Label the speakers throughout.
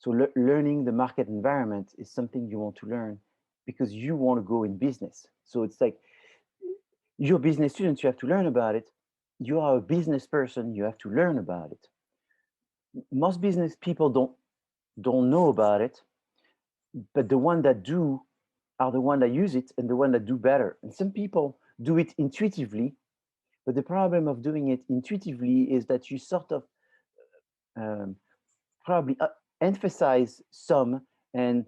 Speaker 1: So learning the market environment is something you want to learn because you want to go in business. So it's like you're business students, you have to learn about it. You are a business person, you have to learn about it. Most business people don't know about it, but the one that do are the one that use it and the one that do better. And some people do it intuitively, but the problem of doing it intuitively is that you sort of um, probably emphasize some and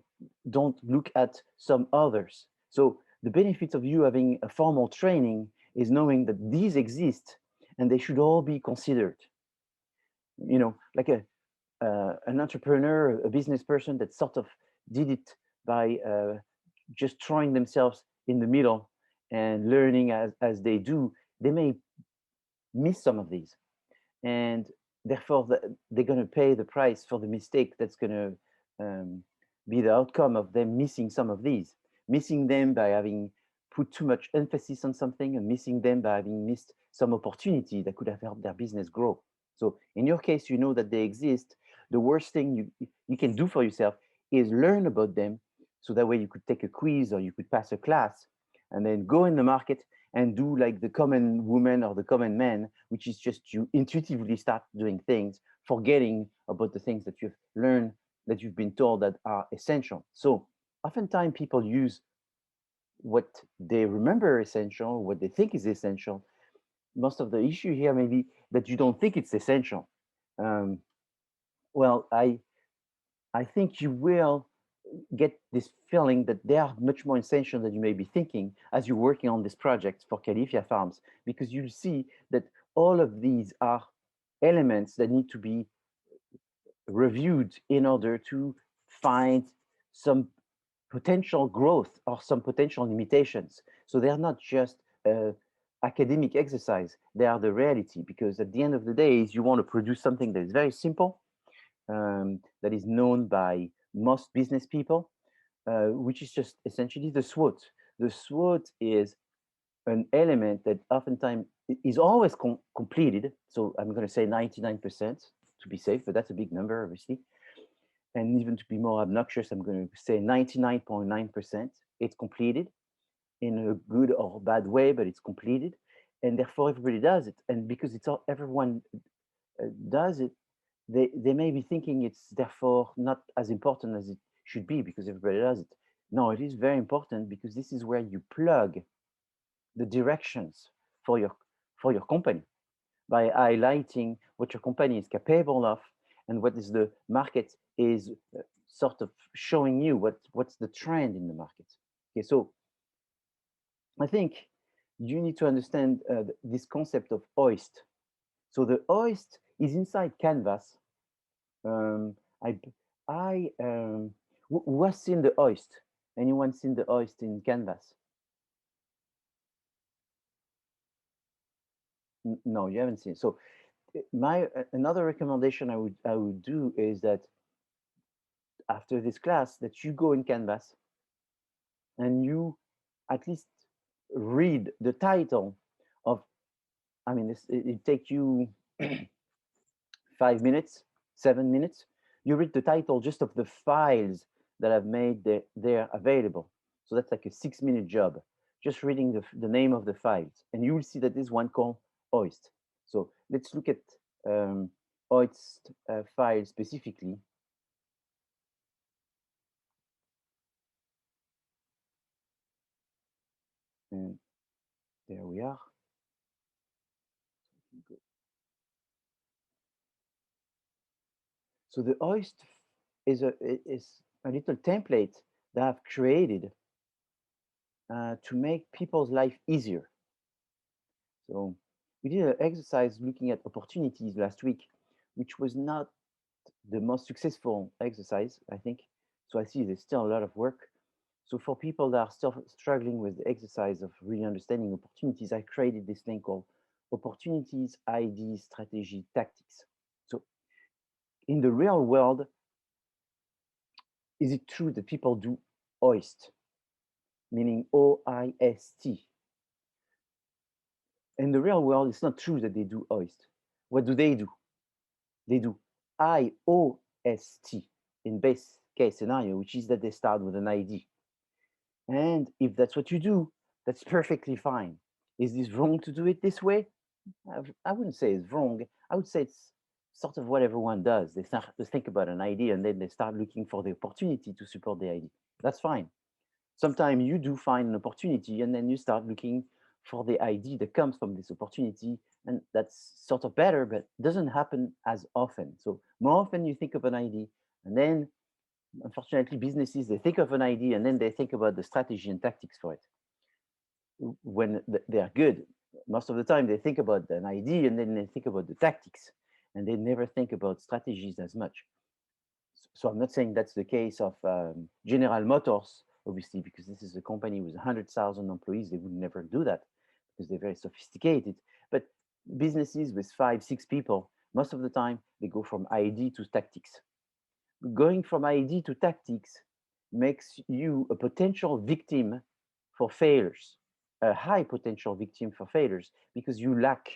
Speaker 1: don't look at some others. So the benefit of you having a formal training is knowing that these exist and they should all be considered. You know, like an entrepreneur, a business person that sort of did it by just throwing themselves in the middle and learning as they do, they may miss some of these. And therefore, they're going to pay the price for the mistake that's going to be the outcome of them missing some of these, missing them by having put too much emphasis on something and missing them by having missed some opportunity that could have helped their business grow. So in your case, you know that they exist. The worst thing you can do for yourself is learn about them so that way you could take a quiz or you could pass a class and then go in the market and do like the common woman or the common man, which is just you intuitively start doing things, forgetting about the things that you've learned, that you've been told that are essential. So oftentimes people use what they remember essential, what they think is essential. Most of the issue here may be that you don't think it's essential. Um, well, I think you will get this feeling that they are much more essential than you may be thinking as you're working on this project for Califia Farms, because you'll see that all of these are elements that need to be reviewed in order to find some potential growth or some potential limitations. So they're not just academic exercise, they are the reality, because at the end of the day, you want to produce something that is very simple, that is known by most business people, which is just essentially the SWOT. The SWOT is an element that oftentimes is always completed. So I'm going to say 99% to be safe, but that's a big number, obviously. And even to be more obnoxious, I'm going to say 99.9%. It's completed in a good or bad way, but it's completed. And therefore, everybody does it. And because it's all everyone does it, they may be thinking it's therefore not as important as it should be because everybody does it. No, it is very important because this is where you plug the directions for your company by highlighting what your company is capable of and what is the market is sort of showing you what's the trend in the market. Okay, so I think you need to understand this concept of OIST. So the OIST is inside Canvas. Um, I, who has seen the OIST? Anyone seen the OIST in Canvas? No, you haven't seen. So my another recommendation I would do is that after this class that you go in Canvas and you at least read the title of, I mean, it take you 5 minutes, 7 minutes. You read the title just of the files that I've made there available. So that's like a 6-minute job, just reading the name of the files. And you will see that this one called OIST. So let's look at OIST file specifically. And there we are. So the OIST is a little template that I've created to make people's life easier. So we did an exercise looking at opportunities last week, which was not the most successful exercise, I think. So I see there's still a lot of work. So for people that are still struggling with the exercise of really understanding opportunities, I created this thing called Opportunities, ID, Strategy, Tactics. So in the real world, is it true that people do OIST, meaning OIST? In the real world, it's not true that they do OIST. What do? They do IOST. in base case scenario, which is that they start with an ID. And if that's what you do, that's perfectly fine. Is this wrong to do it this way? I wouldn't say it's wrong. I would say it's sort of what everyone does. They start to think about an idea and then they start looking for the opportunity to support the idea. That's fine. Sometimes you do find an opportunity and then you start looking for the idea that comes from this opportunity. And that's sort of better, but doesn't happen as often. So more often you think of an idea and then unfortunately businesses, they think of an idea and then they think about the strategy and tactics for it. When they are good, most of the time they think about an idea and then they think about the tactics and they never think about strategies as much. So I'm not saying that's the case of General Motors, obviously, because this is a company with 100,000 employees. They would never do that because they're very sophisticated. But businesses with 5, 6 people, most of the time they go from idea to tactics. Going from idea to tactics makes you a potential victim for failures, a high potential victim for failures, because you lack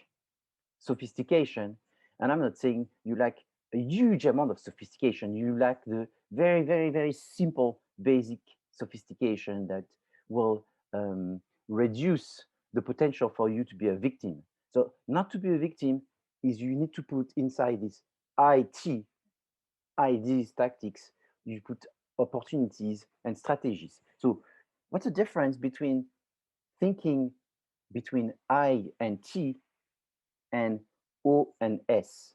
Speaker 1: sophistication. And I'm not saying you lack a huge amount of sophistication. You lack the very, very, very simple, basic sophistication that will reduce the potential for you to be a victim. So, not to be a victim is you need to put inside this IT, ideas, tactics, you put opportunities and strategies. So, what's the difference between thinking between I and T and O and S?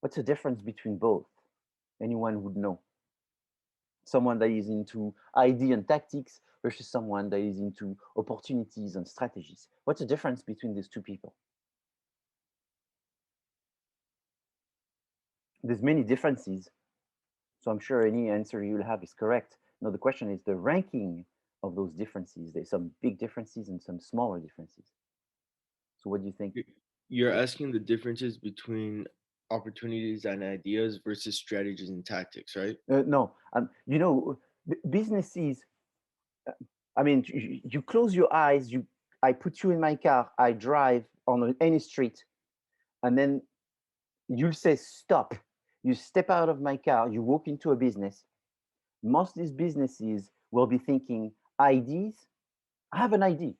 Speaker 1: What's the difference between both? Anyone would know. Someone that is into ID and tactics versus someone that is into opportunities and strategies. What's the difference between these two people? There's many differences, so I'm sure any answer you'll have is correct. Now the question is the ranking of those differences. There's some big differences and some smaller differences. So what do you think?
Speaker 2: You- You're asking the differences between opportunities and ideas versus strategies and tactics, right?
Speaker 1: No, businesses. I mean, you close your eyes. I put you in my car. I drive on any street, and then you'll say stop. You step out of my car. You walk into a business. Most of these businesses will be thinking IDs. I have an ID,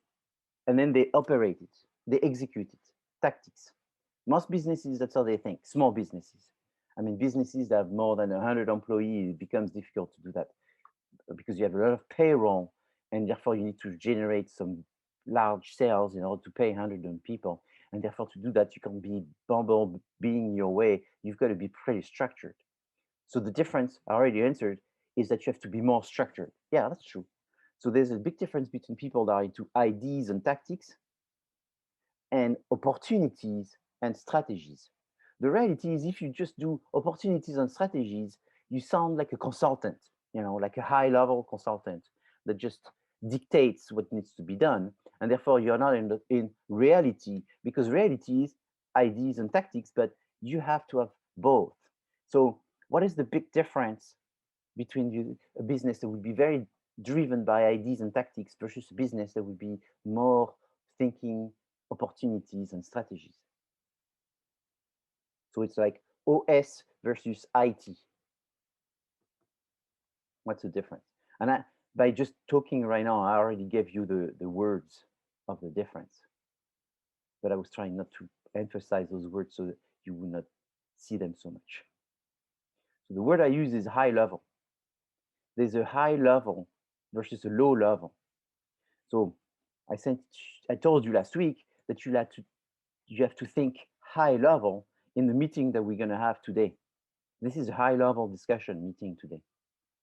Speaker 1: and then they operate it. They execute it. Tactics. Most businesses, that's how they think. Small businesses. I mean, businesses that have more than 100 employees, it becomes difficult to do that because you have a lot of payroll and therefore you need to generate some large sales in order to pay 100 people. And therefore, to do that, you can't be bumble being your way. You've got to be pretty structured. So the difference I already answered is that you have to be more structured. Yeah, that's true. So there's a big difference between people that are into ideas and tactics and opportunities and strategies. The reality is, if you just do opportunities and strategies, you sound like a consultant, like a high level consultant that just dictates what needs to be done. And therefore, you're not in reality, because reality is ideas and tactics, but you have to have both. So, what is the big difference between a business that would be very driven by ideas and tactics versus a business that would be more thinking opportunities and strategies? So it's like OS versus IT. What's the difference? And by just talking right now, I already gave you the words of the difference, but I was trying not to emphasize those words so that you would not see them so much. So the word I use is high level. There's a high level versus a low level. So I sent, I told you last week that you have to think high level in the meeting that we're going to have today. This is a high level discussion meeting today,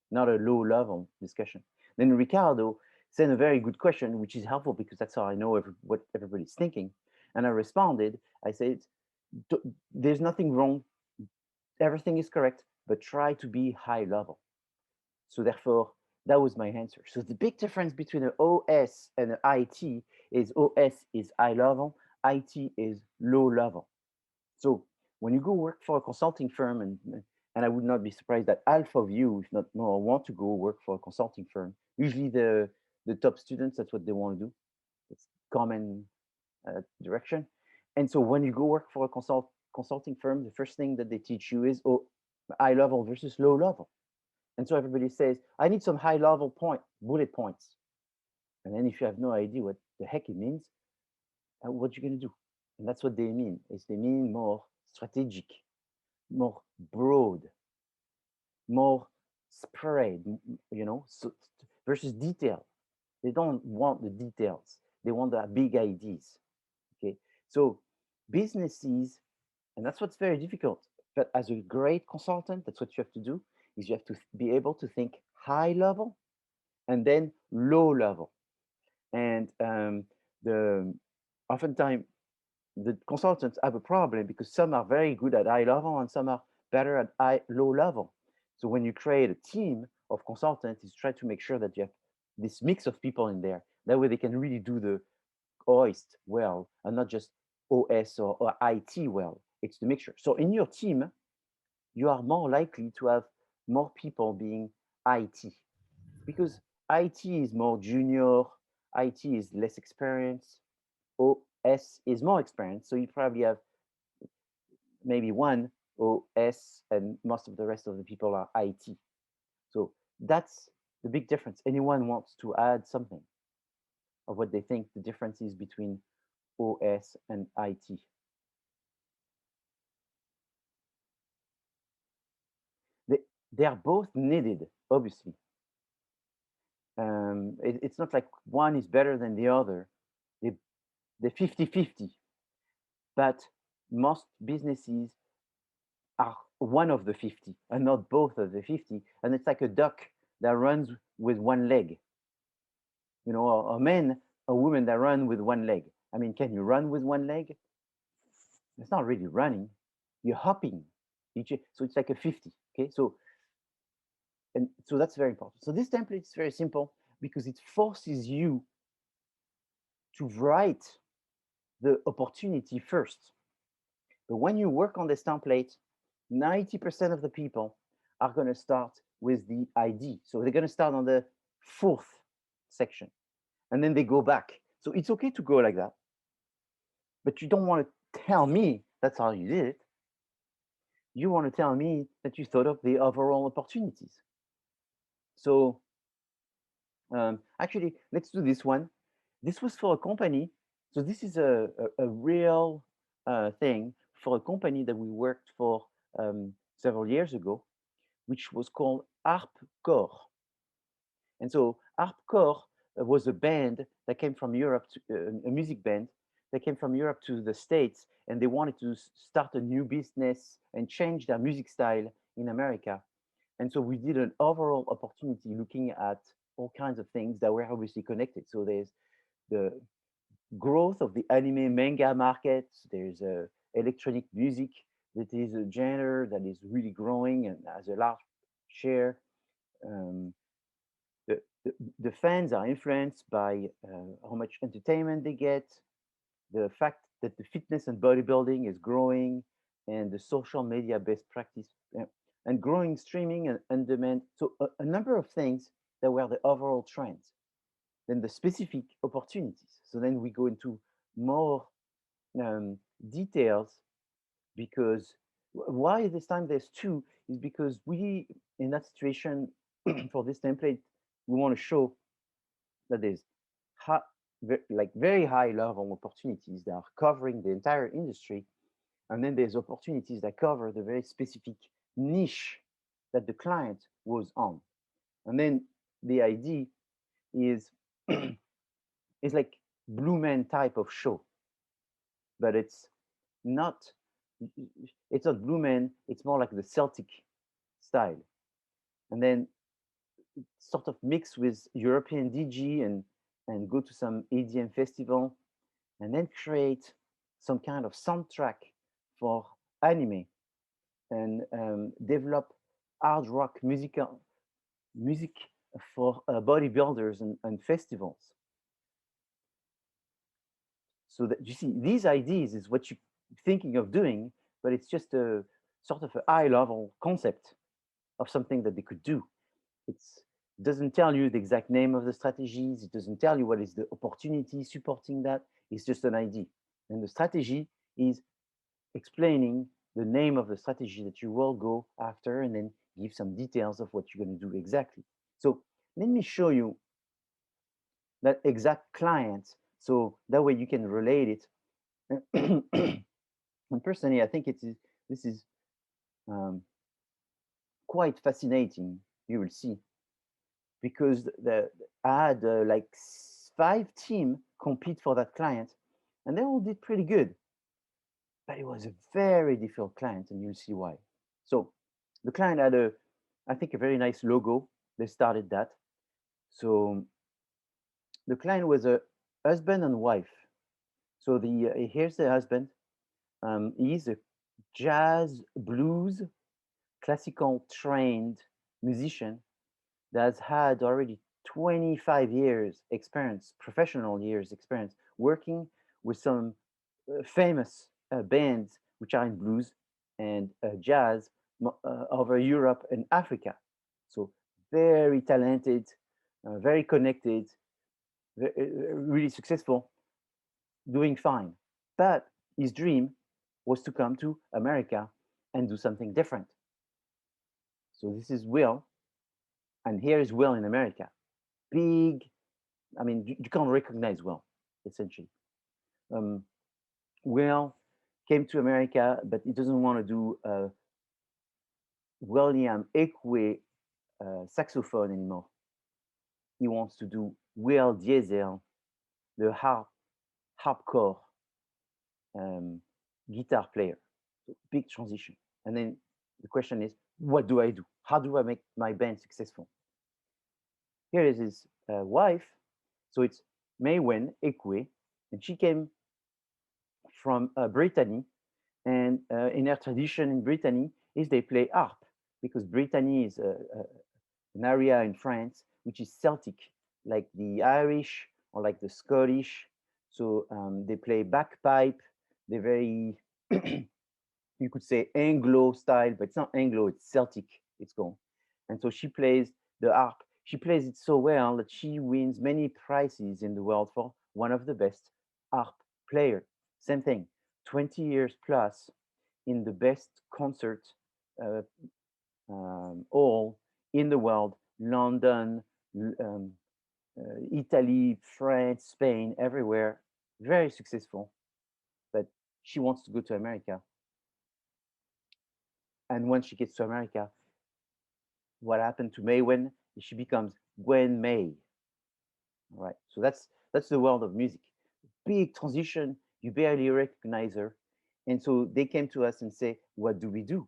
Speaker 1: not a low level discussion. Then Ricardo sent a very good question, which is helpful because that's how I know what everybody's thinking. And I responded, I said, there's nothing wrong. Everything is correct, but try to be high level. So therefore, that was my answer. So the big difference between an OS and an IT is OS is high level, IT is low level. So when you go work for a consulting firm, and I would not be surprised that half of you, if not more, want to go work for a consulting firm. Usually the top students, that's what they want to do. It's common direction. And so when you go work for a consulting firm, the first thing that they teach you is high level versus low level. And so everybody says, I need some high level bullet points. And then if you have no idea what the heck it means, what you going to do? And that's what they mean. Is they mean more strategic, more broad, more spread, so, versus detail. They don't want the details. They want the big ideas. Okay, so businesses, and that's what's very difficult. But as a great consultant, that's what you have to do. Is you have to be able to think high level and then low level. And the oftentimes the consultants have a problem because some are very good at high level and some are better at low level. So when you create a team of consultants, you try to make sure that you have this mix of people in there. That way they can really do the OIST well and not just OS or IT well. It's the mixture. So in your team, you are more likely to have more people being IT because IT is more junior, IT is less experienced, OS is more experienced. So you probably have maybe one OS and most of the rest of the people are IT. So that's the big difference. Anyone wants to add something of what they think the difference is between OS and IT. They, they are both needed, obviously. It's not like one is better than the other. They, they're 50-50. But most businesses are one of the 50 and not both of the 50. And it's like a duck that runs with one leg. You know, a woman that runs with one leg. I mean, can you run with one leg? It's not really running. You're hopping. So it's like a 50. Okay, so that's very important. So this template is very simple because it forces you to write the opportunity first. But when you work on this template, 90% of the people are going to start with the ID. So they're going to start on the fourth section and then they go back. So it's okay to go like that. But you don't want to tell me that's how you did it. You want to tell me that you thought of the overall opportunities. So actually, let's do this one. This was for a company. So this is a real thing for a company that we worked for several years ago, which was called Harpcore. And so Harpcore was a band that came from Europe, a music band that came from Europe to the States, and they wanted to start a new business and change their music style in America. And so we did an overall opportunity looking at all kinds of things that were obviously connected. So there's the growth of the anime manga market. There's electronic music that is a genre that is really growing and has a large share. Um, the fans are influenced by how much entertainment they get, the fact that the fitness and bodybuilding is growing, and the social media best practice, and growing streaming and on demand. So a number of things that were the overall trends. Then the specific opportunities. So then we go into more details because why this time there's two is because we, in that situation, for this template, we want to show that there's like very high level opportunities that are covering the entire industry. And then there's opportunities that cover the very specific niche that the client was on. And then the idea is it's like Blue Man type of show, but not it's not Blue Man, it's more like the Celtic style. And then sort of mix with European DG and go to some EDM festival and then create some kind of soundtrack for anime and develop hard rock music for bodybuilders and festivals. So that you see, these ideas is what you're thinking of doing, but it's just a sort of a high level concept of something that they could do. It doesn't tell you the exact name of the strategies. It doesn't tell you what is the opportunity supporting that. It's just an idea. And the strategy is explaining the name of the strategy that you will go after, and then give some details of what you're going to do exactly. So let me show you that exact client, so that way you can relate it. And personally, I think this is um, quite fascinating. You will see, because I had like 5 team compete for that client, and they all did pretty good. But it was a very difficult client, and you'll see why. So the client had I think, a very nice logo. They started that. So the client was a husband and wife. So here's the husband. He's a jazz, blues, classical trained musician that has had already 25 years experience, professional years experience, working with some famous bands which are in blues and jazz over Europe and Africa. So very talented, very connected, really successful, doing fine. But his dream was to come to America and do something different. So this is Will, and here is Will in America. Big, I mean, you can't recognize Will, essentially. Um, Will came to America, but he doesn't want to do William Ekwe saxophone anymore. He wants to do Will Diesel, the harpcore um, guitar player. So big transition. And then the question is, what do I do? How do I make my band successful? Here is his wife. So it's Maywen Ekwe, and she came from Brittany. And in her tradition in Brittany is they play harp, because Brittany is an area in France which is Celtic, like the Irish or like the Scottish. So they play bagpipe. They're very, you could say, Anglo style, but it's not Anglo, it's Celtic, it's called. And so she plays the harp. She plays it so well that she wins many prizes in the world for one of the best harp player. Same thing, 20 years plus in the best concert uh, hall in the world, London, Italy, France, Spain, everywhere. Very successful. But she wants to go to America. And when she gets to America, what happened to Maywen is she becomes Gwen May. All right. So that's the world of music. Big transition. You barely recognize her. And so they came to us and say, what do we do?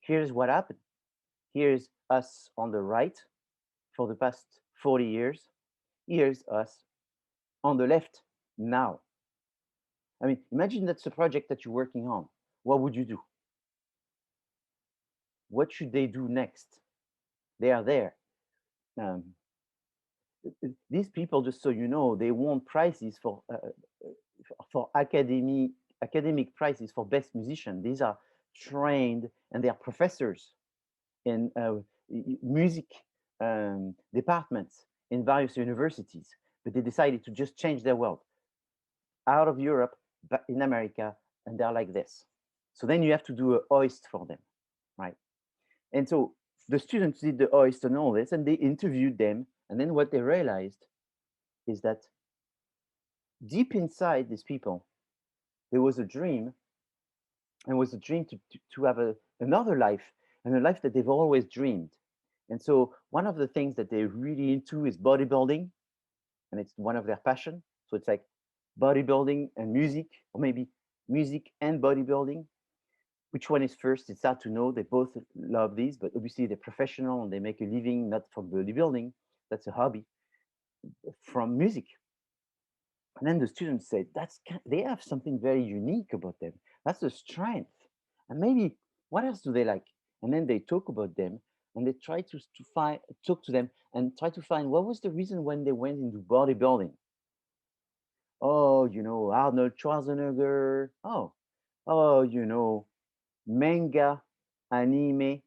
Speaker 1: Here's what happened. Here's us on the right for the past 40 years. Here's us on the left now. I mean, imagine that's a project that you're working on. What would you do? What should they do next? They are there. Um, these people, just so you know, they won prizes for academic prizes for best musician. These are trained, and they are professors in music departments in various universities. But they decided to just change their world out of Europe, but in America, and they're like this. So then you have to do a hoist for them, right? And so the students did the hoist and all this, and they interviewed them. And then what they realized is that deep inside these people, there was a dream, and was a dream to have another life, and a life that they've always dreamed. And so one of the things that they're really into is bodybuilding, and it's one of their passion. So it's like bodybuilding and music, or maybe music and bodybuilding. Which one is first? It's hard to know. They both love these, but obviously they're professional and they make a living not from bodybuilding. That's a hobby, from music. And then the students say they have something very unique about them. That's the strength. And maybe what else do they like? And then they talk about them, and they try to find talk to them and try to find what was the reason when they went into bodybuilding. Oh, Arnold Schwarzenegger. Oh, manga, anime.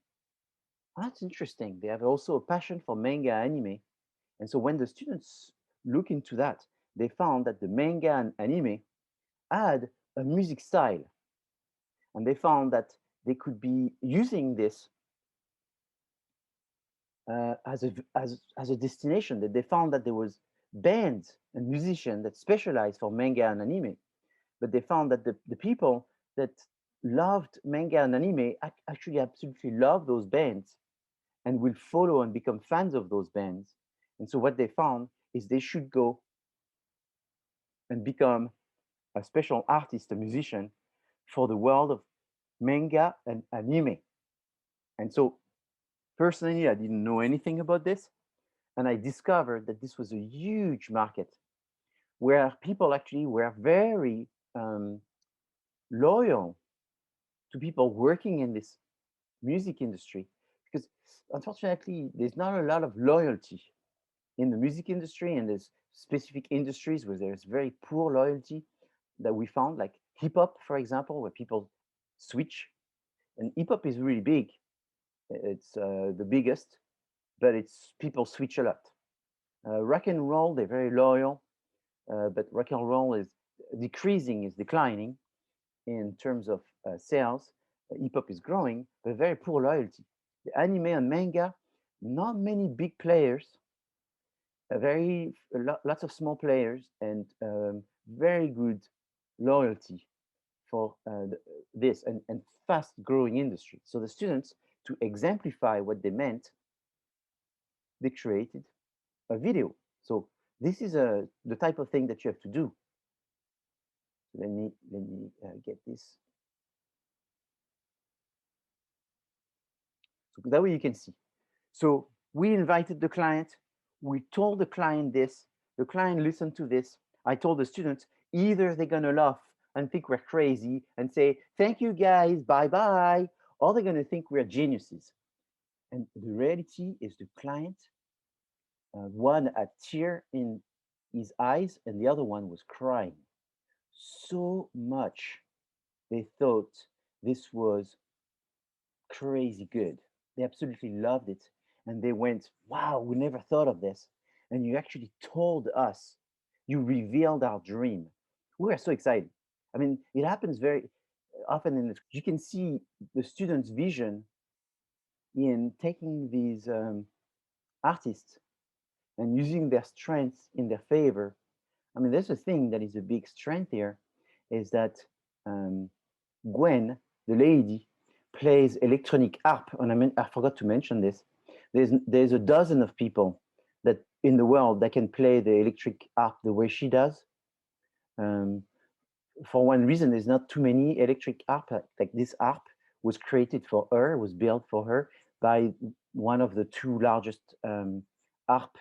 Speaker 1: That's interesting. They have also a passion for manga anime. And so when the students look into that, they found that the manga and anime had a music style. And they found that they could be using this as a destination. That they found that there was bands and musicians that specialized for manga and anime, but they found that the people that loved manga and anime actually absolutely love those bands and will follow and become fans of those bands. And so what they found is they should go and become a special artist, a musician for the world of manga and anime. And so personally, I didn't know anything about this. And I discovered that this was a huge market where people actually were very loyal to people working in this music industry, because unfortunately there's not a lot of loyalty in the music industry, and there's specific industries where there's very poor loyalty that we found, like hip hop, for example, where people switch. And hip hop is really big. It's the biggest, but it's people switch a lot. Rock and roll, they're very loyal, but rock and roll is decreasing, is declining in terms of sales. Hip hop is growing, but very poor loyalty. The anime and manga, not many big players, lots of small players, and very good loyalty for this and fast growing industry. So the students, to exemplify what they meant, they created a video. So this is the type of thing that you have to do. So let me get this. So that way you can see. So we invited the client. We told the client this. The client listened to this. I told the students, either they're going to laugh and think we're crazy and say, thank you guys, bye-bye, or they're going to think we're geniuses. And the reality is the client, one had tear in his eyes and the other one was crying so much. They thought this was crazy good. They absolutely loved it. And they went, wow, we never thought of this. And you actually told us, you revealed our dream. We were so excited. I mean, it happens very often in this. You can see the students' vision in taking these artists and using their strengths in their favor. I mean, there's a thing that is a big strength here, is that um, Gwen, the lady, plays electronic harp. And I forgot to mention this. There's a dozen of people that in the world that can play the electric harp the way she does. Um, for one reason, there's not too many electric harp. Like this harp was created for her, was built for her by one of the two largest harp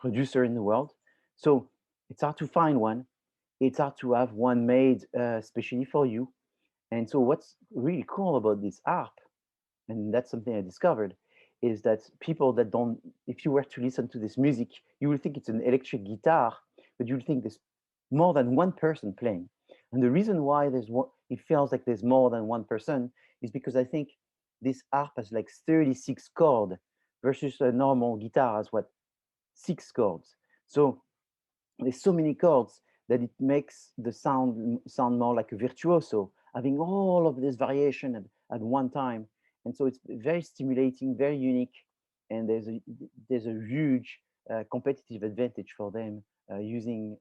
Speaker 1: producer in the world. So it's hard to find one. It's hard to have one made especially for you. And so what's really cool about this harp, and that's something I discovered, is that people that don't, if you were to listen to this music, you will think it's an electric guitar, but you'll think there's more than one person playing. And the reason why it feels like there's more than one person is because I think this harp has like 36 chords versus a normal guitar has what, 6 chords. So there's so many chords that it makes the sound more like a virtuoso, having all of this variation at one time. And so it's very stimulating, very unique, and there's a huge competitive advantage for them using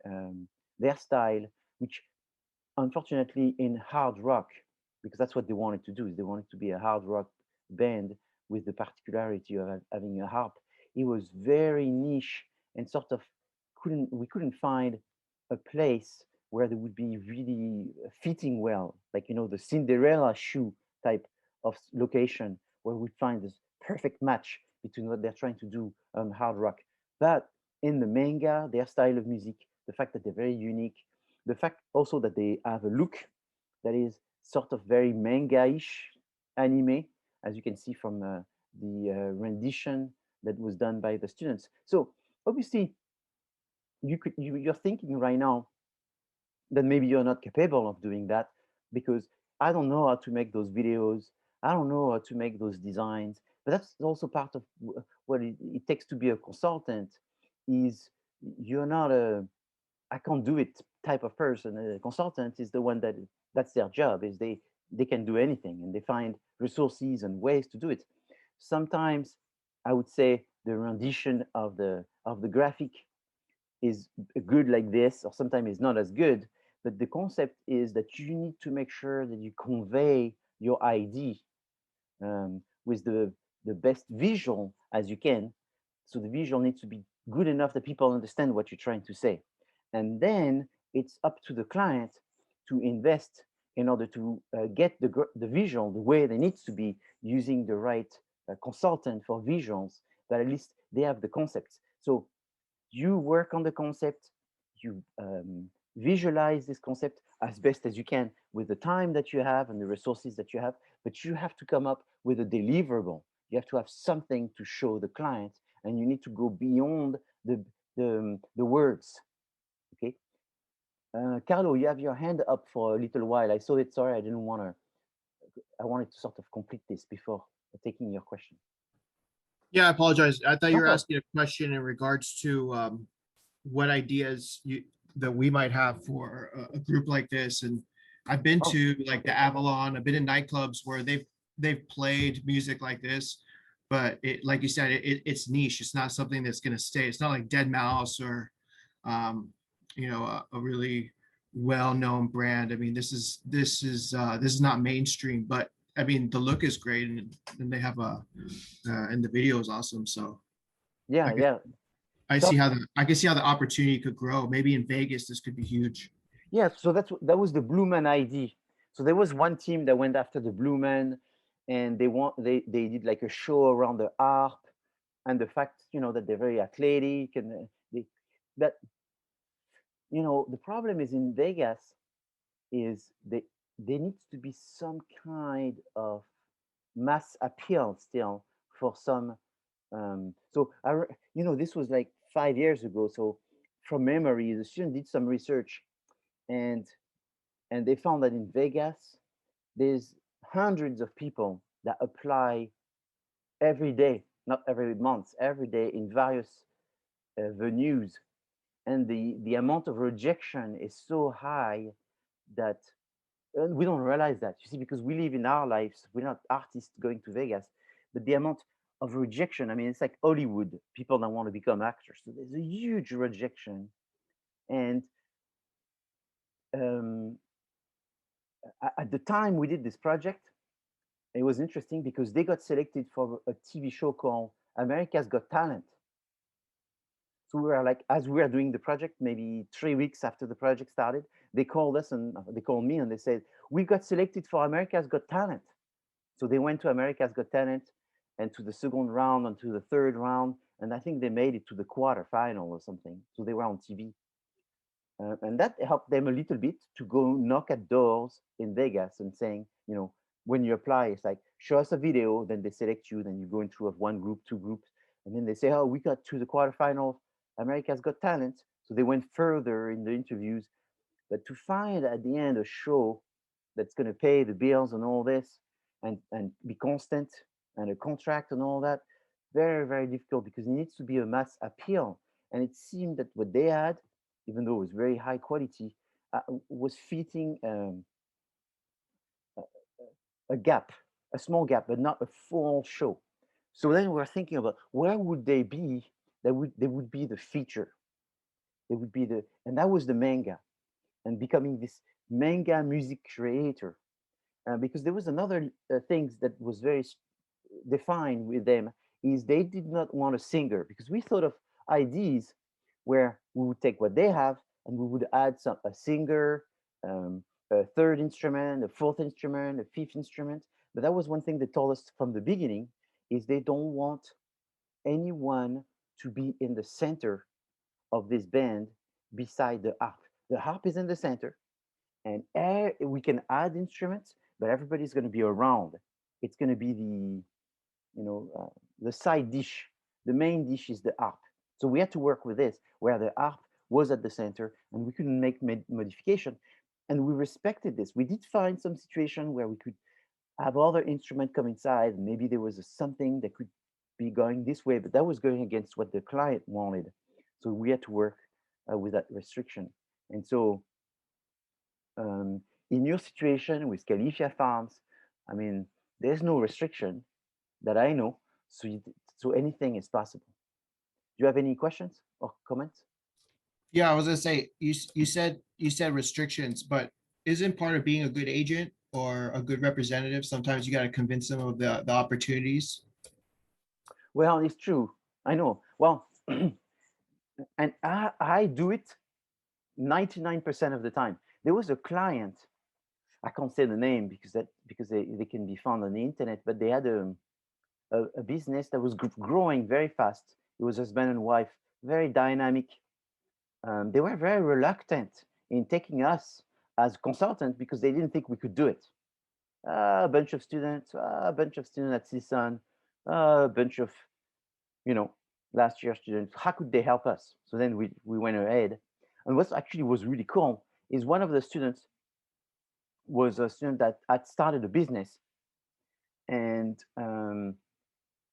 Speaker 1: their style, which unfortunately in hard rock, because that's what they wanted to do, is they wanted to be a hard rock band with the particularity of having a harp. It was very niche and sort of we couldn't find a place where they would be really fitting well, like the Cinderella shoe type of location where we find this perfect match between what they're trying to do on hard rock. But in the manga, their style of music, the fact that they're very unique, the fact also that they have a look that is sort of very manga-ish anime, as you can see from the rendition that was done by the students. So obviously, you're thinking right now that maybe you're not capable of doing that because I don't know how to make those videos. I don't know how to make those designs. But that's also part of what it takes to be a consultant. Is you're not a I can't do it type of person. A consultant is the one that's their job. Is they can do anything, and they find resources and ways to do it. Sometimes I would say the rendition of the graphic is good like this, or sometimes it's not as good. But the concept is that you need to make sure that you convey your idea with the best visual as you can. So the visual needs to be good enough that people understand what you're trying to say. And then it's up to the client to invest in order to get the visual the way they needs to be, using the right consultant for visuals, but at least they have the concepts. So you work on the concept, you visualize this concept as best as you can with the time that you have and the resources that you have, but you have to come up with a deliverable. You have to have something to show the client, and you need to go beyond the words. Okay. Carlo, you have your hand up for a little while. I saw it. Sorry, I didn't want to. I wanted to sort of complete this before taking your question.
Speaker 3: Yeah, I apologize. I thought you
Speaker 1: No
Speaker 3: were
Speaker 1: problem.
Speaker 3: asking a question in regards to what ideas that we might have for a group like this. And I've been
Speaker 1: Oh,
Speaker 3: to like the Avalon. I've been in nightclubs where they've played music like this, but it, like you said, it's niche. It's not something that's going to stay. It's not like Dead Mouse or um, a really well-known brand. I mean, this is not mainstream, but I mean, the look is great, and they have a and the video is awesome. So I
Speaker 1: yeah,
Speaker 3: can
Speaker 1: yeah.
Speaker 3: I see
Speaker 1: Top.
Speaker 3: how I can see how the opportunity could grow. Maybe in Vegas, this could be huge.
Speaker 1: Yeah, so that was the Blue Man ID. So there was one team that went after the Blue Man, and they did like a show around the harp, and the fact that they're very athletic, and they that the problem is in Vegas is there needs to be some kind of mass appeal still for some. So this was like 5 years ago. So from memory, the student did some research, and they found that in Vegas, there's hundreds of people that apply every day, not every month, every day in various venues, and the amount of rejection is so high that we don't realize that. You see, because we live in our lives, we're not artists going to Vegas, but the amount of rejection. I mean, it's like Hollywood. People that want to become actors, so there's a huge rejection, and um, at the time we did this project, it was interesting because they got selected for a TV show called America's Got Talent. So we were like, as we were doing the project, maybe 3 weeks after the project started, they called us and they called me and they said, "We got selected for America's Got Talent." So they went to America's Got Talent and to the second round and to the third round. And I think they made it to the quarterfinal or something. So they were on TV. And that helped them a little bit to go knock at doors in Vegas and saying, when you apply, it's like, show us a video, then they select you, then you go into one group, two groups, and then they say, oh, we got to the quarterfinal of America's Got Talent. So they went further in the interviews. But to find at the end a show that's going to pay the bills and all this, and be constant, and a contract and all that, very, very difficult, because it needs to be a mass appeal. And it seemed that what they had, even though it was very high quality, was fitting a gap, a small gap, but not a full show. So then we're thinking about where would they be? They would be the feature. They would be and that was the manga, and becoming this manga music creator. Because there was another things that was very defined with them, is they did not want a singer, because we thought of ideas where we would take what they have and we would add a singer, a third instrument, a fourth instrument, a fifth instrument. But that was one thing they told us from the beginning, is they don't want anyone to be in the center of this band beside the harp. The harp is in the center, and we can add instruments, but everybody's going to be around. It's going to be the side dish. The main dish is the harp. So we had to work with this, where the harp was at the center, and we couldn't make modification. And we respected this. We did find some situation where we could have other instrument come inside. Maybe there was something that could be going this way, but that was going against what the client wanted. So we had to work with that restriction. And so um, in your situation with Califia Farms, I mean, there's no restriction that I know, so so anything is possible. Do you have any questions or comments?
Speaker 3: Yeah, I was gonna say, you said restrictions, but isn't part of being a good agent or a good representative, sometimes you gotta convince them of the opportunities?
Speaker 1: Well, it's true. I know. Well, and I do it 99% of the time. There was a client, I can't say the name because they can be found on the internet, but they had a business that was growing very fast. It was husband and wife, very dynamic. They were very reluctant in taking us as consultants because they didn't think we could do it. A bunch of students, a bunch of students at CSUN, a bunch of, you know, last year students. How could they help us? So then we went ahead. And what actually was really cool is one of the students was a student that had started a business, and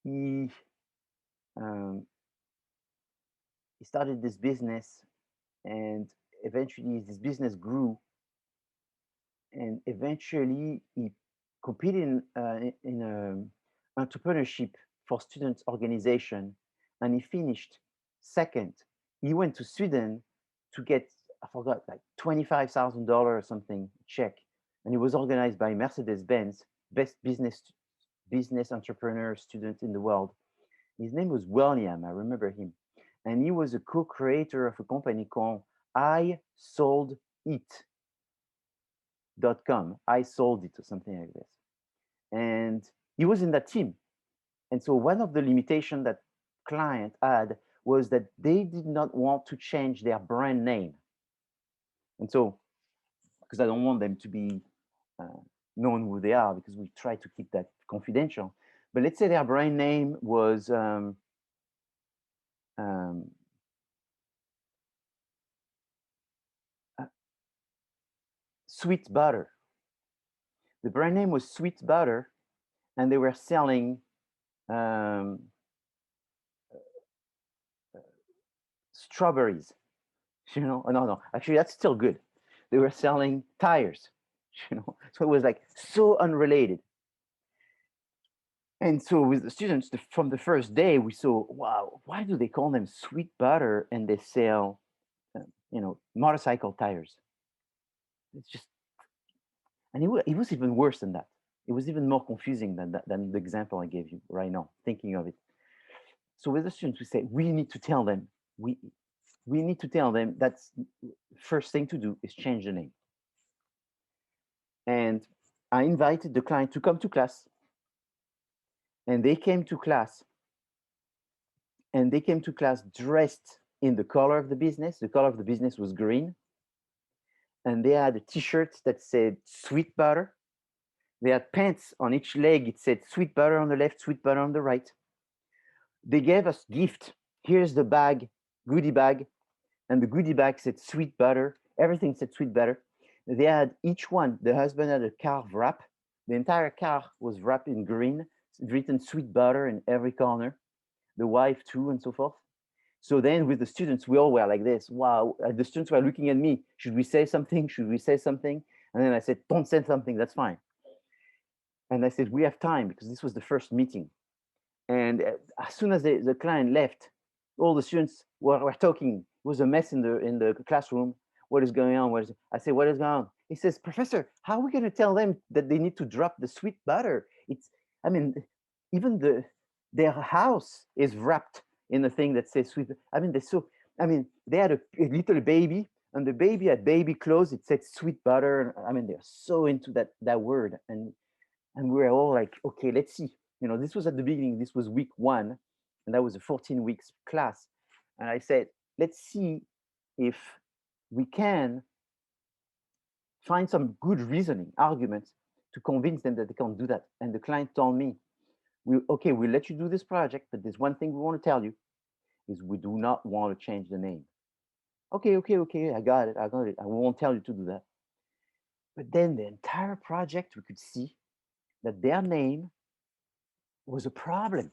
Speaker 1: he um, he started this business, and eventually this business grew, and eventually he competed in a entrepreneurship for students organization, and he finished second. He went to Sweden to get, I forgot, like $25,000 or something check, and it was organized by Mercedes-Benz, best business entrepreneur student in the world. His name was William. I remember him, and he was a co-creator of a company called I Sold It.com. I sold it or something like this. And he was in that team. And so one of the limitations that client had was that they did not want to change their brand name. And so, because I don't want them to be known who they are, because we try to keep that confidential. But let's say their brand name was um, uh, Sweet Butter. The brand name was Sweet Butter, and they were selling um, strawberries. No, actually, that's still good. They were selling tires, so it was like so unrelated. And so with the students, from the first day, we saw, wow, why do they call them Sweet Butter and they sell, motorcycle tires? It's just, and it was even worse than that. It was even more confusing than that, than the example I gave you right now, thinking of it. So with the students, we say, we need to tell them, we need to tell them that's first thing to do is change the name. And I invited the client to come to class, and they came to class, dressed in the color of the business. The color of the business was green, and they had a t-shirt that said Sweet Butter. They had pants on each leg. It said Sweet Butter on the left, Sweet Butter on the right. They gave us gift. Here's the bag, goodie bag, and the goodie bag said Sweet Butter. Everything said Sweet Butter. They had each one. The husband had a car wrap. The entire car was wrapped in green, written Sweet Butter in every corner. The wife too, and so forth. So then with the students, we all were like this. Wow, the students were looking at me. Should we say something? Should we say something? And then I said, don't say something, that's fine. And I said, we have time, because this was the first meeting. And as soon as the client left, all the students were talking. It was a mess in the classroom. What is going on? I said, what is going on? He says, Professor, how are we going to tell them that they need to drop the Sweet Butter? I mean, even their house is wrapped in a thing that says Sweet. They had a little baby, and the baby had baby clothes. It said Sweet Butter. I mean, they're so into that word, and we were all like, okay, let's see. This was at the beginning. This was week 1, and that was a 14 weeks class. And I said, let's see if we can find some good reasoning arguments to convince them that they can't do that. And the client told me, we'll let you do this project, but there's one thing we want to tell you, is we do not want to change the name. Okay, I got it. I won't tell you to do that. But then the entire project, we could see that their name was a problem.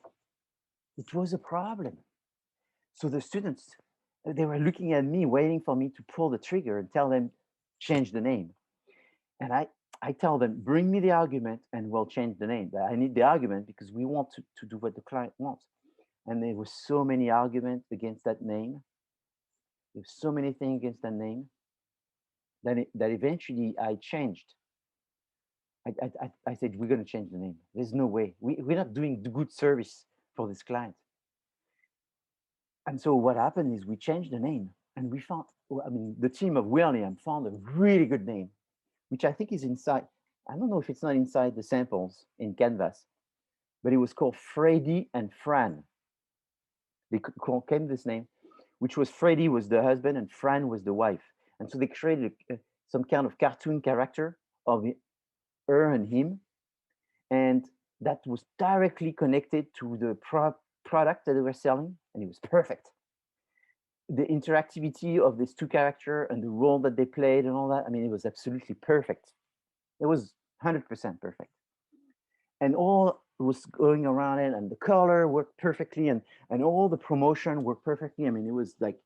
Speaker 1: It was a problem. So the students, they were looking at me, waiting for me to pull the trigger and tell them, change the name. And I tell them, bring me the argument and we'll change the name. But I need the argument because we want to do what the client wants. And there were so many arguments against that name. There's so many things against that name that eventually I changed. I said, we're going to change the name. There's no way. We're not doing the good service for this client. And so what happened is we changed the name and we found, I mean, the team of William found a really good name, which I think is inside. I don't know if it's not inside the samples in Canvas, but it was called Freddy and Fran. They came this name, which was Freddy was the husband and Fran was the wife. And so they created some kind of cartoon character of her and him. And that was directly connected to the product that they were selling. And it was perfect. The interactivity of these two characters and the role that they played and all that, I mean, it was absolutely perfect. It was 100% perfect. And all was going around it, and the color worked perfectly, and all the promotion worked perfectly. I mean, it was like,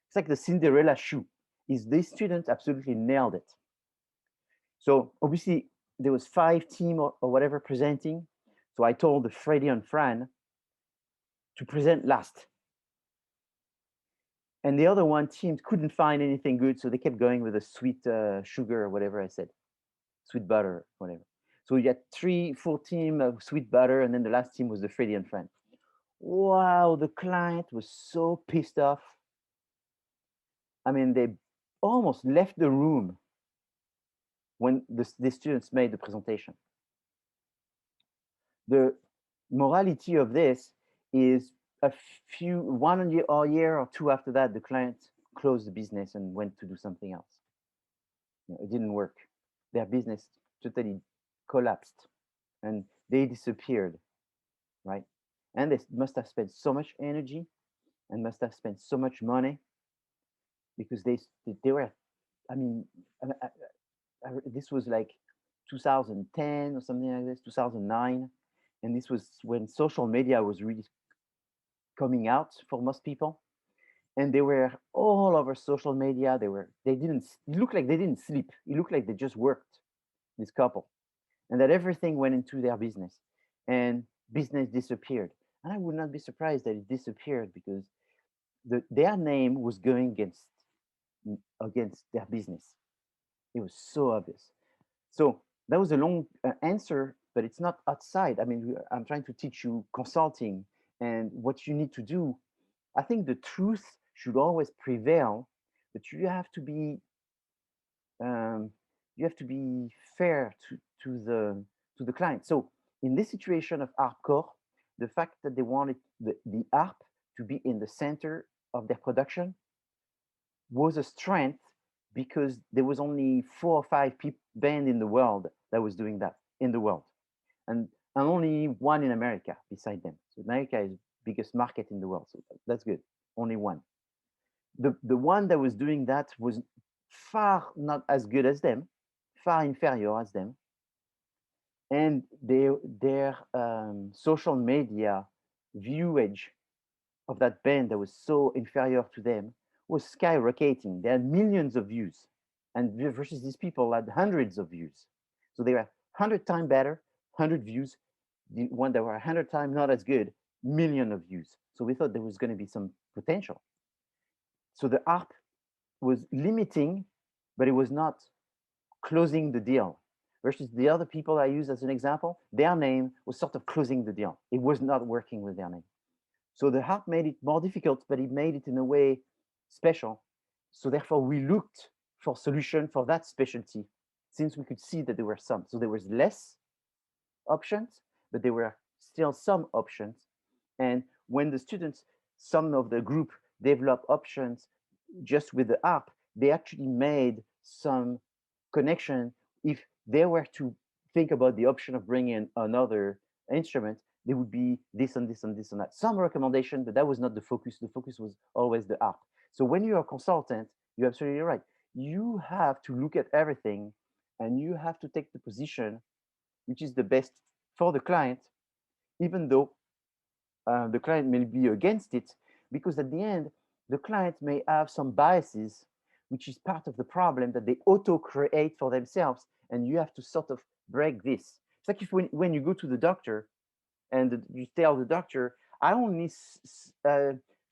Speaker 1: it's like the Cinderella shoe. These students absolutely nailed it. So obviously there was 5 team or whatever presenting. So I told the Freddie and Fran to present last. And the other one team couldn't find anything good, so they kept going with the sweet sugar or whatever I said, sweet butter, whatever. So you had 3-4 team of sweet butter, and then the last team was the Freddie and Fran. Wow, the client was so pissed off. I mean, they almost left the room when the students made the presentation. The morality of this is one year or two after that, the client closed the business and went to do something else. It didn't work. Their business totally collapsed and they disappeared, right? And they must have spent so much energy and must have spent so much money because they were, I mean, this was like 2010 or something like this, 2009. And this was when social media was really coming out for most people. And they were all over social media. It looked like they didn't sleep. It looked like they just worked, this couple. And that everything went into their business. And business disappeared. And I would not be surprised that it disappeared because their name was going against their business. It was so obvious. So that was a long answer, but it's not outside. I mean, I'm trying to teach you consulting and what you need to do. I think the truth should always prevail, but you have to be fair to the client. So in this situation of ARPCore, the fact that they wanted the ARP to be in the center of their production was a strength because there was only 4 or 5 band in the world that was doing that in the world, and only one in America beside them. So America is the biggest market in the world, so that's good. Only one. The one that was doing that was far not as good as them, far inferior as them, and their social media viewage of that band that was so inferior to them was skyrocketing. They had millions of views, and versus these people had hundreds of views. So they were 100 times better, 100 views. The one that were 100 times not as good, million of views. So we thought there was going to be some potential. So the ARP was limiting, but it was not closing the deal. Versus the other people I use as an example, their name was sort of closing the deal. It was not working with their name. So the ARP made it more difficult, but it made it in a way special. So therefore, we looked for solution for that specialty, since we could see that there were some. So there was less options, but there were still some options. And when the students, some of the group developed options just with the ARP, they actually made some connection. If they were to think about the option of bringing another instrument, there would be this and this and this and that. Some recommendation, but that was not the focus. The focus was always the ARP. So when you're a consultant, you're absolutely right. You have to look at everything and you have to take the position which is the best for the client, even though the client may be against it, because at the end, the client may have some biases, which is part of the problem that they auto-create for themselves, and you have to sort of break this. It's like if when you go to the doctor and you tell the doctor, I only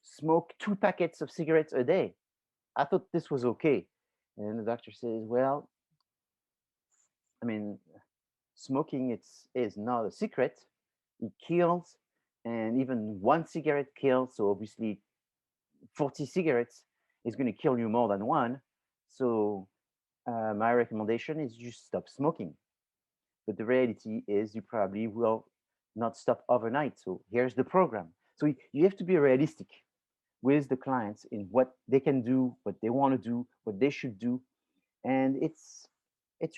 Speaker 1: smoke 2 packets of cigarettes a day. I thought this was okay. And the doctor says, well, I mean, smoking is not a secret. It kills, and even 1 cigarette kills. So obviously, 40 cigarettes is going to kill you more than one. So my recommendation is you stop smoking. But the reality is you probably will not stop overnight. So here's the program. So you have to be realistic with the clients in what they can do, what they want to do, what they should do, and it's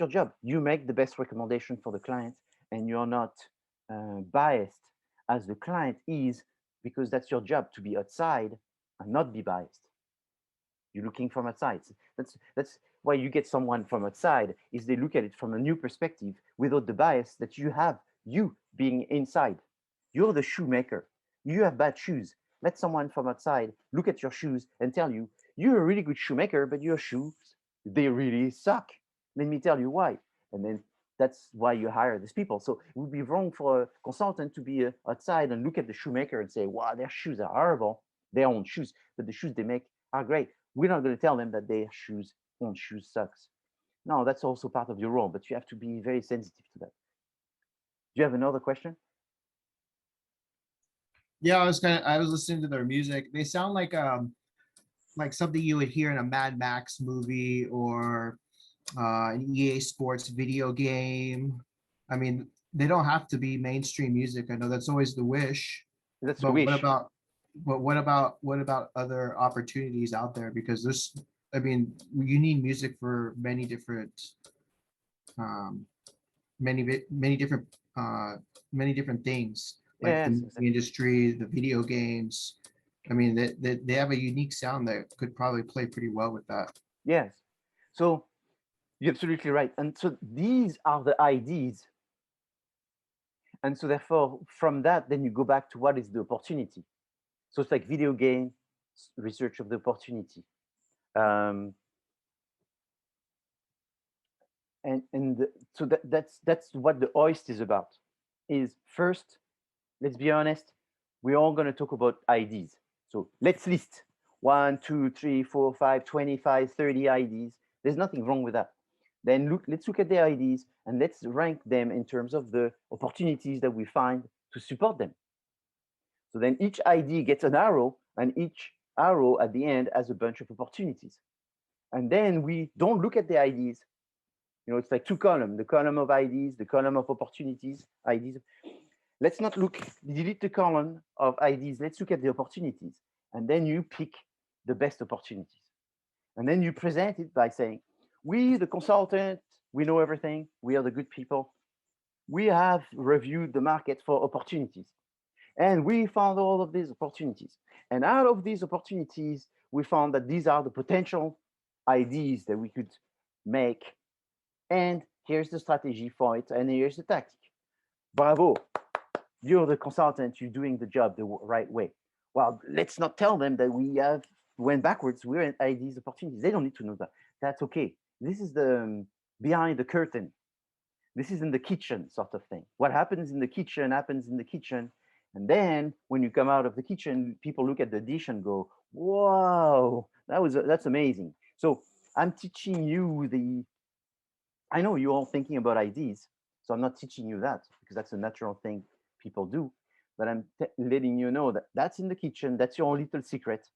Speaker 1: your job. You make the best recommendation for the client, and you're not biased as the client is, because that's your job to be outside and not be biased. You're looking from outside. That's why you get someone from outside, is they look at it from a new perspective without the bias that you have, you being inside. You're the shoemaker. You have bad shoes. Let someone from outside look at your shoes and tell you, you're a really good shoemaker, but your shoes, they really suck. Let me tell you why. And then that's why you hire these people. So it would be wrong for a consultant to be outside and look at the shoemaker and say, wow, their shoes are horrible. Their own shoes, but the shoes they make are great. We're not going to tell them that their own shoes sucks. No, that's also part of your role, but you have to be very sensitive to that. Do you have another question?
Speaker 3: Yeah, I was listening to their music. They sound like something you would hear in a Mad Max movie or an EA Sports video game. I mean, they don't have to be mainstream music. I know that's always the wish,
Speaker 1: That's the
Speaker 3: but
Speaker 1: wish.
Speaker 3: what about other opportunities out there? Because there's, I mean, you need music for um, many different many different things, like the
Speaker 1: Yes,
Speaker 3: movie
Speaker 1: exactly.
Speaker 3: industry, the video games. I mean, they have a unique sound that could probably play pretty well with that.
Speaker 1: Yes. So you're absolutely right. And so these are the IDs. And so therefore, from that, then you go back to what is the opportunity. So it's like video game research of the opportunity. Um, and so that's what the OIST is about. Is first, let's be honest, we're all going to talk about IDs. So let's list 1, 2, 3, 4, 5, 25, 30 IDs. There's nothing wrong with that. Then let's look at the IDs and let's rank them in terms of the opportunities that we find to support them. So then each ID gets an arrow, and each arrow at the end has a bunch of opportunities. And then we don't look at the IDs. It's like two columns, the column of IDs, the column of opportunities, IDs. Let's not delete the column of IDs. Let's look at the opportunities. And then you pick the best opportunities. And then you present it by saying, we, the consultant, we know everything. We are the good people. We have reviewed the market for opportunities. And we found all of these opportunities. And out of these opportunities, we found that these are the potential IDs that we could make. And here's the strategy for it. And here's the tactic. Bravo. You're the consultant. You're doing the job the right way. Well, let's not tell them that we have went backwards. We're in IDs opportunities. They don't need to know that. That's okay. This is the behind the curtain. This is in the kitchen sort of thing. What happens in the kitchen happens in the kitchen. And then when you come out of the kitchen, people look at the dish and go, "Whoa, that's amazing." So I'm teaching you I know you're all thinking about IDs, so I'm not teaching you that because that's a natural thing people do. But I'm letting you know that that's in the kitchen. That's your little secret.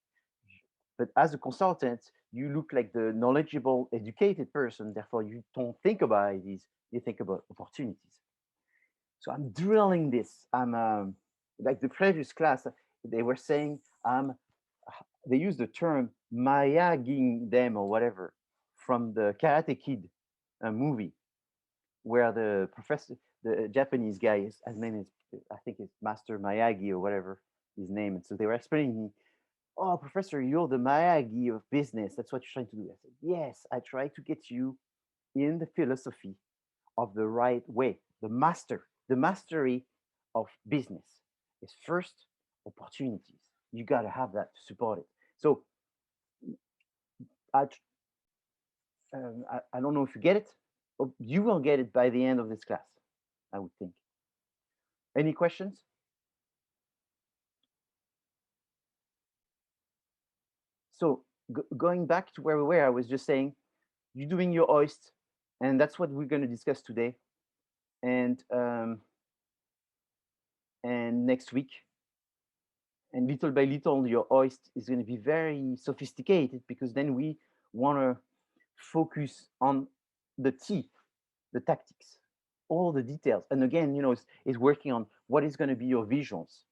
Speaker 1: But as a consultant, you look like the knowledgeable, educated person. Therefore, you don't think about IDs. You think about opportunities. So I'm drilling this. I'm like the previous class. They were saying they use the term Mayaging them or whatever from the Karate Kid movie, where the professor, the Japanese guy, his name is, I think it's Master Miyagi or whatever his name. And so they were explaining to me, oh, professor, you're the Miyagi of business. That's what you're trying to do. I said, yes, I try to get you in the philosophy of the right way. The mastery of business is first opportunities. You got to have that to support it. So I don't know if you get it, You will get it by the end of this class, I would think. Any questions? So going back to where we were, I was just saying, you're doing your OIST, and that's what we're going to discuss today. And next week, and little by little, your OIST is going to be very sophisticated, because then we want to focus on the teeth, the tactics, all the details. And again, it's working on what is going to be your visuals.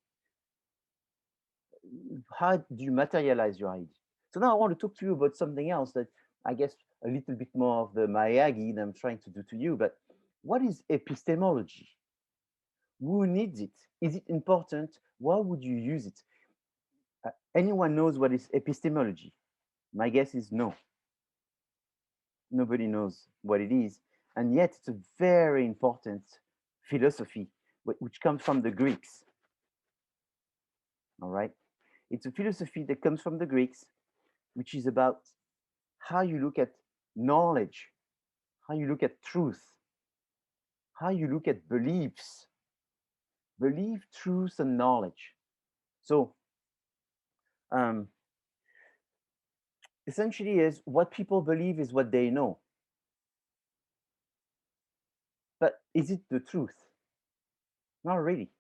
Speaker 1: How do you materialize your idea? So now I want to talk to you about something else that I guess a little bit more of the Miyagi that I'm trying to do to you. But what is epistemology? Who needs it? Is it important? Why would you use it? Anyone knows what is epistemology? My guess is no. Nobody knows what it is. And yet it's a very important philosophy, which comes from the Greeks. All right? It's a philosophy that comes from the Greeks, which is about how you look at knowledge, how you look at truth, how you look at beliefs, belief, truth, and knowledge. So essentially is what people believe is what they know. But is it the truth? Not really.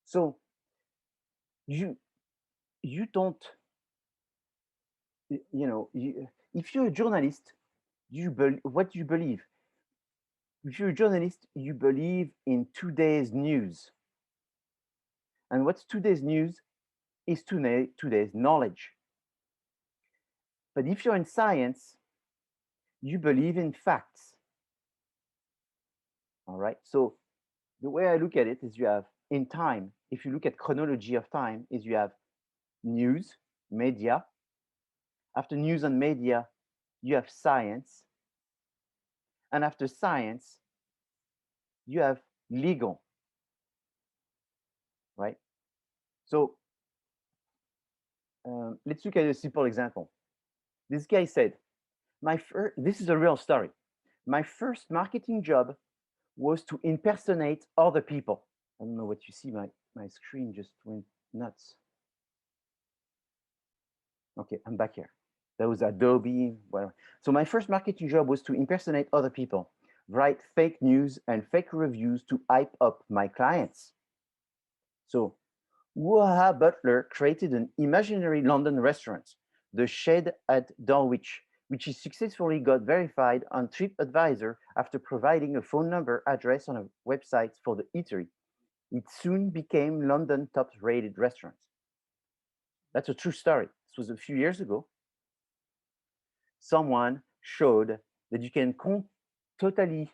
Speaker 1: So you don't, if you're a journalist, what you believe. If you're a journalist, you believe in today's news. And what's today's news is today's knowledge. But if you're in science, you believe in facts. All right. So the way I look at it is, you have in time, if you look at chronology of time, is you have news, media. After news and media, you have science. And after science, you have legal. Right? So let's look at a simple example. This guy said, this is a real story. My first marketing job was to impersonate other people. I don't know what you see, my screen just went nuts. Okay, I'm back here. That was Adobe, whatever. So my first marketing job was to impersonate other people, write fake news and fake reviews to hype up my clients. So Waha Butler created an imaginary London restaurant, the Shed at Dulwich, which he successfully got verified on TripAdvisor after providing a phone number address on a website for the eatery. It soon became London's top-rated restaurant. That's a true story. This was a few years ago. Someone showed that you can totally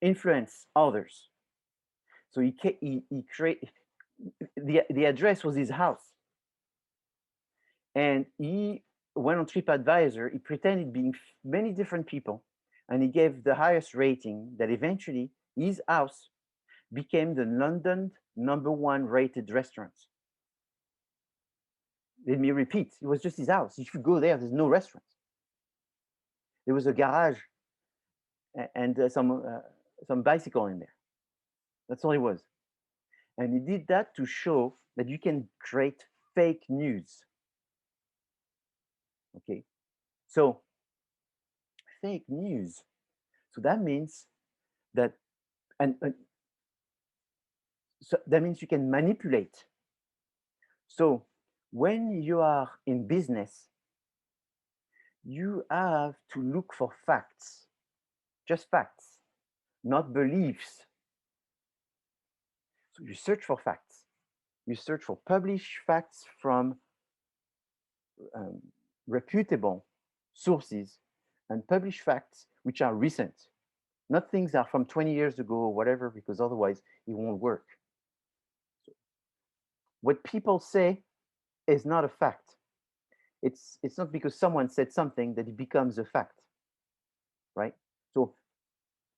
Speaker 1: influence others. So he created, the address was his house. And he went on TripAdvisor, he pretended being many different people, and he gave the highest rating that eventually his house became the London #1 rated restaurant. Let me repeat, it was just his house. If you go there, there's no restaurant. There was a garage and some bicycle in there. That's all it was. And he did that to show that you can create fake news. Okay, so fake news. So that means that, so that means you can manipulate. So when you are in business, you have to look for facts, just facts, not beliefs. So you search for facts. You search for published facts from reputable sources, and published facts which are recent. Not things that are from 20 years ago or whatever, because otherwise it won't work. So what people say is not a fact. It's not because someone said something that it becomes a fact, right? So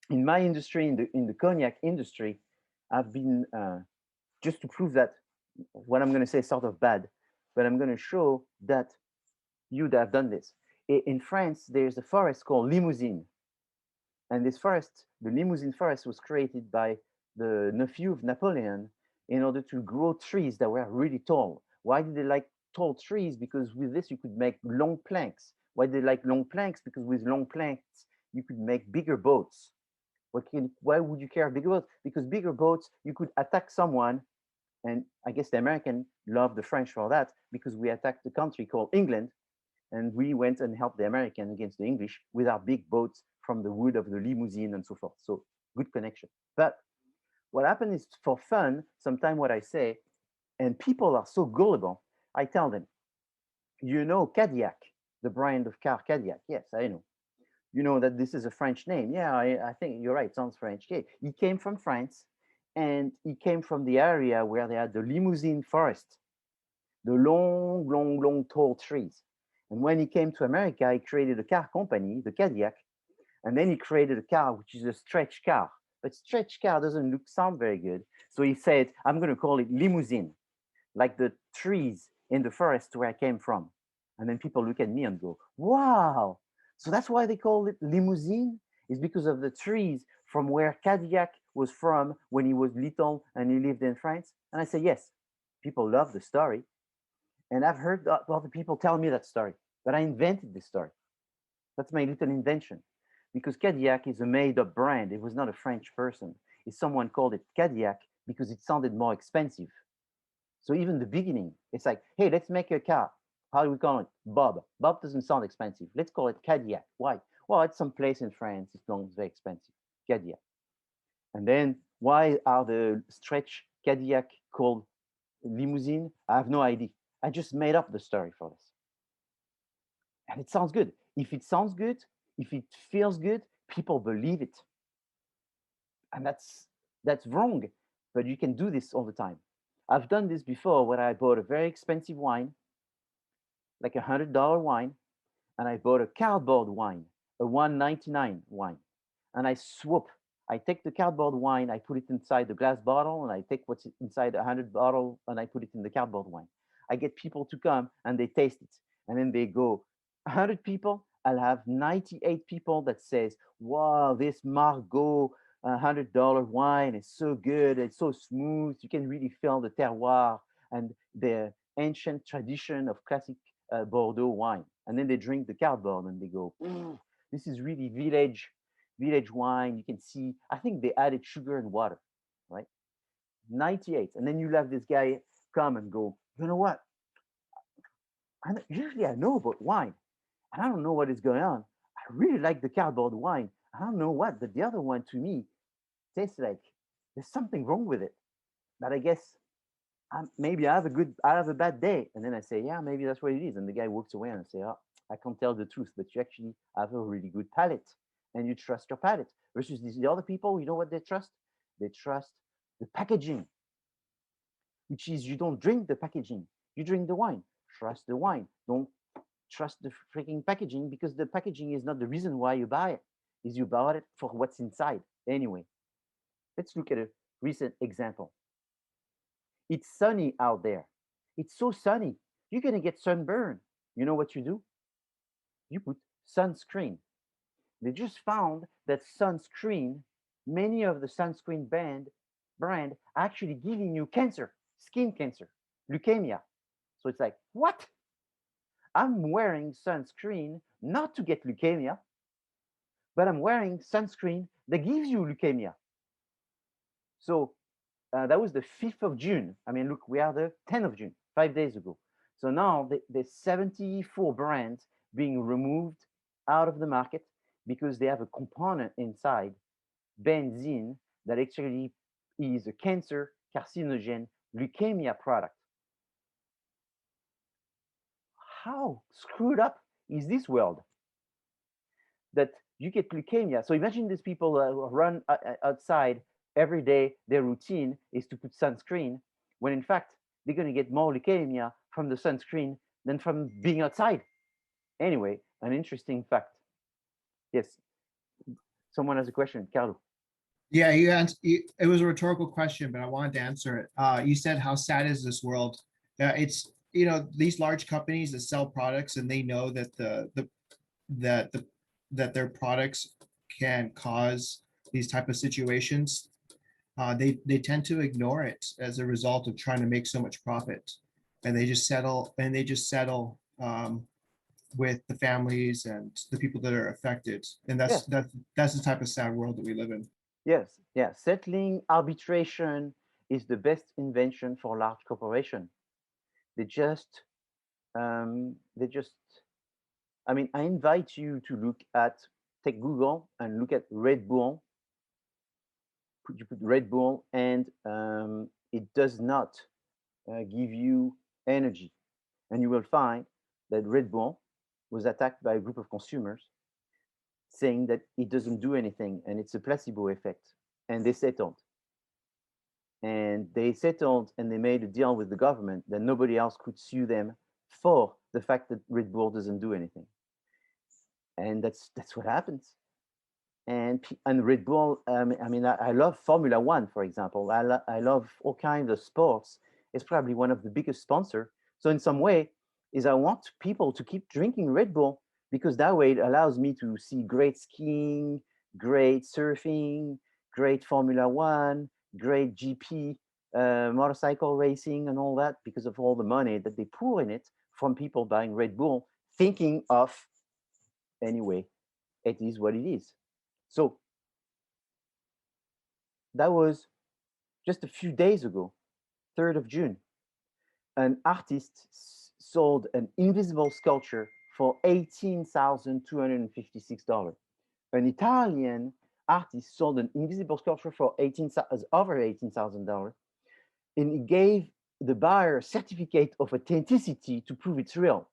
Speaker 1: in my industry, in the cognac industry, I've been, just to prove that what I'm going to say is sort of bad, but I'm going to show that you'd have done this. In France, there's a forest called Limousin. And this forest, the Limousin forest, was created by the nephew of Napoleon in order to grow trees that were really tall. Why did they like tall trees? Because with this you could make long planks. Why did they like long planks? Because with long planks you could make bigger boats. Why would you care bigger boats? Because bigger boats you could attack someone, and I guess the American loved the French for that because we attacked a country called England, and we went and helped the American against the English with our big boats from the wood of the Limousin and so forth. So good connection. But what happened is for fun, sometimes what I say, and people are so gullible, I tell them, you know Cadillac, the brand of car Cadillac. Yes, I know. You know that this is a French name. Yeah, I think you're right. It sounds French. Yeah, he came from France, and he came from the area where they had the Limousin forest, the long, long, long, tall trees. And when he came to America, he created a car company, the Cadillac, and then he created a car which is a stretch car. But stretch car doesn't sound very good. So he said, I'm going to call it limousine, like the trees in the forest where I came from. And then people look at me and go, wow. So that's why they call it limousine, is because of the trees from where Cadillac was from when he was little and he lived in France. And I say, yes, people love the story. And I've heard other people tell me that story, but I invented this story. That's my little invention. Because Cadillac is a made up brand. It was not a French person. It's someone called it Cadillac because it sounded more expensive. So even the beginning, it's like, hey, let's make a car. How do we call it? Bob. Bob doesn't sound expensive. Let's call it Cadillac. Why? Well, it's some place in France. It's not very expensive. Cadillac. And then why are the stretch Cadillac called limousine? I have no idea. I just made up the story for this. And it sounds good. If it sounds good, if it feels good, people believe it. And that's wrong. But you can do this all the time. I've done this before when I bought a very expensive wine, like $100 wine, and I bought a cardboard wine, a 199 wine. And I swap. I take the cardboard wine, I put it inside the glass bottle, and I take what's inside the 100 bottle and I put it in the cardboard wine. I get people to come and they taste it. And then they go, 100 people, I'll have 98 people that says, wow, this Margaux $100 wine is so good, it's so smooth, you can really feel the terroir and the ancient tradition of classic Bordeaux wine. And then they drink the cardboard and they go, this is really village wine. You can see, I think they added sugar and water, right? 98. And then you have this guy come and go, you know what? Usually I know about wine and I don't know what is going on. I really like the cardboard wine. I don't know what, but the other one to me tastes like there's something wrong with it. But I guess maybe I have a bad day. And then I say, yeah, maybe that's what it is. And the guy walks away and I say, oh, I can't tell the truth, but you actually have a really good palate and you trust your palate. Versus the other people, you know what they trust? They trust the packaging, which is you don't drink the packaging, you drink the wine. Trust the wine. Don't trust the freaking packaging because the packaging is not the reason why you buy it. Is you bought it for what's inside. Anyway, let's look at a recent example. It's sunny out there. It's so sunny. You're going to get sunburn. You know what you do? You put sunscreen. They just found that sunscreen, many of the sunscreen brand actually giving you cancer, skin cancer, leukemia. So it's like, what? I'm wearing sunscreen not to get leukemia, but I'm wearing sunscreen that gives you leukemia. So that was the 5th of June. I mean, look, we are the 10th of June, 5 days ago. So now there's 74 brands being removed out of the market because they have a component inside, benzene, that actually is a cancer, carcinogen, leukemia product. How screwed up is this world that you get leukemia? So imagine these people run outside every day, their routine is to put sunscreen, when in fact, they're going to get more leukemia from the sunscreen than from being outside. Anyway, an interesting fact. Yes, someone has a question, Carlo.
Speaker 3: Yeah, you answered. It was a rhetorical question, but I wanted to answer it. You said, "How sad is this world?" It's these large companies that sell products, and they know that that their products can cause these type of situations, they tend to ignore it as a result of trying to make so much profit, and they just settle with the families and the people that are affected, and
Speaker 1: Yes,
Speaker 3: that's the type of sad world that we live in.
Speaker 1: yes, yeah. Settling arbitration is the best invention for large corporation. They just, they just. I mean, I invite you to look at, take Google and look at Red Bull. You put Red Bull, and it does not give you energy, and you will find that Red Bull was attacked by a group of consumers saying that it doesn't do anything and it's a placebo effect, and they settled and they made a deal with the government that nobody else could sue them for the fact that Red Bull doesn't do anything, and that's what happens. And Red Bull, I mean, I love Formula One, for example. I love all kinds of sports. It's probably one of the biggest sponsor. So in some way, is I want people to keep drinking Red Bull because that way it allows me to see great skiing, great surfing, great Formula One, great GP, motorcycle racing, and all that because of all the money that they pour in it from people buying Red Bull, thinking of anyway, it is what it is. So that was just a few days ago, 3rd of June. An artist sold an invisible sculpture for $18,256. An Italian artist sold an invisible sculpture for over $18,000, and he gave the buyer a certificate of authenticity to prove it's real.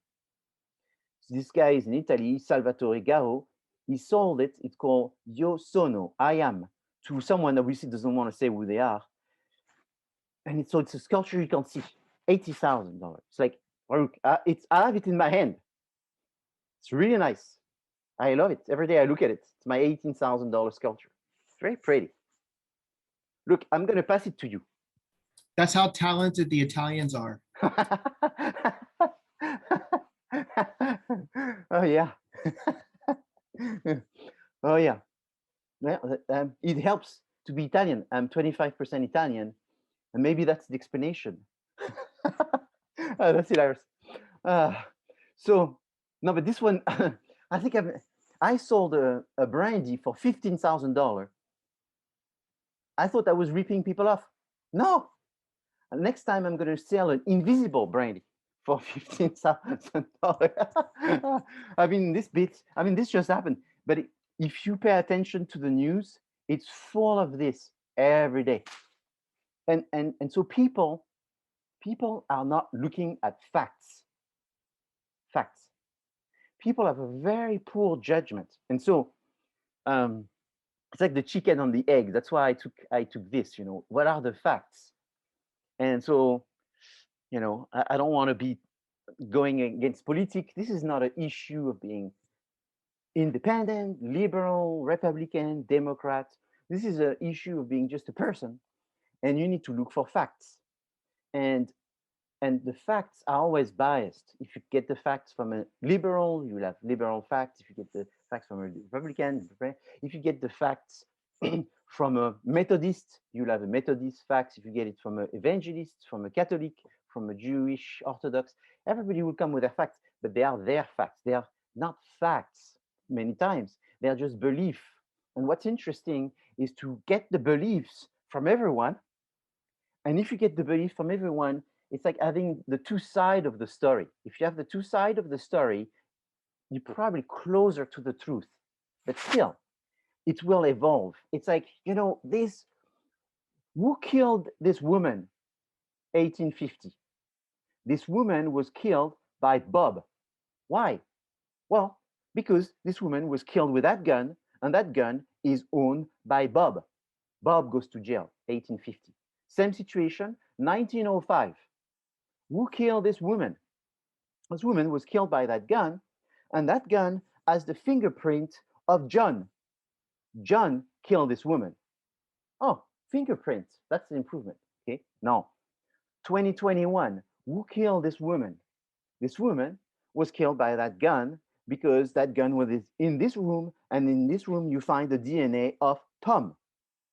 Speaker 1: So this guy is in Italy, Salvatore Garo. He sold it. It's called Io Sono, I am, to someone that obviously doesn't want to say who they are. And it's a sculpture you can see, $80,000. It's like, look, I have it in my hand. It's really nice. I love it. Every day I look at it. It's my $18,000 sculpture. It's very pretty. Look, I'm going to pass it to you.
Speaker 3: That's how talented the Italians are.
Speaker 1: Oh, yeah. Oh, yeah. Well, it helps to be Italian. I'm 25% Italian, and maybe that's the explanation. Oh, that's hilarious. Uh, so, no, but this one, I think I sold a brandy for $15,000. I thought I was ripping people off. No, next time I'm going to sell an invisible brandy for $15,000. I mean, this just happened. But if you pay attention to the news, it's full of this every day. And so people are not looking at facts. Facts. People have a very poor judgment. And so it's like the chicken and the egg. That's why I took this, what are the facts? And so, I don't want to be going against politics. This is not an issue of being independent, liberal, Republican, Democrat. This is an issue of being just a person, and you need to look for facts. And the facts are always biased. If you get the facts from a liberal, you will have liberal facts. If you get the facts from a Republican, if you get the facts from a Methodist, you'll have a Methodist facts. If you get it from an evangelist, from a Catholic, from a Jewish Orthodox, everybody will come with their facts, but they are their facts. They are not facts many times. They are just belief. And what's interesting is to get the beliefs from everyone. And if you get the belief from everyone, it's like having the two sides of the story. If you have the two sides of the story, you're probably closer to the truth. But still, it will evolve. It's like, this, who killed this woman, 1850? This woman was killed by Bob. Why? Well, because this woman was killed with that gun, and that gun is owned by Bob. Bob goes to jail, 1850. Same situation, 1905. Who killed this woman? This woman was killed by that gun, and that gun has the fingerprint of John. John killed this woman. Oh, fingerprints, that's an improvement. Okay, now, 2021, who killed this woman? This woman was killed by that gun, because that gun was in this room, and in this room you find the DNA of Tom.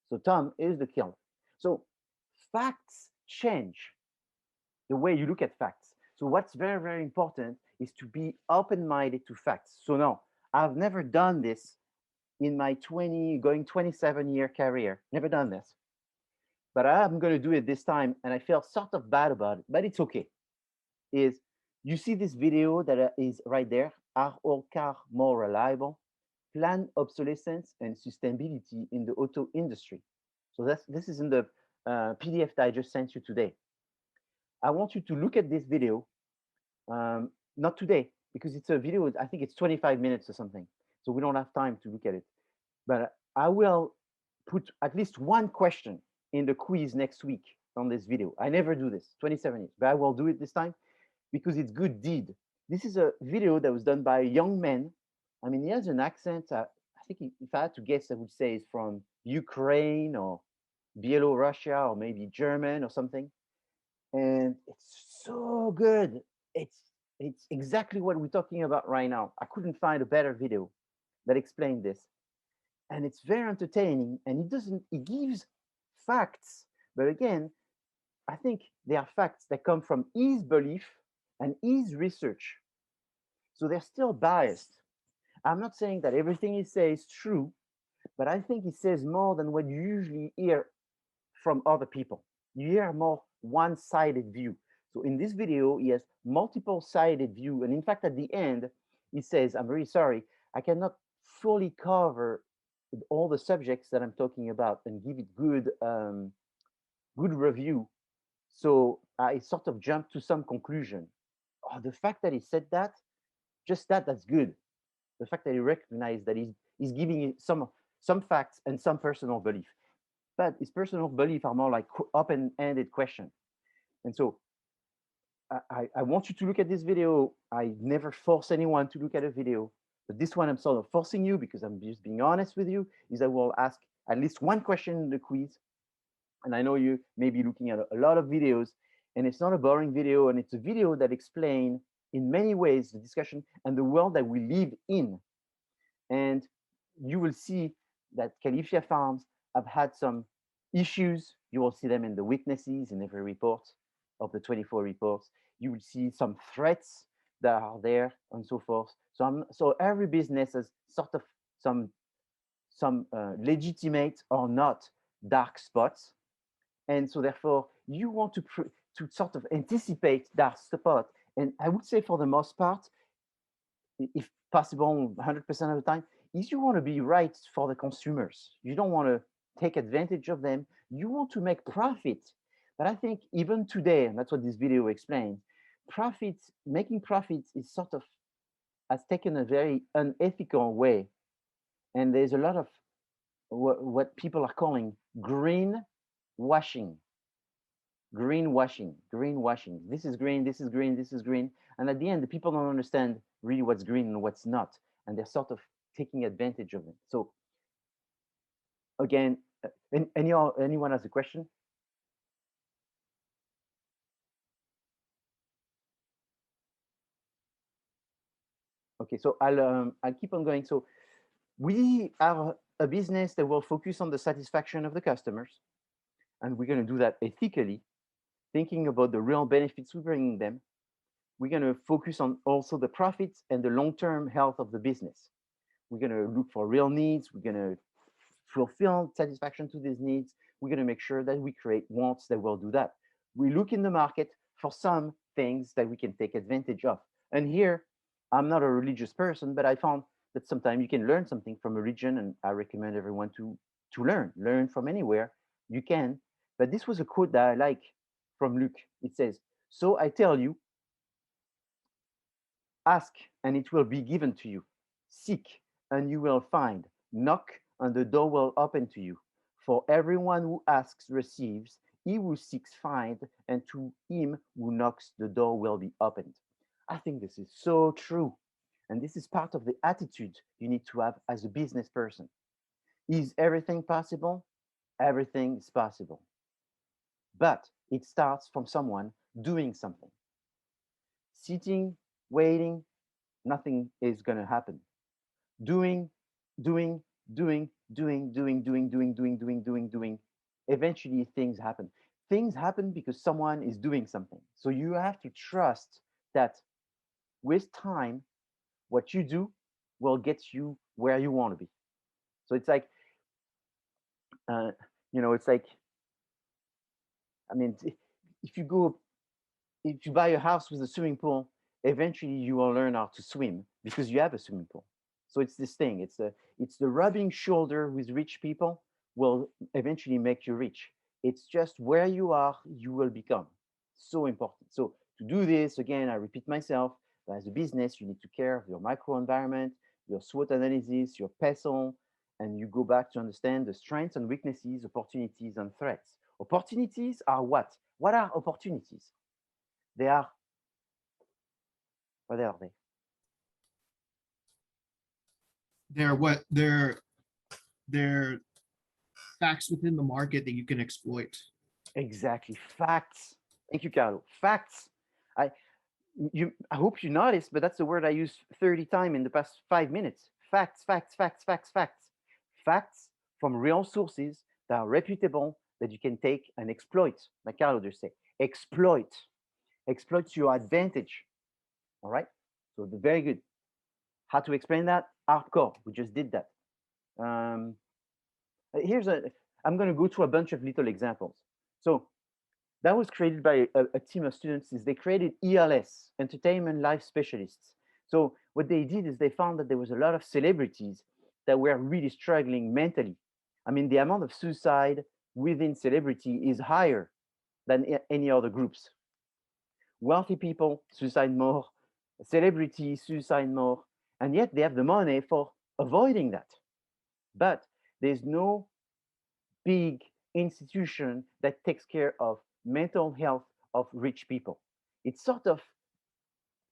Speaker 1: So Tom is the killer. So facts change the way you look at facts. So what's very, very important is to be open-minded to facts. So no, I've never done this in my 27-year career. Never done this. But I'm going to do it this time, and I feel sort of bad about it, but it's okay. Is you see this video that is right there? Are all cars more reliable? Planned obsolescence and sustainability in the auto industry. So this is in the PDF that I just sent you today. I want you to look at this video, not today, because it's a video, I think it's 25 minutes or something. So we don't have time to look at it. But I will put at least one question in the quiz next week on this video. I never do this, 27 years, but I will do it this time because it's good deed. This is a video that was done by a young man. I mean, he has an accent. I think if I had to guess, I would say it's from Ukraine or Belarus or maybe German or something. And it's so good. It's exactly what we're talking about right now. I couldn't find a better video that explained this. And it's very entertaining, and it gives facts, but again, I think they are facts that come from his belief and his research. So they're still biased. I'm not saying that everything he says is true, but I think he says more than what you usually hear from other people. You hear a more one-sided view. So in this video, he has multiple-sided view, and in fact, at the end, he says, "I'm very sorry, I cannot fully cover all the subjects that I'm talking about and give it good review." So I sort of jumped to some conclusion. Oh, the fact that he said that, just that's good. The fact that he recognized that he's giving it some facts and some personal belief, but his personal belief are more like open-ended question. And so I want you to look at this video. I never force anyone to look at a video, but this one I'm sort of forcing you because I'm just being honest with you, is I will ask at least one question in the quiz. And I know you may be looking at a lot of videos, and it's not a boring video, and it's a video that explains in many ways the discussion and the world that we live in. And you will see that Califia Farms have had some issues. You will see them in the witnesses in every report of the 24 reports. You will see some threats that are there and so forth. So every business has sort of some legitimate or not dark spots. And so therefore, you want to sort of anticipate dark spot. And I would say for the most part, if possible, 100% of the time, is you want to be right for the consumers. You don't want to take advantage of them. You want to make profit. But I think even today, and that's what this video explains, making profits is sort of has taken a very unethical way. And there's a lot of what people are calling greenwashing. Greenwashing. This is green, this is green, this is green. And at the end, the people don't understand really what's green and what's not. And they're sort of taking advantage of it. So again, anyone has a question? Okay, so I'll keep on going. So we are a business that will focus on the satisfaction of the customers, and we're going to do that ethically, thinking about the real benefits we're bringing them. We're going to focus on also the profits and the long-term health of the business. We're going to look for real needs. We're going to fulfill satisfaction to these needs. We're going to make sure that we create wants that will do that. We look in the market for some things that we can take advantage of. And here, I'm not a religious person, but I found that sometimes you can learn something from a religion, and I recommend everyone to learn from anywhere you can. But this was a quote that I like from Luke. It says, "So I tell you, ask and it will be given to you. Seek and you will find. Knock and the door will open to you. For everyone who asks receives, he who seeks finds, and to him who knocks the door will be opened." I think this is so true. And this is part of the attitude you need to have as a business person. Is everything possible? Everything is possible. But it starts from someone doing something. Sitting, waiting, nothing is going to happen. Doing, doing, doing. Eventually, things happen. Things happen because someone is doing something. So you have to trust that with time, what you do will get you where you want to be. So it's like, uh, it's like, I mean, if you go, if you buy a house with a swimming pool, eventually you will learn how to swim because you have a swimming pool. So it's this thing. It's the rubbing shoulder with rich people will eventually make you rich. It's just where you are, you will become. So important. So to do this, again, I repeat myself, as a business, you need to care of your microenvironment, your SWOT analysis, your PESOL, and you go back to understand the strengths and weaknesses, opportunities and threats. Opportunities are what? What are opportunities? They are, what are they?
Speaker 3: They're facts within the market that you can exploit.
Speaker 1: Exactly. Facts. Thank you, Carlo. Facts. I I hope you noticed, but that's the word I used 30 times in the past 5 minutes. Facts, facts, facts, facts, facts. Facts from real sources that are reputable that you can take and exploit, like Carlo just said. Exploit. Exploit to your advantage. All right? So very good. How to explain that? Hardcore. We just did that. Um, I'm going to go through a bunch of little examples. So that was created by a team of students. Is they created ELS, entertainment life specialists. So what they did is they found that there was a lot of celebrities that were really struggling mentally. I mean, the amount of suicide within celebrity is higher than any other groups. Wealthy people suicide more, celebrities suicide more, and yet they have the money for avoiding that. But there's no big institution that takes care of mental health of rich people. It's sort of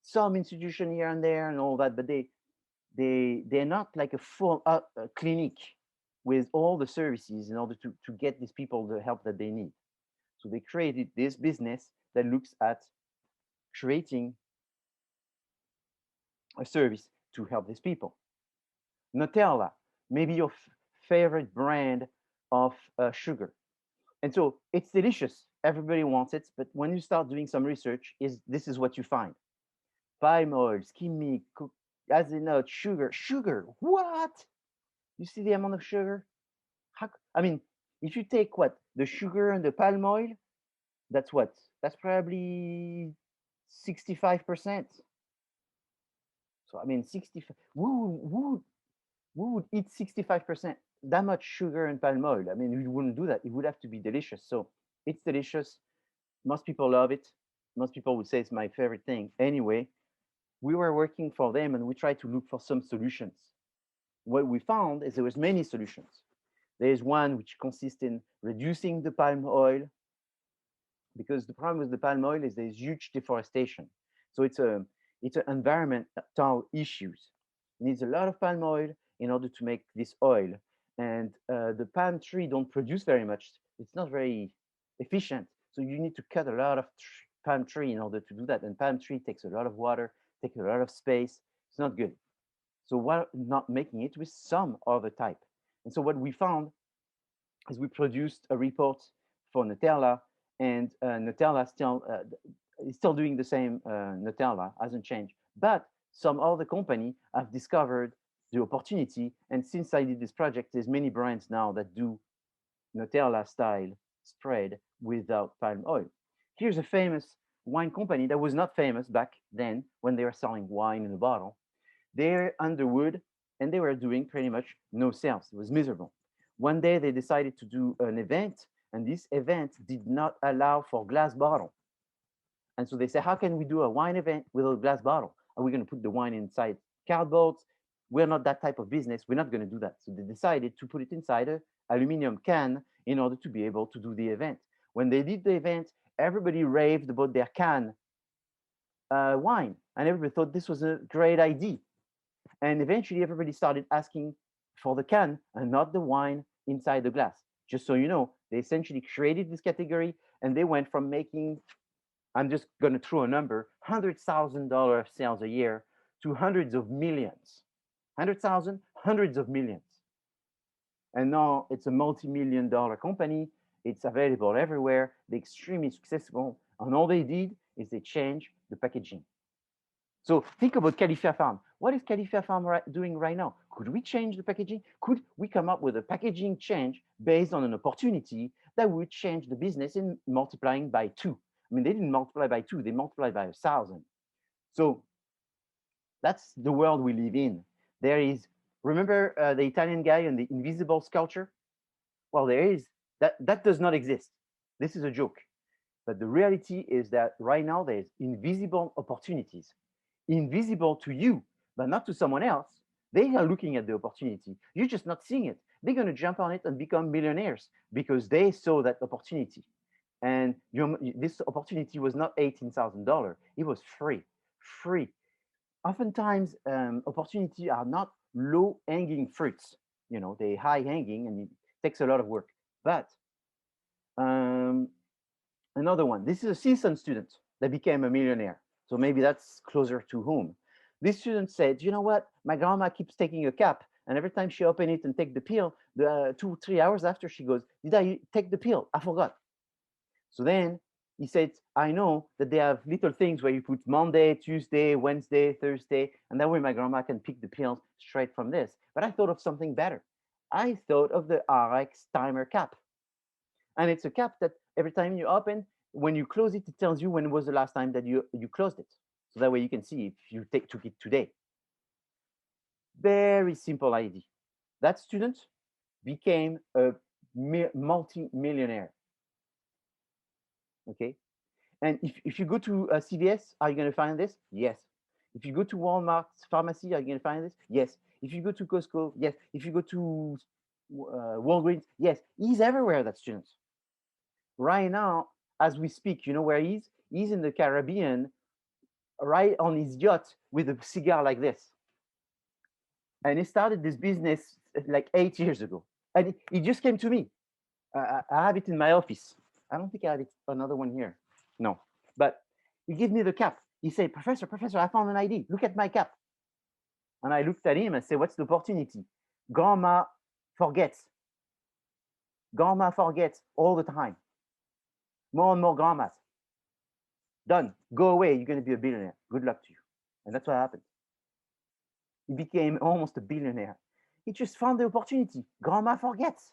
Speaker 1: some institution here and there and all that, but they're not like a full clinic with all the services in order to get these people the help that they need. So they created this business that looks at creating a service to help these people. Nutella, maybe your favorite brand of sugar. And so it's delicious. Everybody wants it. But when you start doing some research, this is what you find. Palm oil, skim milk, hazelnut, sugar. Sugar, what? You see the amount of sugar? I mean, if you take what? The sugar and the palm oil, that's what? That's probably 65%. So I mean, 65. Who would eat 65% that much sugar and palm oil? I mean, we wouldn't do that. It would have to be delicious. So it's delicious. Most people love it. Most people would say it's my favorite thing. Anyway, we were working for them and we tried to look for some solutions. What we found is there was many solutions. There's one which consists in reducing the palm oil, because the problem with the palm oil is there's huge deforestation. So it's an environmental issues. It needs a lot of palm oil in order to make this oil, and the palm tree don't produce very much. It's not very efficient. So you need to cut a lot of palm tree in order to do that. And palm tree takes a lot of water, takes a lot of space. It's not good. So why not making it with some other type? And so what we found is we produced a report for Nutella, and Nutella still is still doing the same. Nutella hasn't changed, but some other company have discovered the opportunity. And since I did this project, there's many brands now that do Nutella style spread without palm oil. Here's a famous wine company that was not famous back then when they were selling wine in a bottle. They're Underwood, and they were doing pretty much no sales. It was miserable. One day they decided to do an event, and this event did not allow for glass bottle. And so they said, how can we do a wine event with a glass bottle? Are we going to put the wine inside cardboards? We're not that type of business. We're not going to do that. So they decided to put it inside an aluminum can in order to be able to do the event. When they did the event, everybody raved about their can wine, and everybody thought this was a great idea. And eventually, everybody started asking for the can and not the wine inside the glass. Just so you know, they essentially created this category, and they went from making, I'm just going to throw a number, $100,000 of sales a year to hundreds of millions, 100,000, hundreds of millions. And now it's a multi-million dollar company. It's available everywhere. They're extremely successful. And all they did is they changed the packaging. So think about Califia Farm. What is Califia Farm doing right now? Could we change the packaging? Could we come up with a packaging change based on an opportunity that would change the business in multiplying by 2? I mean, they didn't multiply by 2, they multiplied by 1,000. So that's the world we live in. There is, remember the Italian guy and the invisible sculpture? Well, there is, that does not exist. This is a joke. But the reality is that right now there's invisible opportunities, invisible to you, but not to someone else. They are looking at the opportunity. You're just not seeing it. They're going to jump on it and become millionaires because they saw that opportunity. And this opportunity was not $18,000. It was free, free. Oftentimes, opportunities are not low-hanging fruits. You know, they're high-hanging and it takes a lot of work. But another one, this is a seasoned student that became a millionaire. So maybe that's closer to home. This student said, you know what? My grandma keeps taking a cap. And every time she open it and take the pill, 2, 3 hours after she goes, did I take the pill? I forgot. So then he said, I know that they have little things where you put Monday, Tuesday, Wednesday, Thursday, and that way my grandma can pick the pills straight from this. But I thought of something better. I thought of the RX timer cap. And it's a cap that every time you open, when you close it, it tells you when was the last time that you closed it. So that way you can see if you took it today. Very simple idea. That student became a multi-millionaire. Okay. And if you go to CVS, are you going to find this? Yes. If you go to Walmart pharmacy, are you going to find this? Yes. If you go to Costco, yes. If you go to Walgreens, yes. He's everywhere, that student. Right now, as we speak, you know where he is? He's in the Caribbean, right on his yacht with a cigar like this. And he started this business like 8 years ago. And he just came to me. I have it in my office. I don't think I have it, another one here. No. But he gave me the cap. He said, Professor, I found an ID. Look at my cap. And I looked at him and said, what's the opportunity? Grandma forgets. Grandma forgets all the time. More and more grandmas. Done. Go away. You're going to be a billionaire. Good luck to you. And that's what happened. He became almost a billionaire. He just found the opportunity. Grandma forgets.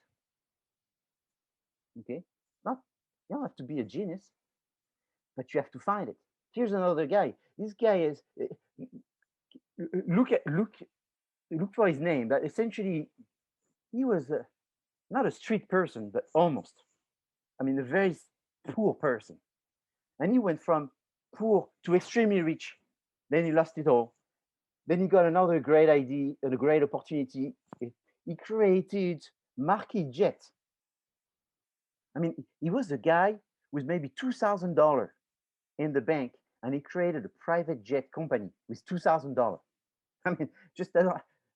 Speaker 1: Okay? Not, you don't have to be a genius, but you have to find it. Here's another guy. This guy is, look for his name, but essentially he was not a street person, but almost. I mean, a very poor person. And he went from poor to extremely rich. Then he lost it all. Then he got another great idea and a great opportunity. He created Marquis Jet. I mean, he was a guy with maybe $2,000 in the bank, and he created a private jet company with $2,000. I mean, just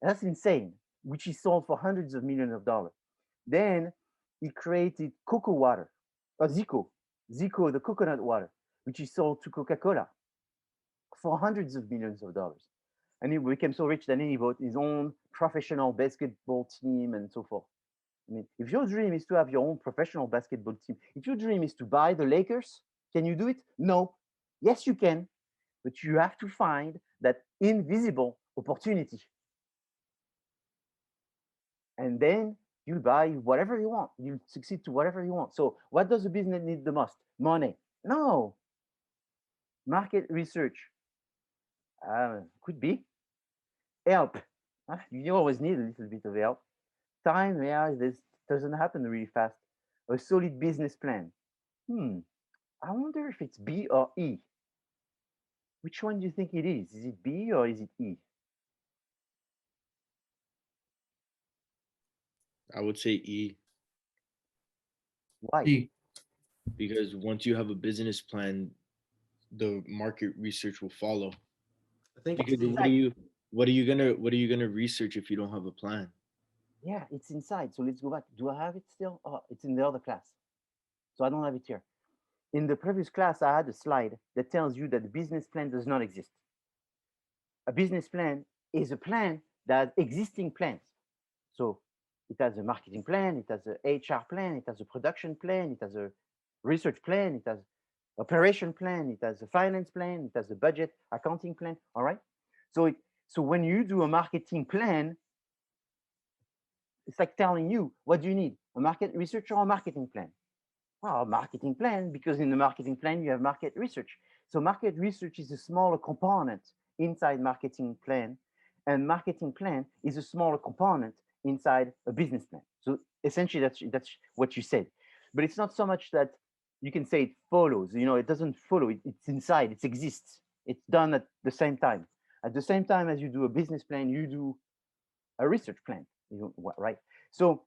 Speaker 1: that's insane, which he sold for hundreds of millions of dollars. Then he created cocoa water, or Zico, the coconut water, which he sold to Coca-Cola for hundreds of millions of dollars. And he became so rich that he bought his own professional basketball team and so forth. I mean, if your dream is to have your own professional basketball team, if your dream is to buy the Lakers, can you do it? No. Yes, you can, but you have to find that invisible opportunity. And then you buy whatever you want. You succeed to whatever you want. So what does a business need the most? Money. No. Market research. Could be. Help. You always need a little bit of help. Time, yeah, this doesn't happen really fast. A solid business plan. I wonder if it's B or E. Which one do you think it is? Is it B or is it E?
Speaker 2: I would say E,
Speaker 1: Why?
Speaker 3: E.
Speaker 2: because once you have a business plan, the market research will follow.
Speaker 3: I think
Speaker 2: Because
Speaker 1: Inside.
Speaker 2: what are you gonna research if you don't have a plan?
Speaker 1: Yeah, it's inside. So let's go back. Do I have it still? Oh, it's in the other class. So I don't have it here. In the previous class, I had a slide that tells you that the business plan does not exist. a business plan is a plan that existing plans. So it has a marketing plan, it has a HR plan, it has a production plan, it has a research plan, it has operation plan, it has a finance plan, it has a budget, accounting plan. All right. So when you do a marketing plan, it's like telling you, what do you need? A market research or a marketing plan? Well, a marketing plan, because in the marketing plan you have market research. So market research is a smaller component inside marketing plan, and marketing plan is a smaller component inside a business plan. So essentially that's what you said. But it's not so much that you can say it follows, it doesn't follow, it's inside, it exists. It's done at the same time. At the same time as you do a business plan, you do a research plan, right? So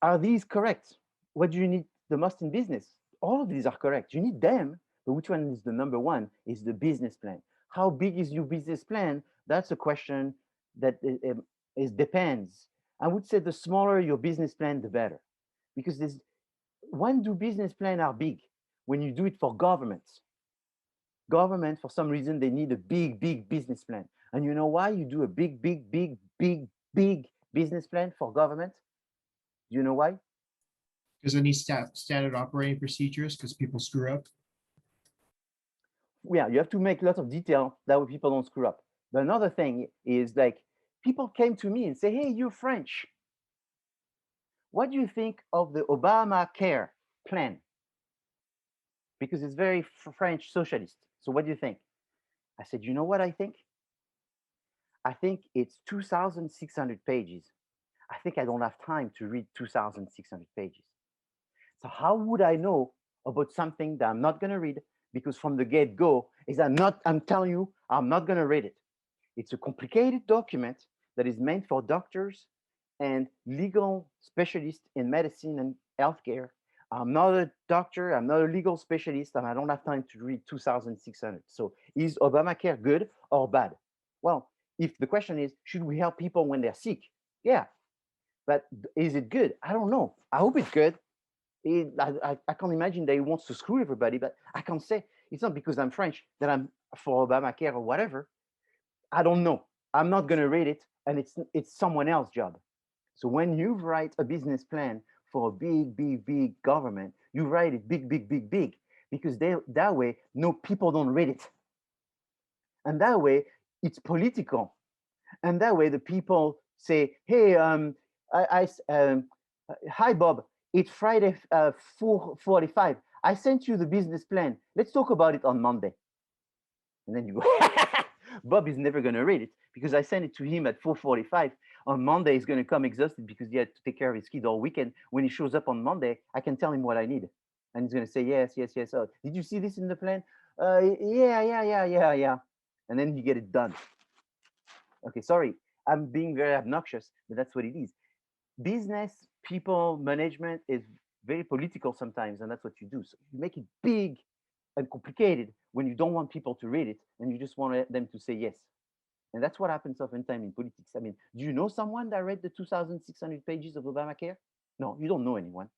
Speaker 1: are these correct? What do you need the most in business? All of these are correct. You need them, but which one is the number one? Is the business plan. How big is your business plan? That's a question that is depends. I would say the smaller your business plan, the better, because there's when do business plan are big? When you do it for governments. Government, for some reason, they need a big business plan. And you know why you do a big business plan for government? Do you know why?
Speaker 3: Because it needs standard operating procedures because people screw up.
Speaker 1: Yeah, you have to make lots of detail that way people don't screw up. But another thing is like people came to me and say, hey, you're French. What do you think of the Obamacare plan? Because it's very French socialist. So what do you think? I said, you know what I think? I think it's 2,600 pages. I think I don't have time to read 2,600 pages. So how would I know about something that I'm not going to read? Because from the get-go, I'm telling you, I'm not going to read it. It's a complicated document that is meant for doctors and legal specialists in medicine and healthcare. I'm not a doctor, I'm not a legal specialist, and I don't have time to read 2,600. So is Obamacare good or bad? Well, if the question is, should we help people when they're sick? Yeah. But is it good? I don't know. I hope it's good. I can't imagine that he wants to screw everybody, but I can't say it's not because I'm French that I'm for Obamacare or whatever. I don't know. I'm not going to read it, and it's someone else's job. So when you write a business plan for a big government, you write it big, because that way, no, people don't read it. And that way, it's political. And that way, the people say, hey, hi, Bob, it's Friday, 4:45. I sent you the business plan. Let's talk about it on Monday. And then you go, Bob is never going to read it because I sent it to him at 4:45. On Monday, he's going to come exhausted because he had to take care of his kid all weekend. When he shows up on Monday, I can tell him what I need. And he's going to say, yes. Oh, did you see this in the plan? Yeah. And then you get it done. Okay, sorry. I'm being very obnoxious, but that's what it is. Business, people, management is very political sometimes, and that's what you do. So you make it big and complicated when you don't want people to read it and you just want them to say yes. And that's what happens oftentimes in politics. I mean, do you know someone that read the 2,600 pages of Obamacare? No, you don't know anyone.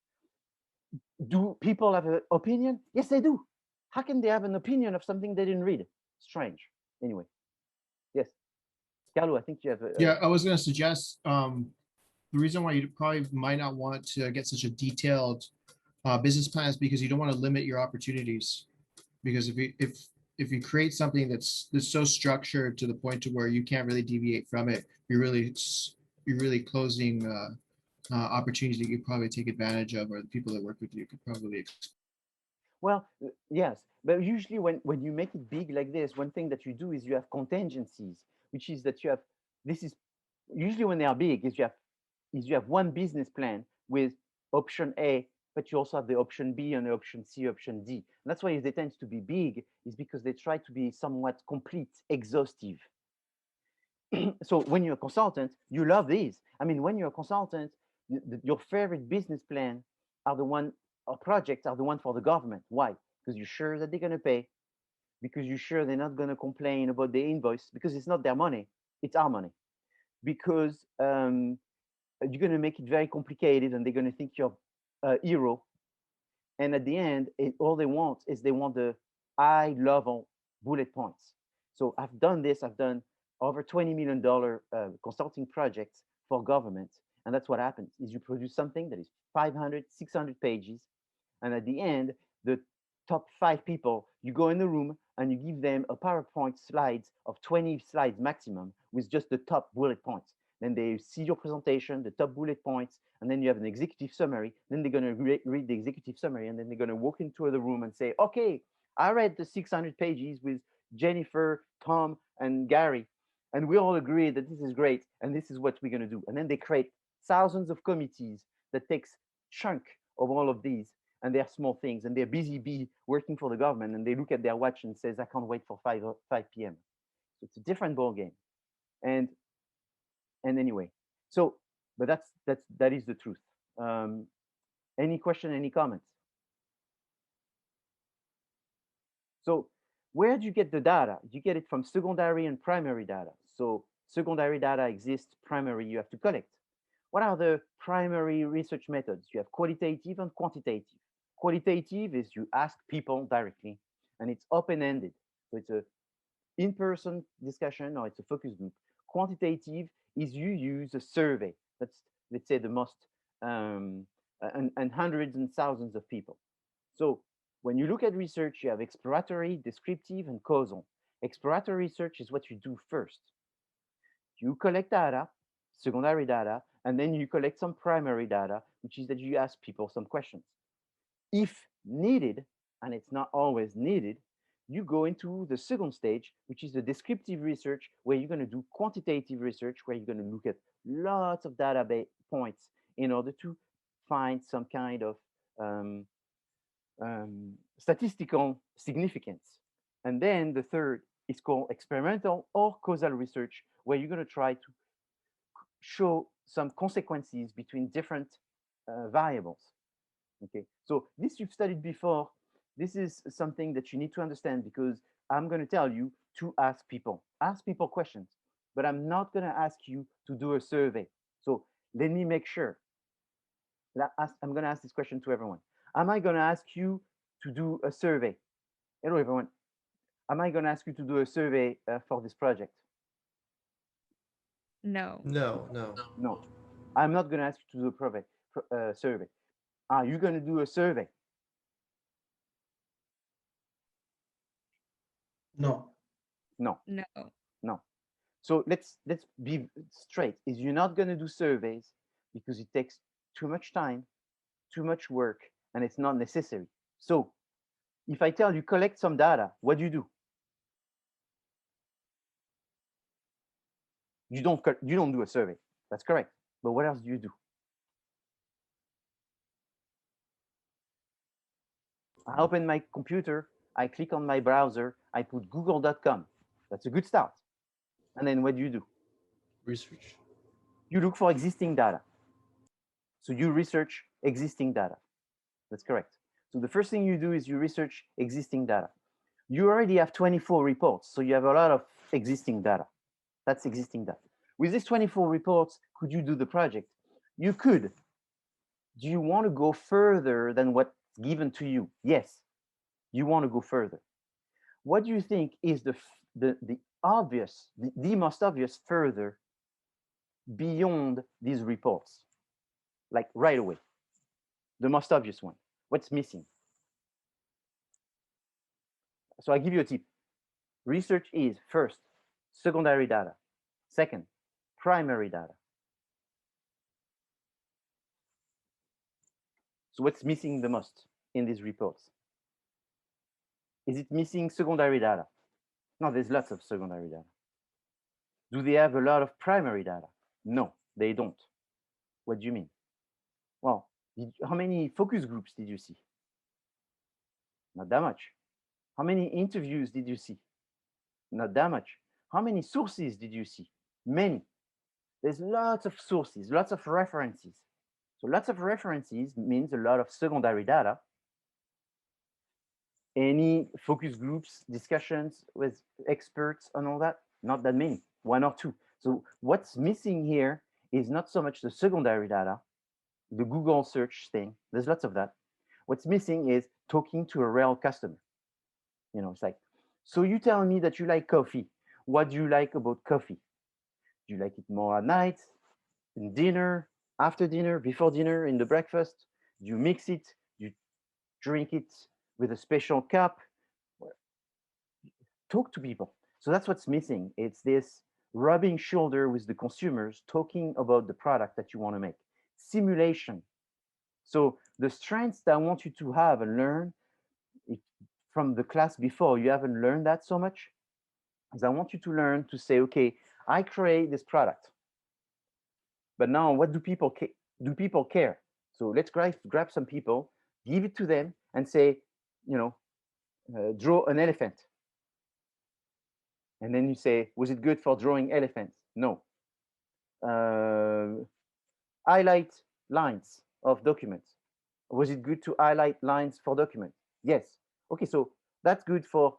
Speaker 1: Do people have an opinion? Yes, they do. How can they have an opinion of something they didn't read? Strange. Anyway, yes. Carlo, I think you have
Speaker 3: Yeah, I was going to suggest the reason why you probably might not want to get such a detailed business plan is because you don't want to limit your opportunities. Because if you create something that's so structured to the point to where you can't really deviate from it, you're really closing opportunities that you could probably take advantage of, or the people that work with you could probably.
Speaker 1: Well, yes, but usually when you make it big like this, one thing that you do is you have contingencies, which is that you have, this is usually when they are big, is you have one business plan with option A, but you also have the option B and the option C, option D. And that's why they tend to be big, is because they try to be somewhat complete, exhaustive. So when you're a consultant, you love these. I mean, when you're a consultant, your favorite business plan are the one, or projects are the one for the government. Why? Because you're sure that they're going to pay, because you're sure they're not going to complain about the invoice, because it's not their money, it's our money. Because you're going to make it very complicated and they're going to think you're a hero. And at the end, all they want is they want the high level bullet points. So I've done this. I've done over $20 million consulting projects for government. And that's what happens is you produce something that is 500, 600 pages. And at the end, the top 5 people, you go in the room and you give them a PowerPoint slides of 20 slides maximum with just the top bullet points. Then they see your presentation, the top bullet points, and then you have an executive summary. Then they're going to read the executive summary, and then they're going to walk into the room and say, okay, I read the 600 pages with Jennifer, Tom, and Gary, and we all agree that this is great, and this is what we're going to do. And then they create thousands of committees that takes chunk of all of these, and they're small things, and they're busy bee working for the government, and they look at their watch and says, I can't wait for 5 p.m. So it's a different ball game. And anyway, so but that is the truth. Any question, any comments? So where do you get the data? You get it from secondary and primary data. So secondary data exists, primary you have to collect. What are the primary research methods? You have qualitative and quantitative. Qualitative is you ask people directly, and it's open-ended. So it's a in-person discussion or it's a focus group. Quantitative is you use a survey. That's, let's say, the most, and hundreds and thousands of people. So when you look at research, you have exploratory, descriptive, and causal. Exploratory research is what you do first. You collect data, secondary data, and then you collect some primary data, which is that you ask people some questions. If needed, and it's not always needed, you go into the second stage, which is the descriptive research, where you're going to do quantitative research, where you're going to look at lots of data points in order to find some kind of statistical significance. And then the third is called experimental or causal research, where you're going to try to show some consequences between different variables. Okay, so this you've studied before. This is something that you need to understand, because I'm going to tell you to ask people questions, but I'm not going to ask you to do a survey. So let me make sure. I'm going to ask this question to everyone. Am I going to ask you to do a survey? Hello, everyone. Am I going to ask you to do a survey for this project?
Speaker 4: No.
Speaker 5: No, no.
Speaker 1: No. I'm not going to ask you to do a survey. Are you going to do a survey?
Speaker 5: No.
Speaker 1: No.
Speaker 4: No.
Speaker 1: No. So let's be straight. Is you're not going to do surveys because it takes too much time, too much work, and it's not necessary. So if I tell you collect some data, what do? You don't do a survey. That's correct. But what else do you do? I open my computer, I click on my browser, I put google.com. That's a good start. And then what do?
Speaker 5: Research.
Speaker 1: You look for existing data. So you research existing data. That's correct. So the first thing you do is you research existing data. You already have 24 reports, so you have a lot of existing data. That's existing data. With these 24 reports, could you do the project? You could. Do you want to go further than what's given to you? Yes, you want to go further. What do you think is the most obvious further beyond these reports? Like right away, the most obvious one. What's missing? So I give you a tip. Research is first, secondary data. Second, primary data. So what's missing the most in these reports? Is it missing secondary data? No, there's lots of secondary data. Do they have a lot of primary data? No, they don't. What do you mean? Well, how many focus groups did you see? Not that much. How many interviews did you see? Not that much. How many sources did you see? Many. There's lots of sources, lots of references. So lots of references means a lot of secondary data. Any focus groups, discussions with experts and all that? Not that many, one or two. So what's missing here is not so much the secondary data, the Google search thing. There's lots of that. What's missing is talking to a real customer. You know, it's like So you tell me that you like coffee. What do you like about coffee? Do you like it more at night, in dinner, after dinner, before dinner, in the breakfast? Do you mix it? Do you drink it with a special cup? Talk to people. So that's what's missing. It's this rubbing shoulder with the consumers, talking about the product that you want to make. Simulation. So the strengths that I want you to have and learn if, from the class before, you haven't learned that so much, is I want you to learn to say, okay, I create this product, but now what do people care? So let's grab some people, give it to them, and say, you know, draw an elephant. And then you say, was it good for drawing elephants? No. Highlight lines of documents. Was it good to highlight lines for documents? Yes. Okay, so that's good for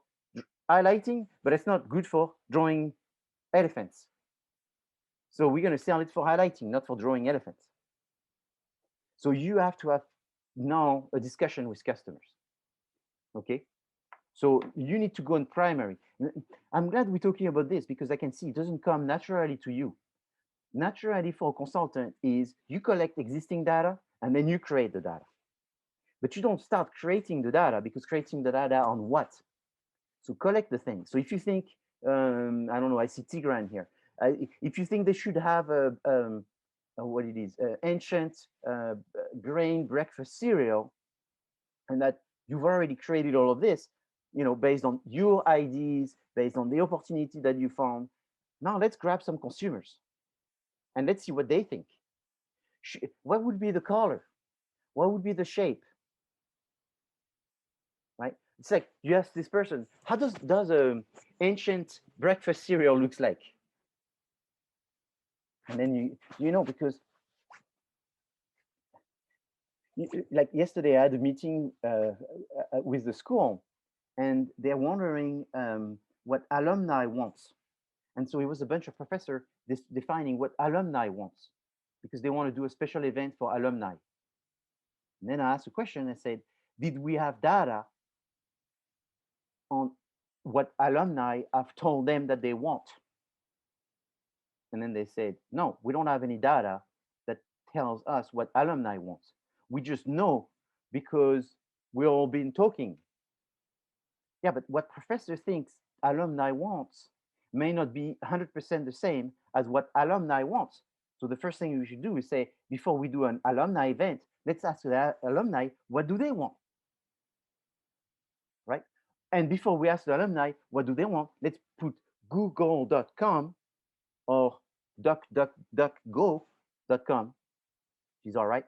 Speaker 1: highlighting, but it's not good for drawing elephants. So we're going to sell it for highlighting, not for drawing elephants. So you have to have now a discussion with customers. Okay. So you need to go in primary. I'm glad we're talking about this because I can see it doesn't come naturally to you. Naturally for a consultant is you collect existing data and then you create the data. But you don't start creating the data because creating the data on what? So collect the things. So if you think, I don't know, I see Tigran here. If you think they should have what it is, ancient grain breakfast cereal, and that you've already created all of this, you know, based on your ideas, based on the opportunity that you found. Now let's grab some consumers and let's see what they think. What would be the color? What would be the shape? Right? It's like you ask this person, how does a ancient breakfast cereal looks like? And then you know, because like yesterday I had a meeting with the school, and they're wondering what alumni wants. And so it was a bunch of professors defining what alumni wants because they want to do a special event for alumni. And then I asked a question and said, did we have data on what alumni have told them that they want? And then they said, no, we don't have any data that tells us what alumni wants. We just know because we've all been talking. Yeah, but what professor thinks alumni wants may not be 100% the same as what alumni wants. So the first thing we should do is say, before we do an alumni event, let's ask the alumni, what do they want? Right? And before we ask the alumni, what do they want? Let's put google.com or duckduckgo.com, is all right.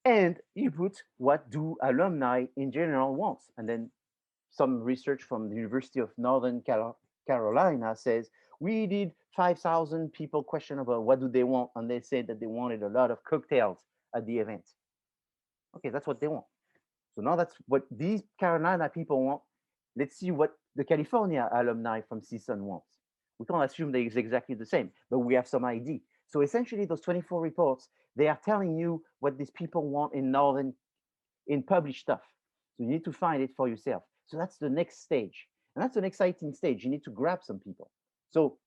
Speaker 1: And you put what do alumni in general wants? And then some research from the University of Northern Carolina says we did 5,000 people question about what do they want, and they said that they wanted a lot of cocktails at the event. Okay, that's what they want. So now that's what these Carolina people want. Let's see what the California alumni from CSUN wants. We can't assume they're exactly the same, but we have some idea. So essentially, those 24 reports, they are telling you what these people want in published stuff. So you need to find it for yourself. So that's the next stage. And that's an exciting stage. You need to grab some people. So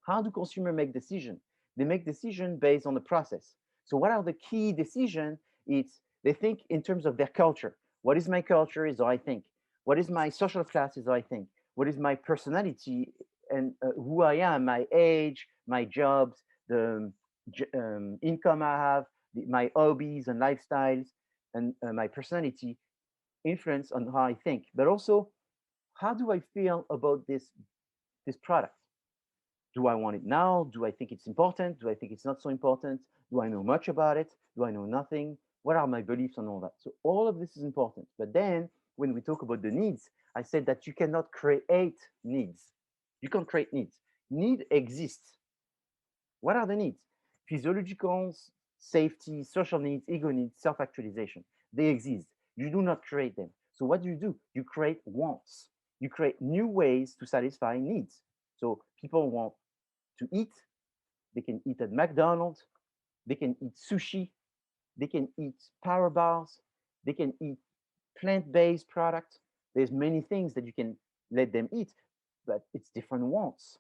Speaker 1: how do consumers make decisions? They make decisions based on the process. So what are the key decisions? It's they think in terms of their culture. What is my culture is how I think. What is my social class is how I think. What is my personality and who I am, my age, my jobs, the income I have, my hobbies and lifestyles, and my personality influence on how I think, but also how do I feel about this product? Do I want it now? Do I think it's important? Do I think it's not so important? Do I know much about it? Do I know nothing? What are my beliefs on all that? So all of this is important. But then when we talk about the needs, I said that you cannot create needs. You can't create needs. Need exists. What are the needs? Physiological, safety, social needs, ego needs, self-actualization. They exist. You do not create them. So what do? You create wants. You create new ways to satisfy needs. So people want to eat. They can eat at McDonald's. They can eat sushi. They can eat power bars. They can eat plant-based products. There's many things that you can let them eat, but it's different wants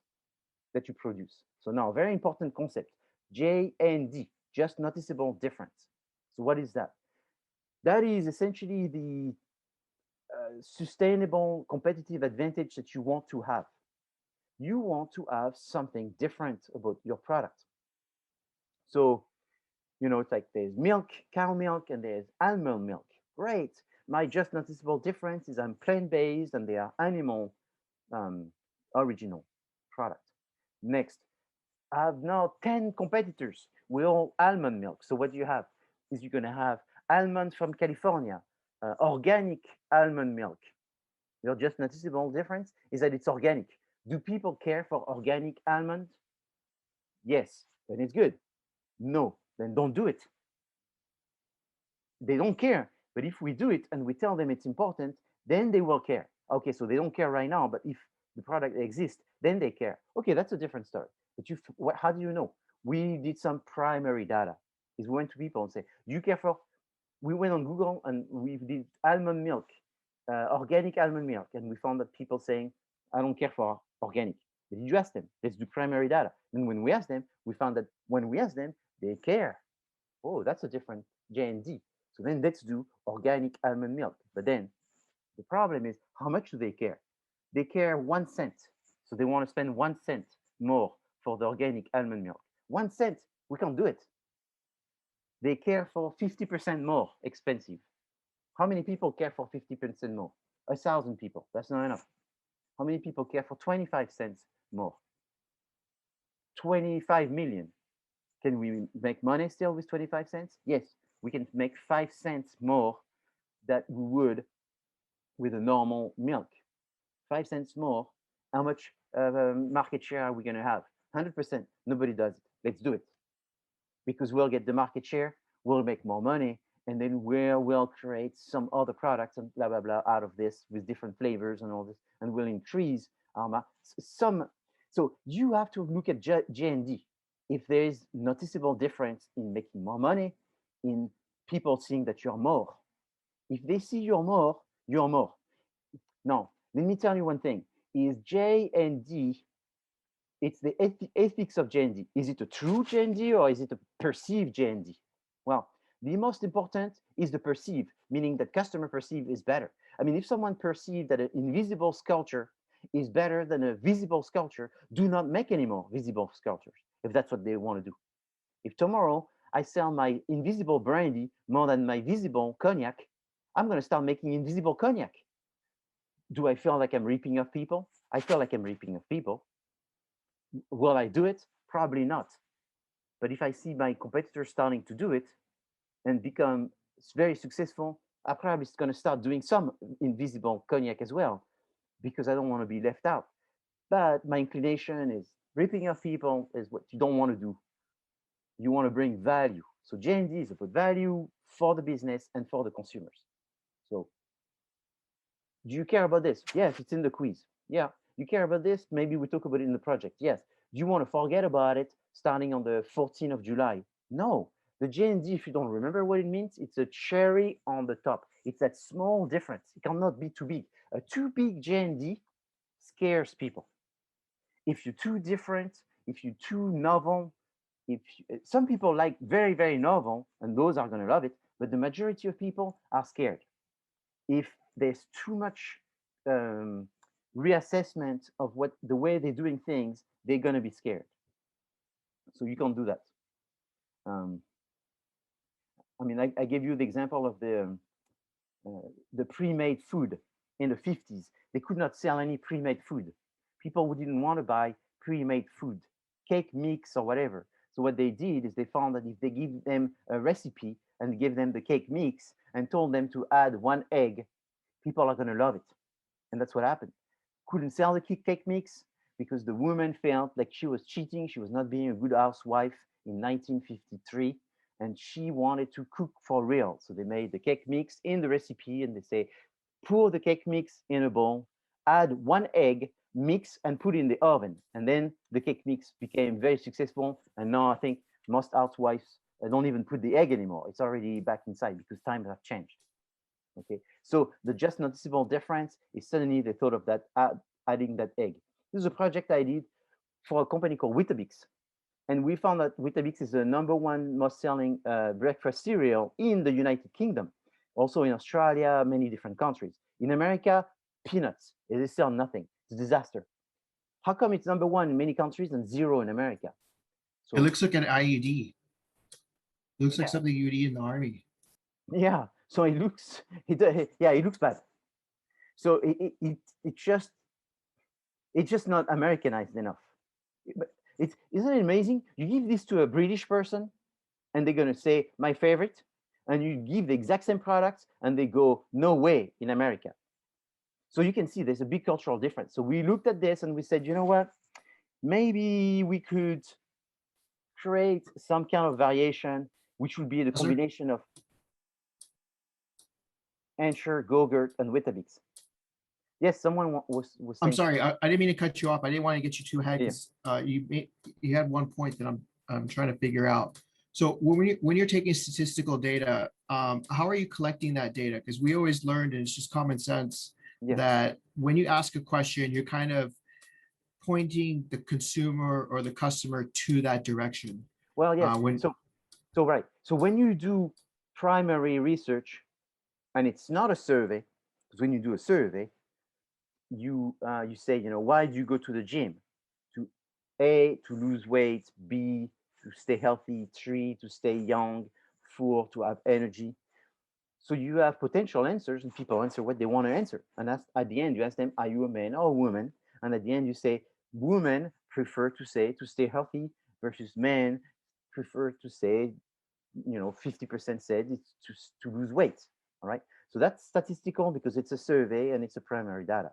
Speaker 1: that you produce. So now, very important concept, J and D, just noticeable difference. So what is that? That is essentially the sustainable competitive advantage that you want to have. You want to have something different about your product. So, it's like there's milk, cow milk, and there's almond milk. Great. My just noticeable difference is I'm plant-based and they are animal um, original product. Next, I have now 10 competitors with all almond milk. So what you have is you're going to have almond from California, organic almond milk. Your just noticeable difference is that it's organic. Do people care for organic almond? Yes, then it's good. No, then don't do it. They don't care. But if we do it and we tell them it's important, then they will care. Okay, so they don't care right now, but if the product exists, then they care. Okay, that's a different story. But how do you know? We did some primary data. Is we went to people and say, do you care for? We went on Google and we did almond milk, organic almond milk, and we found that people saying, I don't care for organic. But did you ask them? Let's do primary data. And when we asked them, we found that when we asked them, they care. Oh, that's a different J and D. So then let's do organic almond milk. But then the problem is, how much do they care? They care 1 cent. So they want to spend 1 cent more for the organic almond milk. 1 cent, we can't do it. They care for 50% more expensive. How many people care for 50% more? 1,000 people. That's not enough. How many people care for 25 cents more? 25 million. Can we make money still with 25 cents? Yes, we can make 5 cents more than we would with a normal milk. 5 cents more. How much market share are we going to have? 100%. Nobody does it. Let's do it. Because we'll get the market share, we'll make more money, and then we'll create some other products and blah, blah, blah out of this with different flavors and all this, and we'll increase our some. So you have to look at G&D. If there is noticeable difference in making more money, in people seeing that you're more. If they see you're more, you're more. Now, let me tell you one thing, is J and D, it's the ethics of J&D. Is it a true J&D or is it a perceived J&D? Well, the most important is the perceive, meaning that customer perceive is better. I mean, if someone perceives that an invisible sculpture is better than a visible sculpture, do not make any more visible sculptures if that's what they want to do. If tomorrow I sell my invisible brandy more than my visible cognac, I'm going to start making invisible cognac. Do I feel like I'm ripping off people? I feel like I'm ripping off people. Will I do it? Probably not. But if I see my competitors starting to do it and become very successful, I'm probably going to start doing some invisible cognac as well because I don't want to be left out. But my inclination is ripping off people is what you don't want to do. You want to bring value. So J&D is about value for the business and for the consumers. So do you care about this? Yes, it's in the quiz. Yeah. You care about this? Maybe we talk about it in the project. Yes. Do you want to forget about it starting on the 14th of July? No. The J&D, if you don't remember what it means, it's a cherry on the top. It's that small difference. It cannot be too big. A too big J&D scares people. If you're too different, if you're too novel, some people like very, very novel, and those are going to love it, but the majority of people are scared. If there's too much reassessment of the way they're doing things, they're going to be scared. So you can't do that. I mean, I gave you the example of the pre-made food in the 50s. They could not sell any pre-made food. People didn't want to buy pre-made food, cake mix or whatever. So what they did is they found that if they give them a recipe and give them the cake mix and told them to add 1 egg, people are going to love it. And that's what happened. Couldn't sell the cake mix because the woman felt like she was cheating. She was not being a good housewife in 1953. And she wanted to cook for real. So they made the cake mix in the recipe and they say, pour the cake mix in a bowl, add 1 egg, mix and put it in the oven. And then the cake mix became very successful. And now I think most housewives don't even put the egg anymore. It's already back inside because times have changed. Okay, so the just noticeable difference is suddenly they thought of that adding that egg. This is a project I did for a company called Weetabix, and we found that Weetabix is the #1 most selling breakfast cereal in the United Kingdom, also in Australia, many different countries. In America, peanuts. They sell nothing. It's a disaster. How come it's #1 in many countries and 0 in America?
Speaker 3: It
Speaker 1: So
Speaker 3: looks like an IED. It looks like
Speaker 1: yeah,
Speaker 3: something you'd eat in the army.
Speaker 1: yeah. So it looks, yeah, it looks bad. So it's just not Americanized enough. But isn't it amazing? You give this to a British person, and they're gonna say my favorite, and you give the exact same products, and they go no way in America. So you can see there's a big cultural difference. So we looked at this and we said, you know what? Maybe we could create some kind of variation, which would be the
Speaker 3: Is there-
Speaker 1: combination of Ensure, Go-Gurt, and Weetabix. Yes, someone was
Speaker 3: I'm
Speaker 1: saying
Speaker 3: sorry, I didn't mean to cut you off. I didn't want to get you too ahead
Speaker 1: yeah.
Speaker 3: because you had one point that I'm trying to figure out. So when you're taking statistical data, how are you collecting that data? Because we always learned, and it's just common sense,
Speaker 1: Yeah.
Speaker 3: that when you ask a question, you're kind of pointing the consumer or the customer to that direction.
Speaker 1: Well, yes.
Speaker 3: When
Speaker 1: So right. So when you do primary research, and it's not a survey, because when you do a survey, you say, you know, why do you go to the gym? To A, to lose weight, B, to stay healthy, 3, to stay young, 4, to have energy. So you have potential answers, and people answer what they want to answer. And that's at the end, you ask them, are you a man or a woman? And at the end, you say, women prefer to say to stay healthy versus men prefer to say, you know, 50% said it's to lose weight. All right. So that's statistical because it's a survey and it's a primary data.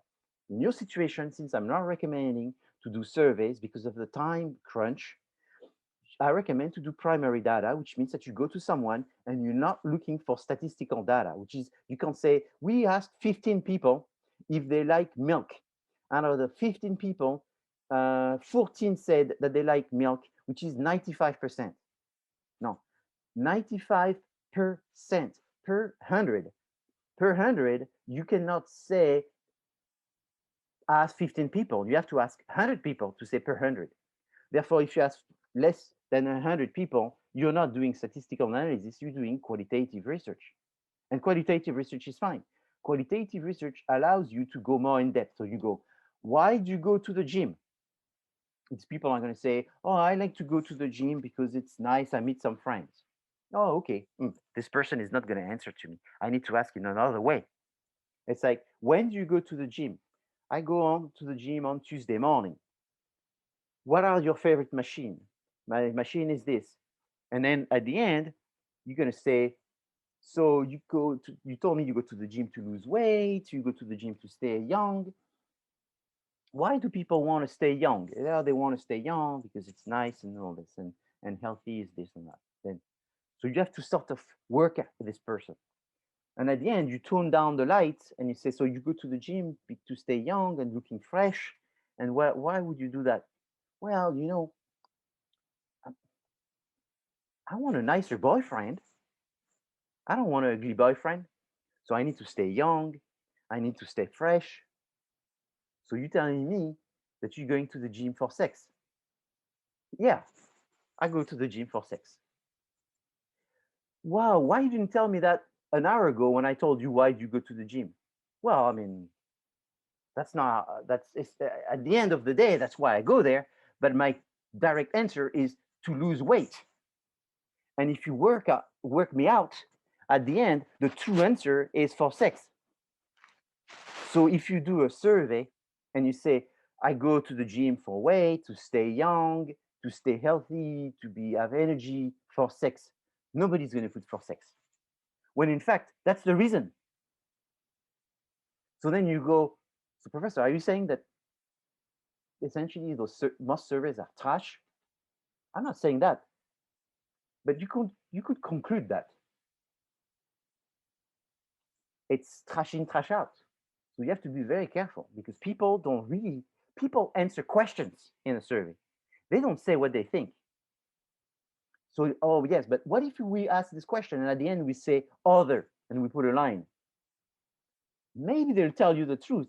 Speaker 1: In your situation, since I'm not recommending to do surveys because of the time crunch, I recommend to do primary data, which means that you go to someone and you're not looking for statistical data, which is you can say, we asked 15 people if they like milk. Out of the 15 people, 14 said that they like milk, which is 95%. No, 95% per 100. Per 100, you cannot say ask 15 people. You have to ask 100 people to say per 100. Therefore, if you ask less than 100 people, you're not doing statistical analysis, you're doing qualitative research. And qualitative research is fine. Qualitative research allows you to go more in depth. So you go, why do you go to the gym? It's people are going to say, oh, I like to go to the gym because it's nice. I meet some friends. Oh, okay. This person is not going to answer to me. I need to ask in another way. It's like, when do you go to the gym? I go on to the gym on Tuesday morning. What are your favorite machine? My machine is this. And then at the end, you're going to say, so you told me you go to the gym to lose weight, you go to the gym to stay young. Why do people want to stay young? Yeah, they want to stay young because it's nice and all this, and healthy is this and that. Then, so you have to sort of work at this person. And at the end, you tone down the lights and you say, so you go to the gym to stay young and looking fresh. And why would you do that? Well, you know, I want a nicer boyfriend. I don't want an ugly boyfriend. So I need to stay young. I need to stay fresh. So you're telling me that you're going to the gym for sex? Yeah, I go to the gym for sex. Wow, why you didn't tell me that an hour ago when I told you why do you go to the gym? Well, I mean, that's not that's it's, at the end of the day, that's why I go there. But my direct answer is to lose weight. And if you work me out, at the end, the true answer is for sex. So if you do a survey and you say, I go to the gym for weight, to stay young, to stay healthy, have energy for sex, nobody's going to put for sex. When in fact, that's the reason. So then you go, so professor, are you saying that essentially most surveys are trash? I'm not saying that, but you could conclude that it's trash in, trash out. So you have to be very careful because people answer questions in a survey. They don't say what they think. So, oh yes, but what if we ask this question and at the end we say other and we put a line? Maybe they'll tell you the truth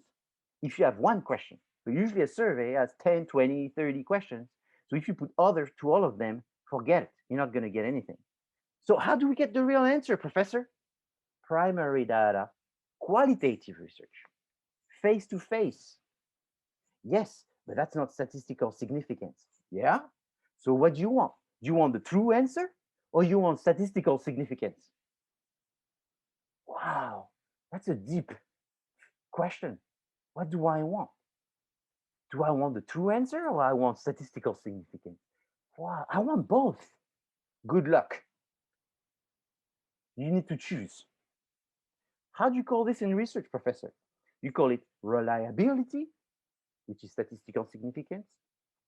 Speaker 1: if you have one question. But usually a survey has 10, 20, 30 questions. So if you put others to all of them, forget it. You're not going to get anything. So how do we get the real answer, Professor? Primary data, qualitative research, face to face. Yes, but that's not statistical significance. Yeah? So what do you want? Do you want the true answer or you want statistical significance? Wow, that's a deep question. What do I want? Do I want the true answer or I want statistical significance? Wow, I want both. Good luck. You need to choose. How do you call this in research, Professor? You call it reliability, which is statistical significance,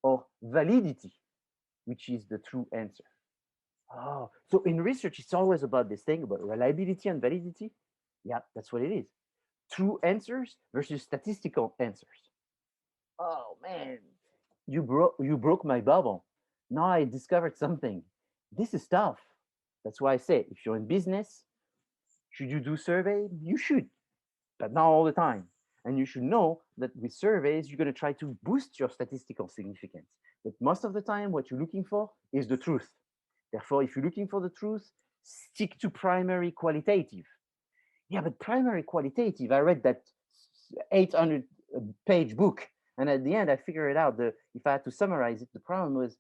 Speaker 1: or validity, which is the true answer. Oh, so in research, it's always about this thing about reliability and validity. Yeah, that's what it is. True answers versus statistical answers. Oh man, you broke my bubble. Now I discovered something. This is tough. That's why I say if you're in business, should you do survey? You should, but not all the time. And you should know that with surveys, you're going to try to boost your statistical significance. But most of the time, what you're looking for is the truth. Therefore, if you're looking for the truth, stick to primary qualitative. Yeah, but primary qualitative, I read that 800-page book. And at the end, I figured out that if I had to summarize it, the problem was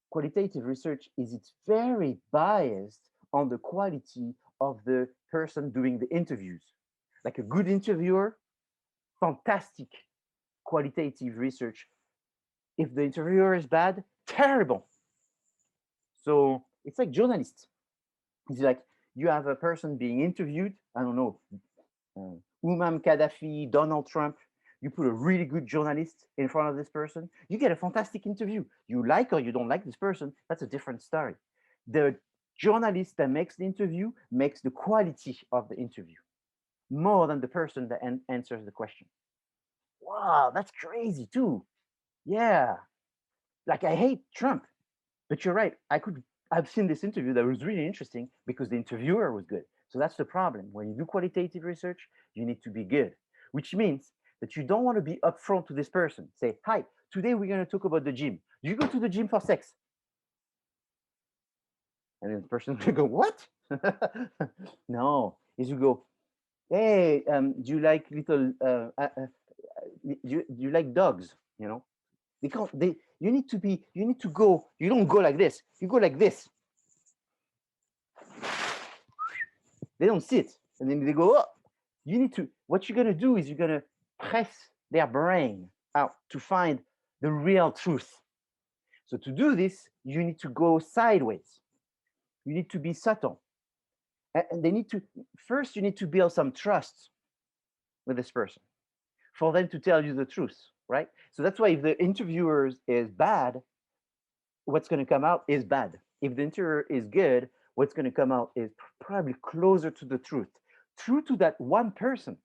Speaker 1: qualitative research is it's very biased on the quality of the person doing the interviews. Like a good interviewer, fantastic qualitative research. If the interviewer is bad, terrible. So it's like journalists. It's like you have a person being interviewed, I don't know, Umam Gaddafi, Donald Trump. You put a really good journalist in front of this person, you get a fantastic interview. You like or you don't like this person, that's a different story. The journalist that makes the interview makes the quality of the interview more than the person that answers the question. Wow, that's crazy too. Yeah. Like I hate Trump, but you're right. I've seen this interview that was really interesting because the interviewer was good. So that's the problem. When you do qualitative research, you need to be good, which means that you don't want to be upfront to this person. Say, hi, today we're going to talk about the gym. Do you go to the gym for sex? And then the person will go, what? No, is you go, hey, do you like little, do you like dogs? You know, they can't, you need to go, you don't go like this, you go like this. They don't sit. And then they go, oh, you need to, what you're going to do is you're going to press their brain out to find the real truth. So to do this, you need to go sideways. You need to be subtle. And they need to, first, you need to build some trust with this person for them to tell you the truth, right? So that's why if the interviewer is bad, what's going to come out is bad. If the interviewer is good, what's going to come out is probably closer to the truth, true to that one person.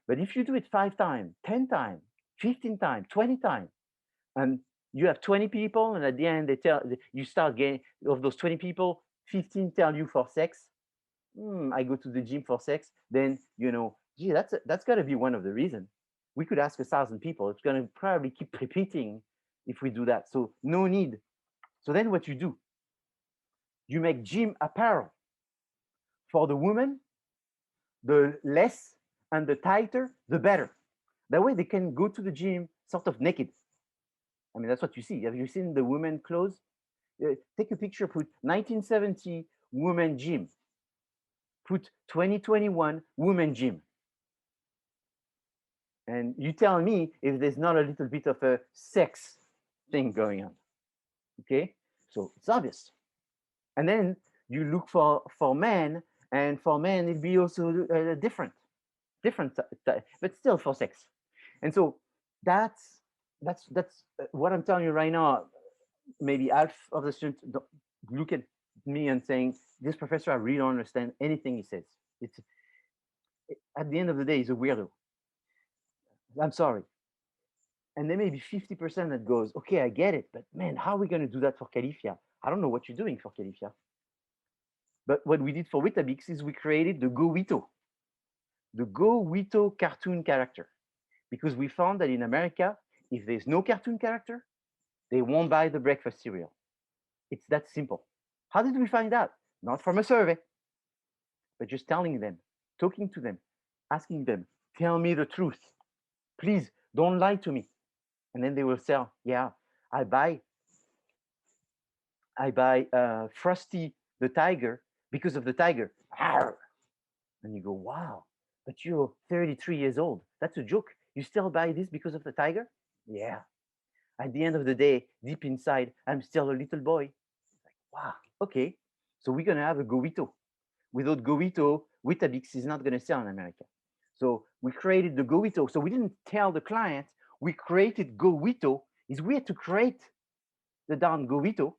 Speaker 1: But if you do it 5 times, 10 times, 15 times, 20 times, and you have 20 people, and at the end you start getting of those 20 people, 15 tell you for sex. I go to the gym for sex. Then gee, that's got to be one of the reasons. We could ask 1,000 people. It's going to probably keep repeating if we do that. So no need. So then what you do? You make gym apparel for the woman. The less and the tighter, the better. That way they can go to the gym sort of naked. I mean, that's what you see. Have you seen the women clothes? Take a picture, put 1970 women gym, put 2021 women gym. And you tell me if there's not a little bit of a sex thing going on. Okay, so it's obvious. And then you look for men, and for men it'll be also different, but still for sex. And so that's what I'm telling you right now. Maybe half of the students don't look at me and saying, "This professor, I really don't understand anything he says." It's at the end of the day, he's a weirdo. I'm sorry. And there may be 50% that goes, "Okay, I get it, but man, how are we going to do that for Califia? I don't know what you're doing for Califia." But what we did for Weetabix is we created the Go Wito. the Go Wito cartoon character, because we found that in America, if there's no cartoon character, they won't buy the breakfast cereal. It's that simple. How did we find out? Not from a survey, but just telling them, talking to them, asking them, tell me the truth. Please don't lie to me. And then they will say, yeah, I buy Frosty the tiger because of the tiger. Arr! And you go, wow, but you're 33 years old. That's a joke. You still buy this because of the tiger? Yeah. At the end of the day, deep inside, I'm still a little boy. Like, wow, okay. So we're gonna have a Gowito. Without Gowito, Weetabix is not gonna sell in America. So we created the Gowito. So we didn't tell the client, we created Gowito. It's weird to create the darn Gowito.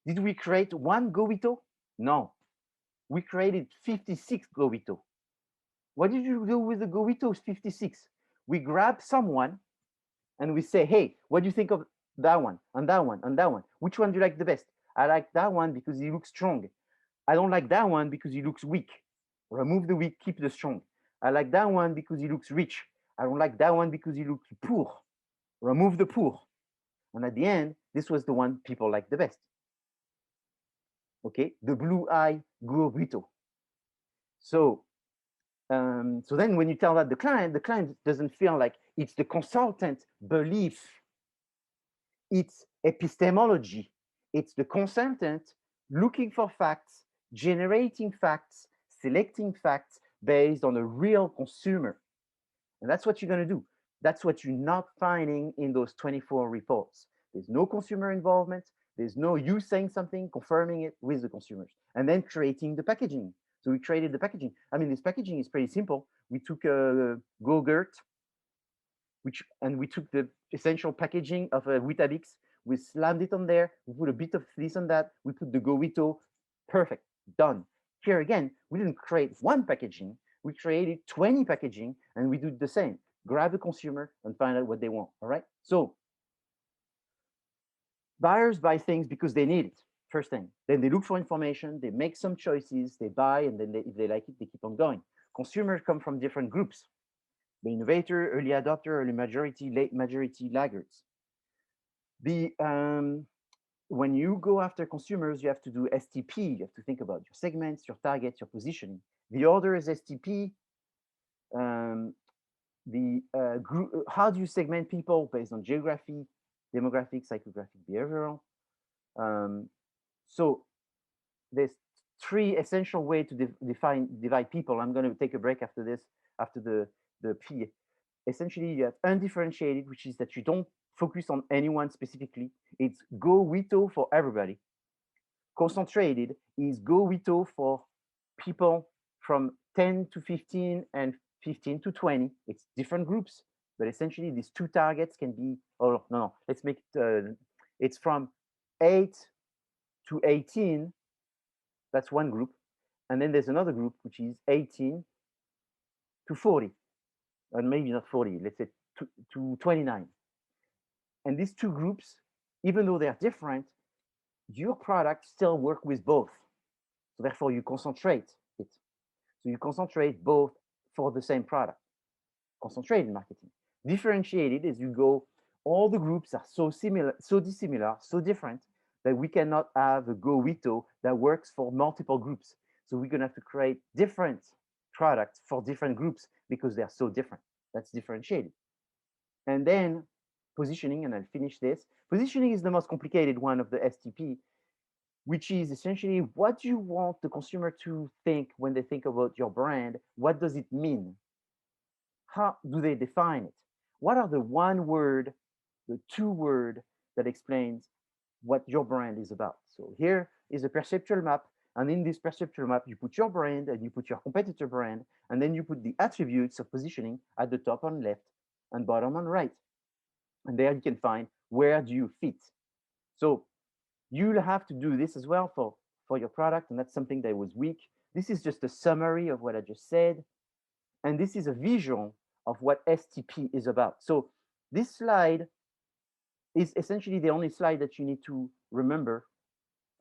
Speaker 1: Did we create one Gowito? No. We created 56 Gowito. What did you do with the Gowitos 56? We grab someone and we say, hey, what do you think of that one, and that one, and that one? Which one do you like the best? I like that one because he looks strong. I don't like that one because he looks weak. Remove the weak, keep the strong. I like that one because he looks rich. I don't like that one because he looks poor. Remove the poor. And at the end, this was the one people like the best. Okay, the blue eye Gurito. So then when you tell that the client doesn't feel like it's the consultant belief, it's epistemology, it's the consultant looking for facts, generating facts, selecting facts based on a real consumer. And that's what you're going to do. That's what you're not finding in those 24 reports. There's no consumer involvement. There's no you saying something, confirming it with the consumers, and then creating the packaging. So we created the packaging. I mean, this packaging is pretty simple. We took a Go-Gurt, and we took the essential packaging of a Weetabix. We slammed it on there. We put a bit of this on that. We put the Gowito. Perfect. Done. Here again, we didn't create one packaging. We created 20 packaging, and we do the same. Grab the consumer and find out what they want. All right. So buyers buy things because they need it. First thing. Then they look for information. They make some choices. They buy, and then if they like it, they keep on going. Consumers come from different groups: the innovator, early adopter, early majority, late majority, laggards. When you go after consumers, you have to do STP. You have to think about your segments, your targets, your positioning. The order is STP. Group, how do you segment people based on geography, demographic, psychographic, behavioral? So there's three essential ways to divide people. I'm going to take a break after this, after the P. Essentially, you have undifferentiated, which is that you don't focus on anyone specifically. It's go Wito for everybody. Concentrated is go Wito for people from 10 to 15 and 15 to 20. It's different groups, but essentially these two targets can be, oh, no, let's make it, it's from 8 to 18. That's one group. And then there's another group, which is 18 to 40. And maybe not 40, let's say to 29. And these two groups, even though they're different, your product still work with both. So therefore you concentrate it. So you concentrate both for the same product. Concentrated marketing. Differentiated is you go, all the groups are so similar, so dissimilar, so different that we cannot have a Go Wito that works for multiple groups. So we're gonna have to create different products for different groups because they're so different. That's differentiated. And then positioning, and I'll finish this. Positioning is the most complicated one of the STP, which is essentially what you want the consumer to think when they think about your brand. What does it mean? How do they define it? What are the one word, the two word that explains what your brand is about? So here is a perceptual map. And in this perceptual map, you put your brand and you put your competitor brand, and then you put the attributes of positioning at the top on left and bottom on right. And there you can find where do you fit. So you'll have to do this as well for your product, and that's something that was weak. This is just a summary of what I just said. And this is a visual of what STP is about. So this slide is essentially the only slide that you need to remember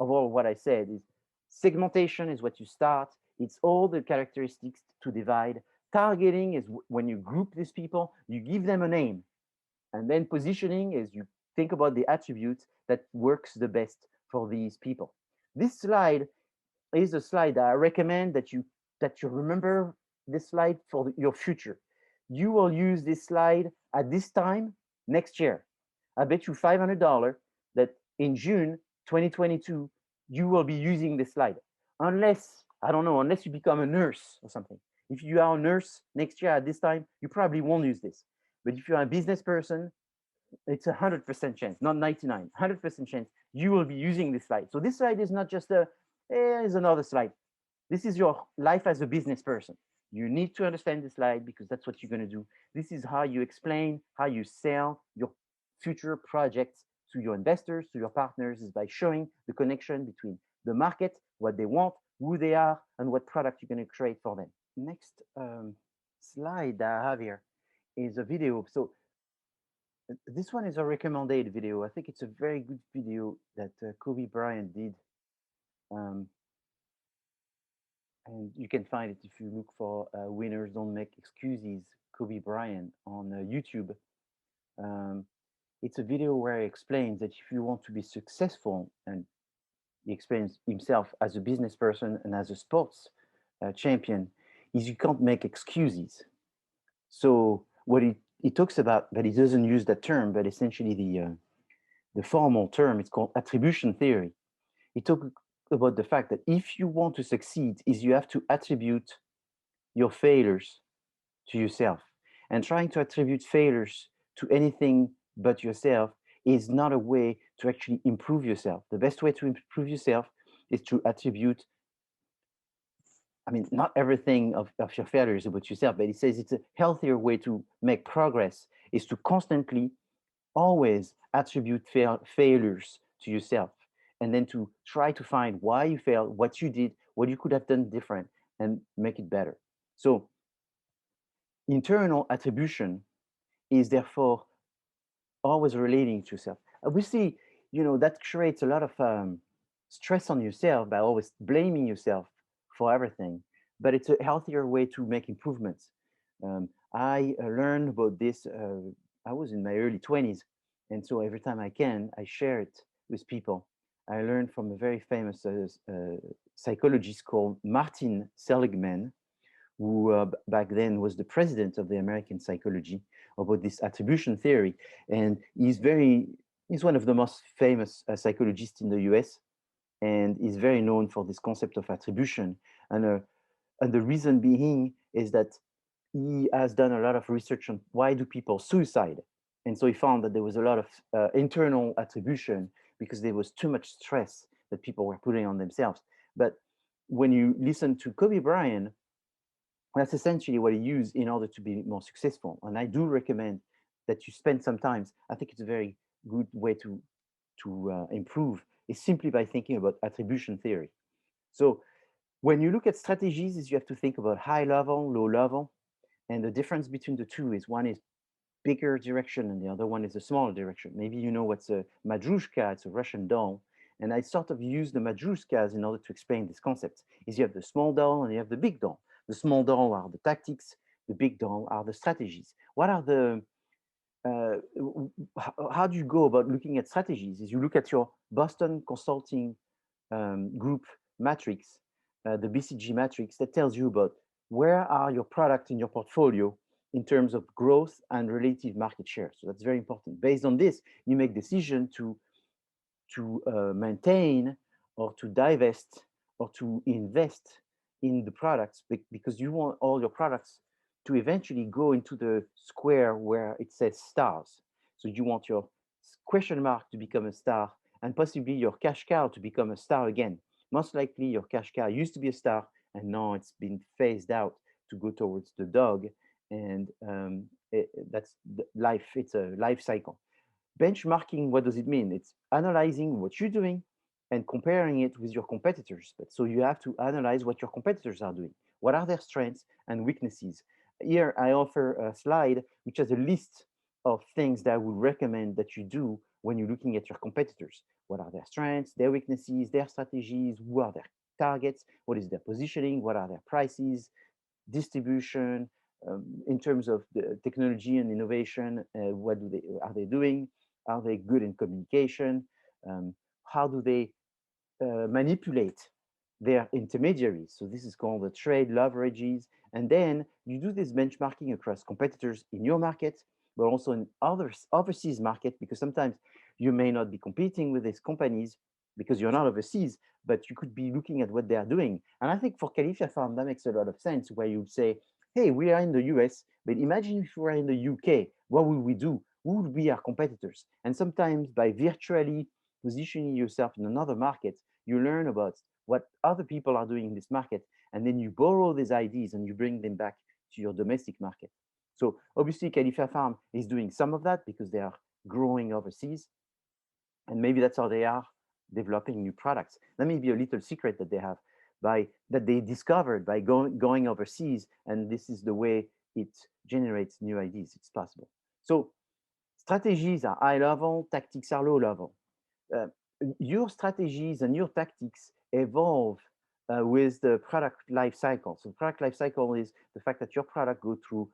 Speaker 1: of all what I said. Is segmentation is what you start. It's all the characteristics to divide. Targeting is when you group these people, you give them a name. And then positioning is you think about the attributes that works the best for these people. This slide is a slide that I recommend that you remember this slide for your future. You will use this slide at this time next year. I bet you $500 that in June 2022 you will be using this slide, unless I don't know, unless you become a nurse or something. If you are a nurse next year at this time, you probably won't use this. But if you're a business person, it's 100% chance, not 99, 100% chance you will be using this slide. So this slide is not just is another slide. This is your life as a business person. You need to understand this slide because that's what you're going to do. This is how you explain, how you sell your future projects to your investors, to your partners, is by showing the connection between the market, what they want, who they are, and what product you're going to create for them. Next slide that I have here is a video. So this one is a recommended video. I think it's a very good video that Kobe Bryant did. And you can find it if you look for Winners Don't Make Excuses, Kobe Bryant on YouTube. It's a video where he explains that if you want to be successful, and he explains himself as a business person and as a sports champion, is you can't make excuses. So what he talks about, but he doesn't use that term, but essentially the formal term, it's called attribution theory. He talks about the fact that if you want to succeed, is you have to attribute your failures to yourself. And trying to attribute failures to anything but yourself is not a way to actually improve yourself. The best way to improve yourself is to attribute, I mean, not everything of your failures about yourself, but he says it's a healthier way to make progress is to constantly always attribute failures to yourself, and then to try to find why you failed, what you did, what you could have done different, and make it better. So internal attribution is therefore always relating to yourself. Obviously, that creates a lot of stress on yourself by always blaming yourself for everything, but it's a healthier way to make improvements. I learned about this, I was in my early 20s, and so every time I can, I share it with people. I learned from a very famous psychologist called Martin Seligman, who back then was the president of the American Psychology, about this attribution theory. And he's one of the most famous psychologists in the US, and is very known for this concept of attribution. And the reason being is that he has done a lot of research on why do people suicide. And so he found that there was a lot of internal attribution because there was too much stress that people were putting on themselves. But when you listen to Kobe Bryant, that's essentially what he used in order to be more successful. And I do recommend that you spend some time. I think it's a very good way to improve is simply by thinking about attribution theory. So when you look at strategies, is you have to think about high level, low level. And the difference between the two is one is bigger direction and the other one is a smaller direction. Maybe you know what's a madrushka, it's a Russian doll. And I sort of use the madrushkas in order to explain this concept. Is you have the small doll and you have the big doll. The small doll are the tactics, the big doll are the strategies. What are the how do you go about looking at strategies? Is you look at your Boston Consulting Group matrix, the BCG matrix, that tells you about where are your products in your portfolio in terms of growth and relative market share. So that's very important. Based on this, you make decision to maintain or to divest or to invest in the products, because you want all your products to eventually go into the square where it says stars. So you want your question mark to become a star, and possibly your cash cow to become a star again. Most likely your cash cow used to be a star, and now it's been phased out to go towards the dog. And that's life. It's a life cycle. Benchmarking, what does it mean? It's analyzing what you're doing and comparing it with your competitors. But so you have to analyze what your competitors are doing. What are their strengths and weaknesses? Here I offer a slide which has a list of things that I would recommend that you do when you're looking at your competitors. What are their strengths, their weaknesses, their strategies, who are they? targets, what is their positioning, what are their prices, distribution, in terms of the technology and innovation, what do they are they doing? Are they good in communication? Um, how do they manipulate their intermediaries? So this is called the trade leverages. And then you do this benchmarking across competitors in your market, but also in others overseas market, because sometimes you may not be competing with these companies because you're not overseas, but you could be looking at what they are doing. And I think for Califia Farm, that makes a lot of sense, where you say, hey, we are in the US, but imagine if we were in the UK, what would we do? Who would be our competitors? And sometimes by virtually positioning yourself in another market, you learn about what other people are doing in this market, and then you borrow these ideas and you bring them back to your domestic market. So obviously, Califia Farm is doing some of that because they are growing overseas, and maybe that's how they are developing new products. That may be a little secret that they have by that they discovered by going overseas, and this is the way it generates new ideas. It's possible. So strategies are high level, tactics are low level. Uh, your strategies and your tactics evolve with the product life cycle. So product life cycle is the fact that your product go through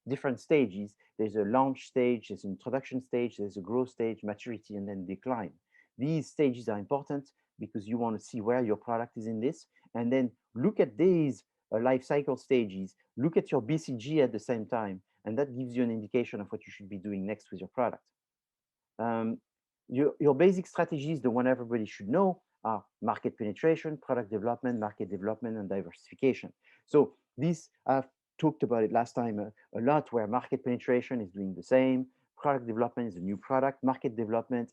Speaker 1: different stages. There's a launch stage, there's an introduction stage, there's a growth stage, maturity, and then decline. These stages are important because you want to see where your product is in this, and then look at these life cycle stages, look at your BCG at the same time, and that gives you an indication of what you should be doing next with your product. Um, your basic strategies, the one everybody should know, are market penetration, product development, market development, and diversification. So this, I've talked about it last time a lot, where market penetration is doing the same, product development is a new product, market development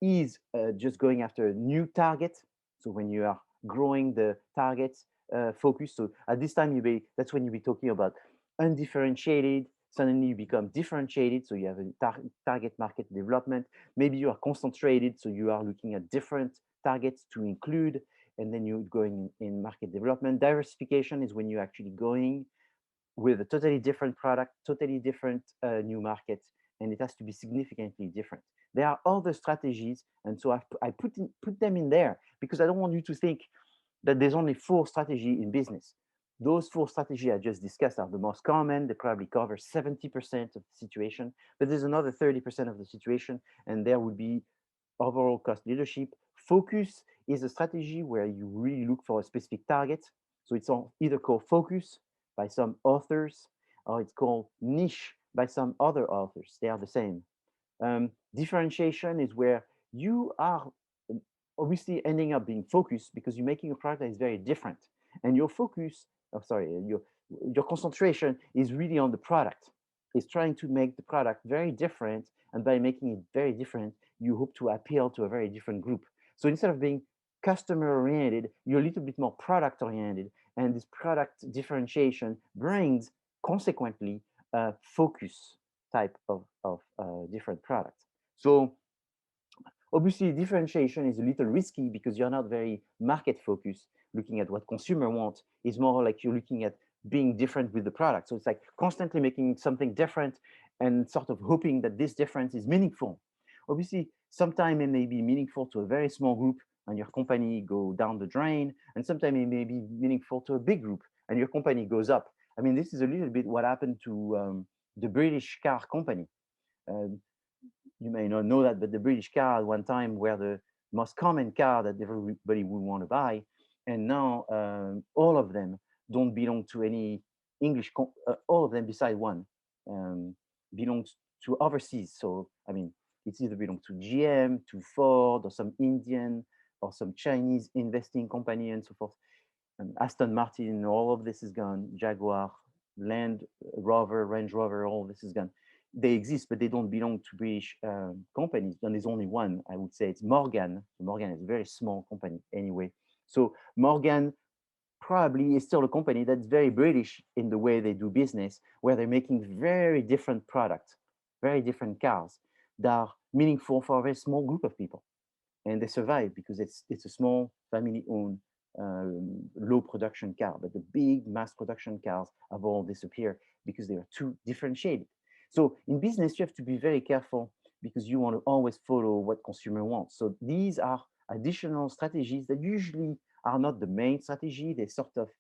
Speaker 1: is just going after a new target. So when you are growing the targets focus, so at this time that's when you be talking about undifferentiated. Suddenly you become differentiated, so you have a target market development. Maybe you are concentrated, so you are looking at different targets to include, and then you're going in market development. Diversification is when you're actually going with a totally different product, totally different new market, and it has to be significantly different. There are other strategies, and so I put them in there because I don't want you to think that there's only 4 strategies in business. Those 4 strategies I just discussed are the most common. They probably cover 70% of the situation, but there's another 30% of the situation, and there would be overall cost leadership. Focus is a strategy where you really look for a specific target. So it's either called focus by some authors, or it's called niche by some other authors. They are the same. Differentiation is where you are obviously ending up being focused because you're making a product that is very different, and your focus, your concentration is really on the product. It's trying to make the product very different, and by making it very different, you hope to appeal to a very different group. So instead of being customer oriented, you're a little bit more product oriented, and this product differentiation brings consequently a focus type of different products. So obviously, differentiation is a little risky because you're not very market focused, looking at what consumer wants. It's more like you're looking at being different with the product. So it's like constantly making something different and sort of hoping that this difference is meaningful. Obviously, sometimes it may be meaningful to a very small group and your company go down the drain, and sometimes it may be meaningful to a big group and your company goes up. I mean, this is a little bit what happened to the British car company. You may not know that, but the British car at one time were the most common car that everybody would want to buy. And now all of them don't belong to any English, all of them beside one belongs to overseas. So, I mean, it's either belong to GM, to Ford, or some Indian, or some Chinese investing company and so forth. Aston Martin, all of this is gone. Jaguar, Land Rover, Range Rover, all of this is gone. They exist, but they don't belong to British companies. And there's only one, I would say, it's Morgan. Morgan is a very small company anyway. So Morgan probably is still a company that's very British in the way they do business, where they're making very different products, very different cars that are meaningful for a very small group of people. And they survive because it's a small family-owned low production car, but the big mass production cars have all disappeared because they are too differentiated. So in business, you have to be very careful because you want to always follow what consumer wants. So these are additional strategies that usually are not the main strategy. They sort of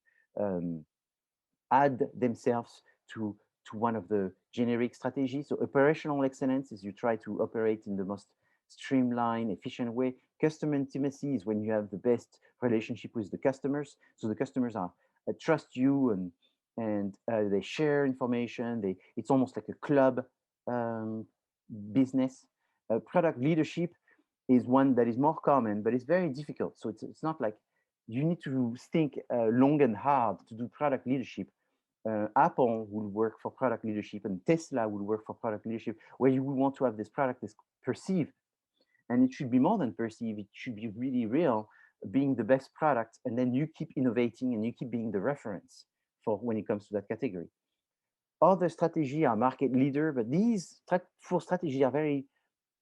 Speaker 1: add themselves to one of the generic strategies. So operational excellence is you try to operate in the most streamlined, efficient way. Customer intimacy is when you have the best relationship with the customers. So the customers are trust you and they share information. It's almost like a club um, business. Product leadership is one that is more common, but it's very difficult. So it's not like you need to think long and hard to do product leadership. Apple will work for product leadership and Tesla will work for product leadership, where you will want to have this product is perceived. And it should be more than perceived, it should be really real, being the best product. And then you keep innovating and you keep being the reference for when it comes to that category. Other strategy are market leader, but these four strategies are very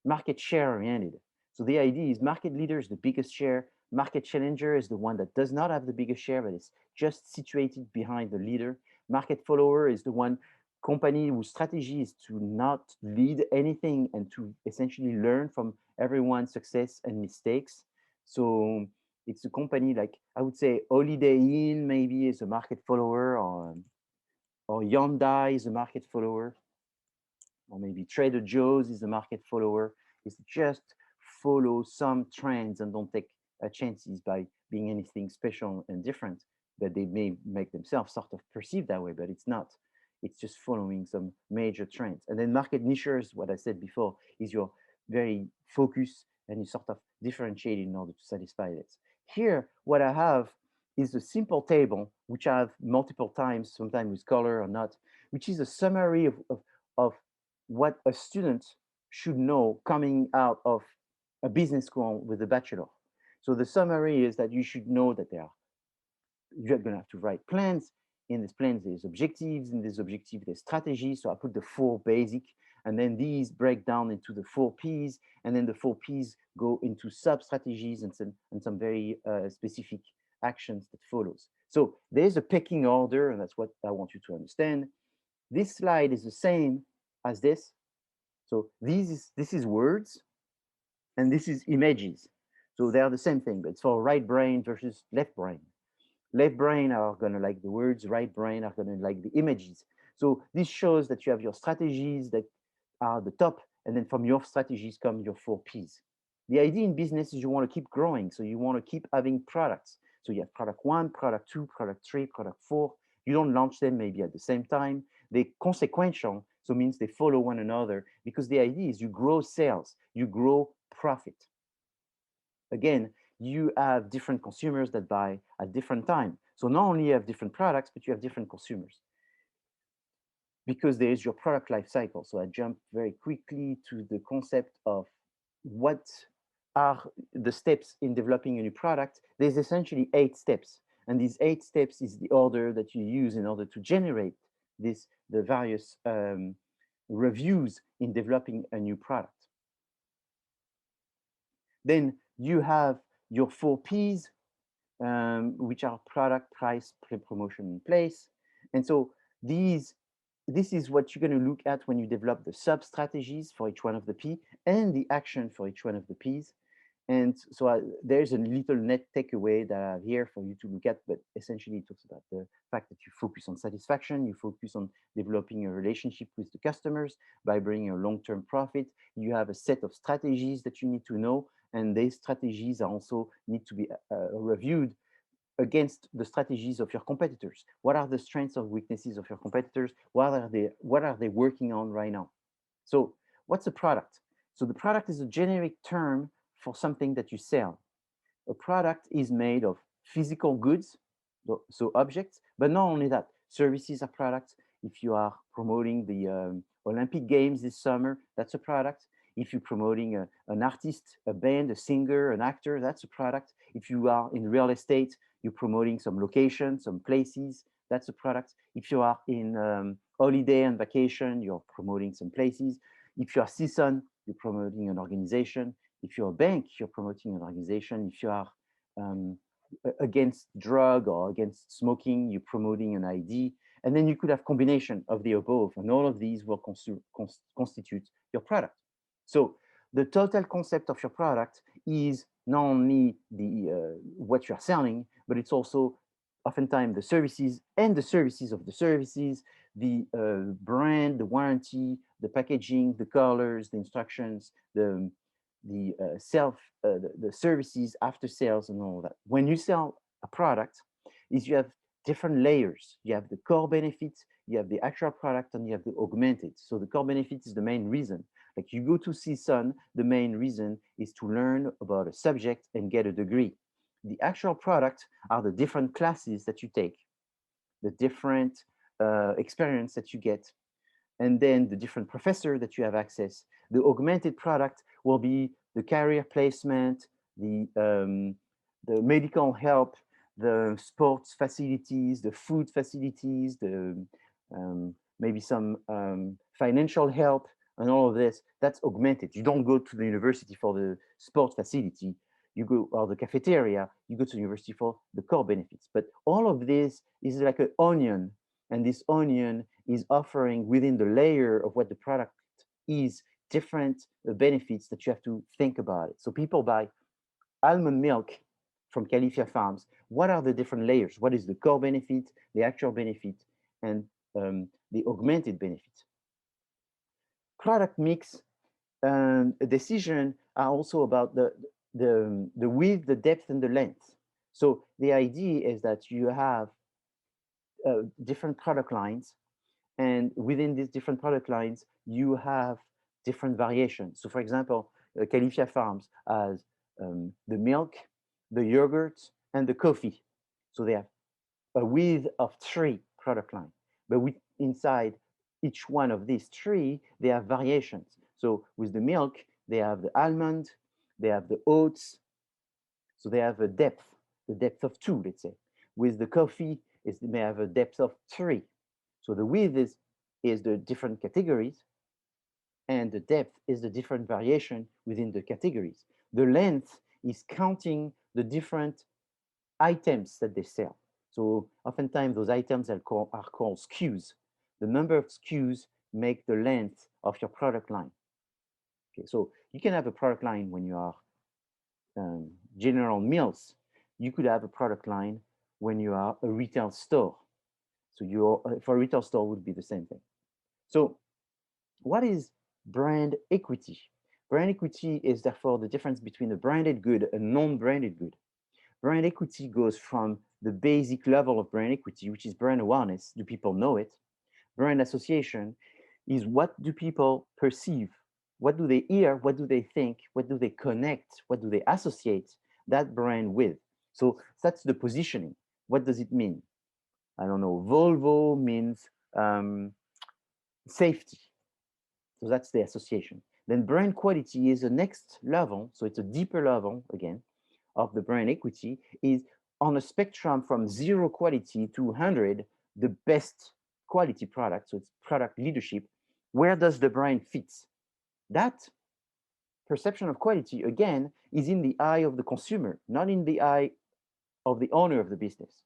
Speaker 1: market share oriented. So the idea is market leader is the biggest share, market challenger is the one that does not have the biggest share, but is just situated behind the leader. Market follower is the one company whose strategy is to not lead anything and to essentially learn from everyone's success and mistakes. So it's a company like, I would say Holiday Inn maybe is a market follower, or Hyundai is a market follower, or maybe Trader Joe's is a market follower. Is just follow some trends and don't take chances by being anything special and different that they may make themselves sort of perceive that way, but it's not. It's just following some major trends. And then market niches, what I said before, is you're very focused and you sort of differentiate in order to satisfy it. Here, what I have is a simple table, which I have multiple times, sometimes with color or not, which is a summary of what a student should know coming out of a business school with a bachelor. So the summary is that you should know that you're going to have to write plans. In these plans, there's objectives. In this objective, there's strategies. So I put the four basic, and then these break down into the four P's, and then the four P's go into sub-strategies and some very specific actions that follows. So there's a pecking order, and that's what I want you to understand. This slide is the same as this. So this is words, and this is images. So they are the same thing, but it's for right brain versus left brain. Left brain are going to like the words, right brain are going to like the images. So this shows that you have your strategies that are the top, and then from your strategies come your four P's. The idea in business is you want to keep growing, so you want to keep having products. So you have product one, product two, product three, product four. You don't launch them maybe at the same time. They're consequential, so it means they follow one another, because the idea is you grow sales, you grow profit. Again, you have different consumers that buy at different time. So not only you have different products, but you have different consumers, because there is your product life cycle. So I jump very quickly to the concept of what are the steps in developing a new product. There's essentially 8 steps. And these 8 steps is the order that you use in order to generate the various reviews in developing a new product. Then you have your 4 Ps, which are product, price, promotion, and place. And so this is what you're going to look at when you develop the sub-strategies for each one of the P and the action for each one of the Ps. And so there's a little net takeaway that I have here for you to look at, but essentially it talks about the fact that you focus on satisfaction, you focus on developing a relationship with the customers by bringing a long-term profit. You have a set of strategies that you need to know, and these strategies also need to be reviewed against the strategies of your competitors. What are the strengths or weaknesses of your competitors? What are they working on right now? So what's a product? So the product is a generic term for something that you sell. A product is made of physical goods, so objects, but not only that, services are products. If you are promoting the Olympic Games this summer, that's a product. If you're promoting an artist, a band, a singer, an actor, that's a product. If you are in real estate, you're promoting some locations, some places, that's a product. If you are in holiday and vacation, you're promoting some places. If you are season, you're promoting an organization. If you're a bank, you're promoting an organization. If you are against drug or against smoking, you're promoting an ID. And then you could have combination of the above, and all of these will constitute your product. So the total concept of your product is not only the what you're selling, but it's also oftentimes the services and the services of the services, the brand, the warranty, the packaging, the colors, the instructions, the the services after sales and all that. When you sell a product, is you have different layers. You have the core benefits, you have the actual product, and you have the augmented. So the core benefit is the main reason. Like you go to see Sun, the main reason is to learn about a subject and get a degree. The actual product are the different classes that you take, the different experience that you get, and then the different professor that you have access. The augmented product will be the career placement, the medical help, the sports facilities, the food facilities, the maybe some financial help, and all of this. That's augmented. You don't go to the university for the sports facility. You go, or the cafeteria, you go to the university for the core benefits. But all of this is like an onion, and this onion is offering within the layer of what the product is different benefits that you have to think about it. So people buy almond milk from Califia Farms. What are the different layers? What is the core benefit, the actual benefit, and the augmented benefit? Product mix decision are also about the width, the depth, and the length. So the idea is that you have different product lines, and within these different product lines, you have different variations. So for example, Califia Farms has the milk, the yogurt, and the coffee. So they have a width of 3 product lines. But inside each one of these 3, they have variations. So with the milk, they have the almond, they have the oats. So they have a depth, the depth of 2, let's say. With the coffee, they may have a depth of 3. So the width is the different categories, and the depth is the different variation within the categories. The length is counting the different items that they sell. So oftentimes those items are called SKUs. The number of SKUs make the length of your product line. Okay, so you can have a product line when you are General Mills. You could have a product line when you are a retail store. So for a retail store would be the same thing. So what is brand equity? Brand equity is therefore the difference between a branded good and non-branded good. Brand equity goes from the basic level of brand equity, which is brand awareness. Do people know it? Brand association is what do people perceive? What do they hear? What do they think? What do they connect? What do they associate that brand with? So that's the positioning. What does it mean? I don't know. Volvo means safety. So that's the association. Then brand quality is the next level. So it's a deeper level, again, of the brand equity, is on a spectrum from 0 quality to 100, the best quality product. So it's product leadership. Where does the brand fit? That perception of quality, again, is in the eye of the consumer, not in the eye of the owner of the business.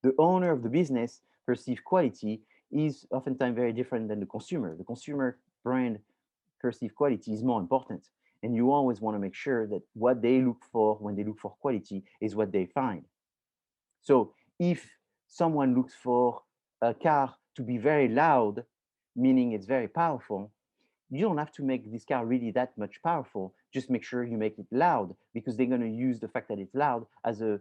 Speaker 1: The owner of the business perceived quality is oftentimes very different than the consumer. The consumer brand perceived quality is more important. And you always want to make sure that what they look for when they look for quality is what they find. So if someone looks for a car to be very loud, meaning it's very powerful, you don't have to make this car really that much powerful. Just make sure you make it loud, because they're going to use the fact that it's loud as a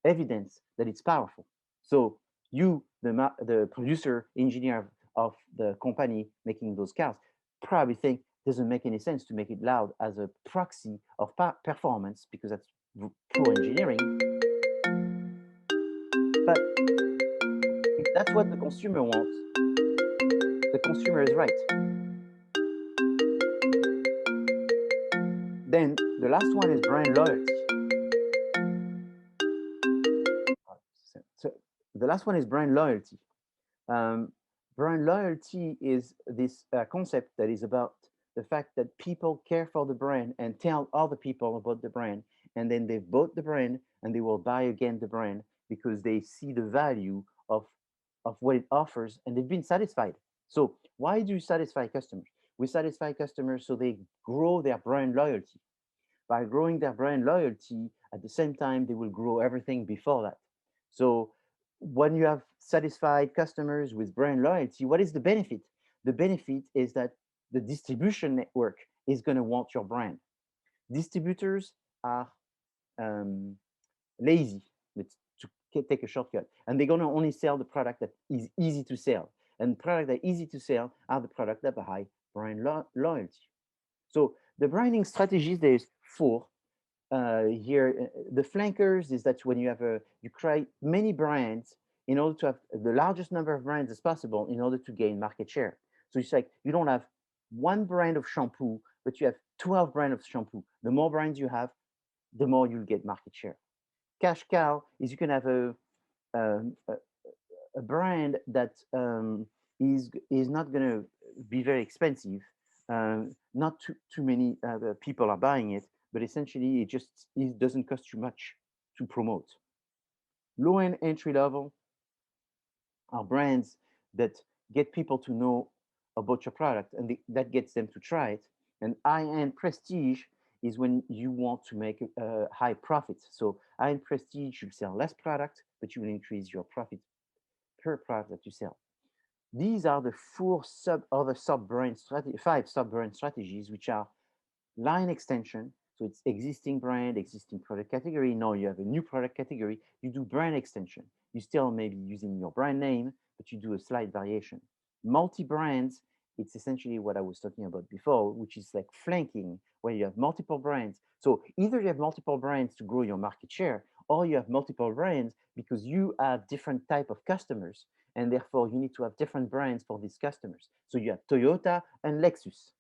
Speaker 1: evidence that it's powerful. So you, the producer, engineer of the company making those cars, probably think doesn't make any sense to make it loud as a proxy of performance, because that's poor engineering. But if that's what the consumer wants, the consumer is right. Then the last one is brand loyalty. So the last one is brand loyalty. Brand loyalty is this concept that is about the fact that people care for the brand and tell other people about the brand, and then they've bought the brand and they will buy again the brand because they see the value of what it offers and they've been satisfied. So why do you satisfy customers? We satisfy customers so they grow their brand loyalty. by growing their brand loyalty, at the same time, they will grow everything before that. So when you have satisfied customers with brand loyalty, what is the benefit? The benefit is that the distribution network is going to want your brand. Distributors are um, lazy. Let's take a shortcut, and they're going to only sell the product that is easy to sell. And products that are easy to sell are the products that have high brand loyalty. So the branding strategies, there's four here. The flankers is that when you have you create many brands in order to have the largest number of brands as possible in order to gain market share. So it's like you don't have one brand of shampoo, but you have 12 brands of shampoo. The more brands you have, the more you'll get market share. Cash cow is you can have um, a, a brand that is not going to be very expensive. Not too many people are buying it, but essentially it doesn't cost you much to promote. Low end entry level are brands that get people to know about your product, and that gets them to try it. And high end prestige is when you want to make high profits. So high end prestige, you sell less product, but you will increase your profit per product that you sell. These are the five sub brand strategies, which are line extension. So it's existing brand, existing product category. Now you have a new product category. You do brand extension. You still may be using your brand name, but you do a slight variation. Multi brands, it's essentially what I was talking about before, which is like flanking, where you have multiple brands. So either you have multiple brands to grow your market share, or you have multiple brands because you have different type of customers, and therefore you need to have different brands for these customers. So you have Toyota and Lexus.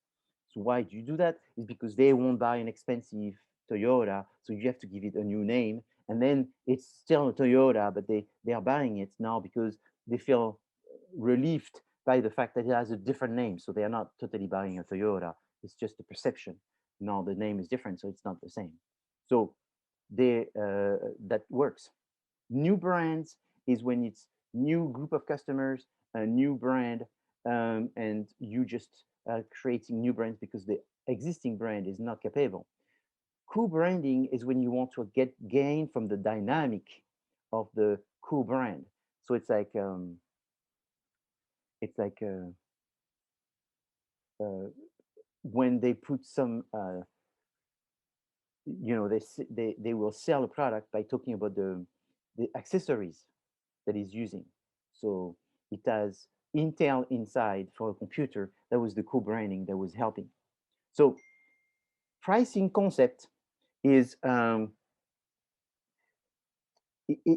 Speaker 1: So why do you do that? Is because they won't buy an expensive Toyota, so you have to give it a new name, and then it's still a Toyota, but they are buying it now because they feel relieved by the fact that it has a different name. So they are not totally buying a Toyota. It's just a perception. Now the name is different, so it's not the same. So that works. New brands is when it's new group of customers, a new brand, and you just creating new brands because the existing brand is not capable. Co-branding is when you want to get gain from the dynamic of the co-brand. So it's like uh, when they put some they will sell a product by talking about the accessories that is using. So it has Intel inside for a computer. That was the co-branding that was helping. So pricing concept is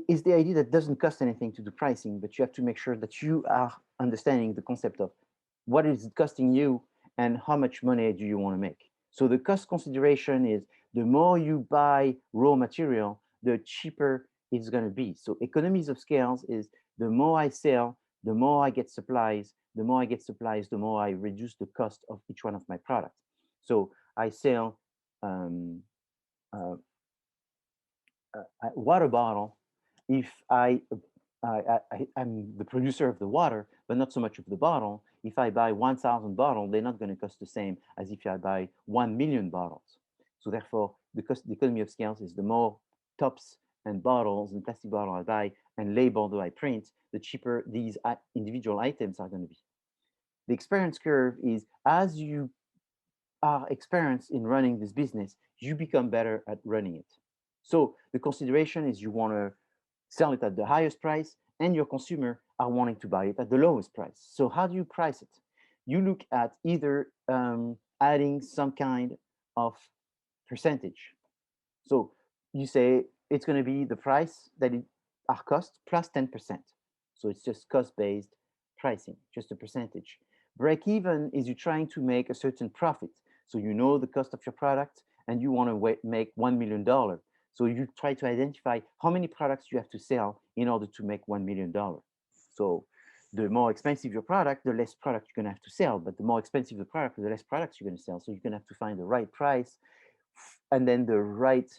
Speaker 1: is the idea that doesn't cost anything to do pricing, but you have to make sure that you are understanding the concept of what is it costing you and how much money do you want to make. So the cost consideration is the more you buy raw material, the cheaper it's going to be. So economies of scales is the more I sell, the more I get supplies, the more I get supplies, the more I reduce the cost of each one of my products. So I sell uh, a water bottle. If I'm the producer of the water, but not so much of the bottle. If I buy 1,000 bottles, they're not going to cost the same as if I buy 1,000,000 bottles. So therefore, the economy of scales is the more tops and bottles and plastic bottle I buy and label do I print, the cheaper these individual items are going to be. The experience curve is as you are experienced in running this business, you become better at running it. So the consideration is you want to sell it at the highest price and your consumer are wanting to buy it at the lowest price. So how do you price it? You look at either adding some kind of percentage. So you say it's going to be the price that it our cost plus 10%. So it's just cost-based pricing, just a percentage. Break even is you trying to make a certain profit. So you know the cost of your product and you want to make $1 million. So you try to identify how many products you have to sell in order to make $1 million. So the more expensive your product, the less product you're going to have to sell. But the more expensive the product, the less products you're going to sell. So you're going to have to find the right price and then the right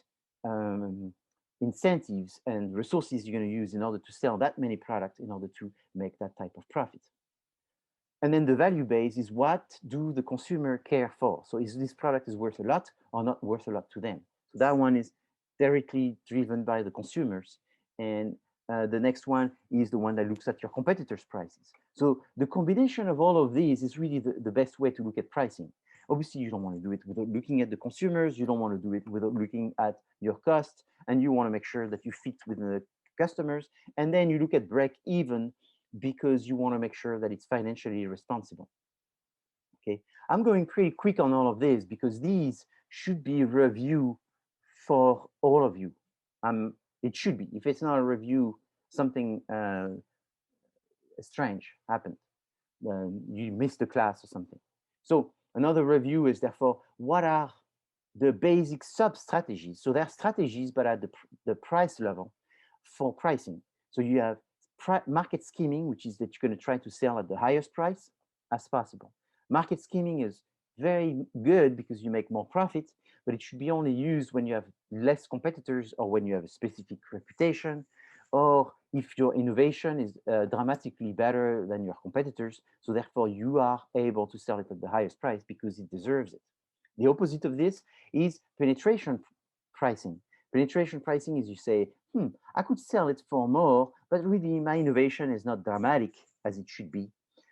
Speaker 1: um, incentives and resources you're going to use in order to sell that many products in order to make that type of profit. And then the value base is what do the consumer care for? So is this product is worth a lot or not worth a lot to them? So that one is directly driven by the consumers. And the next one is the one that looks at your competitors' prices. So the combination of all of these is really the best way to look at pricing. Obviously, you don't want to do it without looking at the consumers. You don't want to do it without looking at your costs. And you want to make sure that you fit with the customers. And then you look at break even because you want to make sure that it's financially responsible. Okay, I'm going pretty quick on all of this because these should be a review for all of you. It should be. If it's not a review, something strange happened. You missed the class or something. So another review is therefore, what are the basic sub-strategies? So there are strategies, but at the price level for pricing. So you have market scheming, which is that you're going to try to sell at the highest price as possible. Market scheming is very good because you make more profit, but it should be only used when you have less competitors or when you have a specific reputation, or if your innovation is dramatically better than your competitors. So therefore, you are able to sell it at the highest price because it deserves it. The opposite of this is penetration pricing. Penetration pricing is you say, I could sell it for more, but really my innovation is not dramatic as it should be.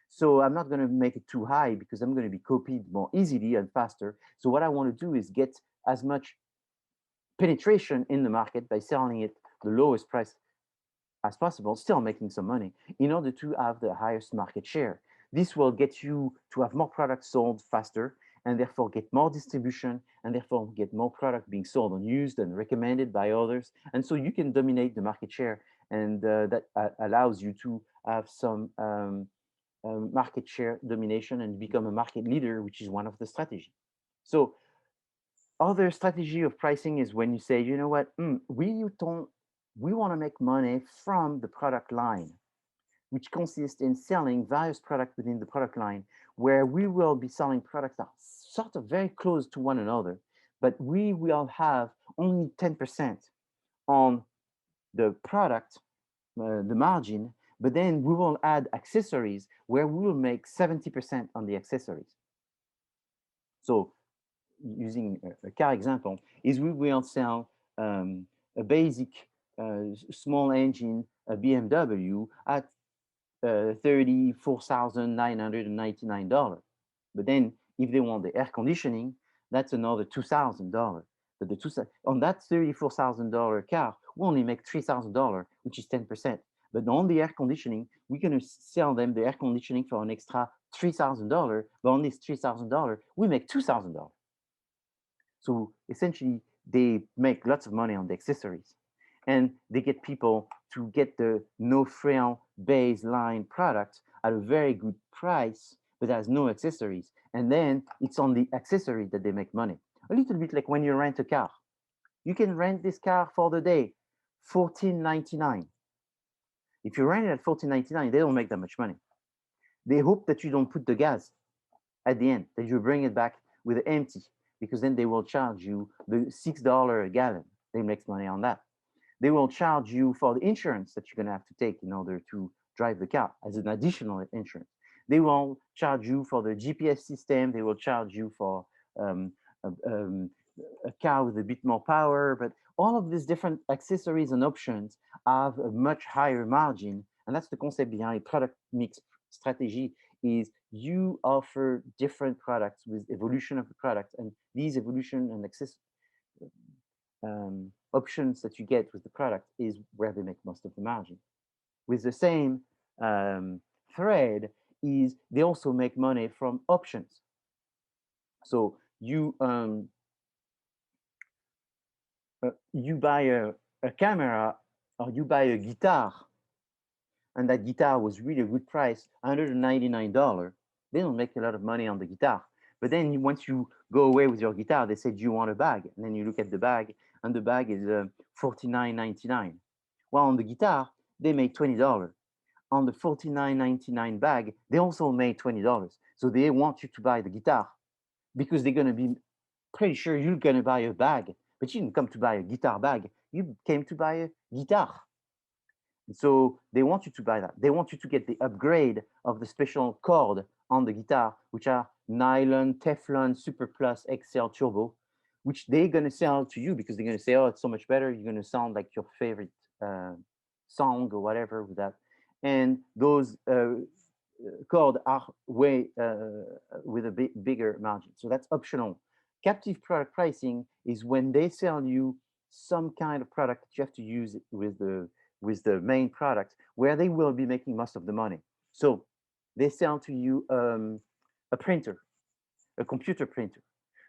Speaker 1: So I'm not going to make it too high because I'm going to be copied more easily and faster. So what I want to do is get as much penetration in the market by selling it the lowest price as possible, still making some money in order to have the highest market share. This will get you to have more products sold faster and therefore get more distribution and therefore get more product being sold and used and recommended by others. And so you can dominate the market share, and that allows you to have some market share domination and become a market leader, which is one of the strategies. So other strategy of pricing is when you say, you know what, we want to make money from the product line, which consists in selling various products within the product line, where we will be selling products that are sort of very close to one another, but we will have only 10% on the product, the margin, but then we will add accessories where we will make 70% on the accessories. So using a car example, is we will sell a basic small engine, a BMW at $34,999. But then if they want the air conditioning, that's another $2,000. But on that $34,000 car, we only make $3,000, which is 10%. But on the air conditioning, we're going to sell them the air conditioning for an extra $3,000. But on this $3,000, we make $2,000. So essentially, they make lots of money on the accessories. And they get people to get the no-frill baseline product at a very good price, but has no accessories. And then it's on the accessory that they make money. A little bit like when you rent a car. You can rent this car for the day, $14.99. If you rent it at $14.99, they don't make that much money. They hope that you don't put the gas at the end, that you bring it back with empty, because then they will charge you the $6 a gallon. They make money on that. They will charge you for the insurance that you're going to have to take in order to drive the car as an additional insurance. They will charge you for the GPS system. They will charge you for a car with a bit more power. But all of these different accessories and options have a much higher margin. And that's the concept behind product mix strategy, is you offer different products with evolution of the product. And these evolution and access options that you get with the product is where they make most of the margin. With the same thread is they also make money from options. So you buy a camera or you buy a guitar, and that guitar was really a good price, $199. They don't make a lot of money on the guitar. But then once you go away with your guitar, they say, do you want a bag? And then you look at the bag, and the bag is $49.99. Well, on the guitar, they made $20. On the $49.99 bag, they also made $20. So they want you to buy the guitar because they're going to be pretty sure you're going to buy a bag. But you didn't come to buy a guitar bag. You came to buy a guitar. And so they want you to buy that. They want you to get the upgrade of the special cord on the guitar, which are nylon, Teflon, Super Plus, XL, Turbo, which they're going to sell to you because they're going to say, oh, it's so much better. You're going to sound like your favorite song or whatever with that. And those chords are way with a bigger margin. So that's optional. Captive product pricing is when they sell you some kind of product that you have to use with the main product, where they will be making most of the money. So they sell to you a printer, a computer printer.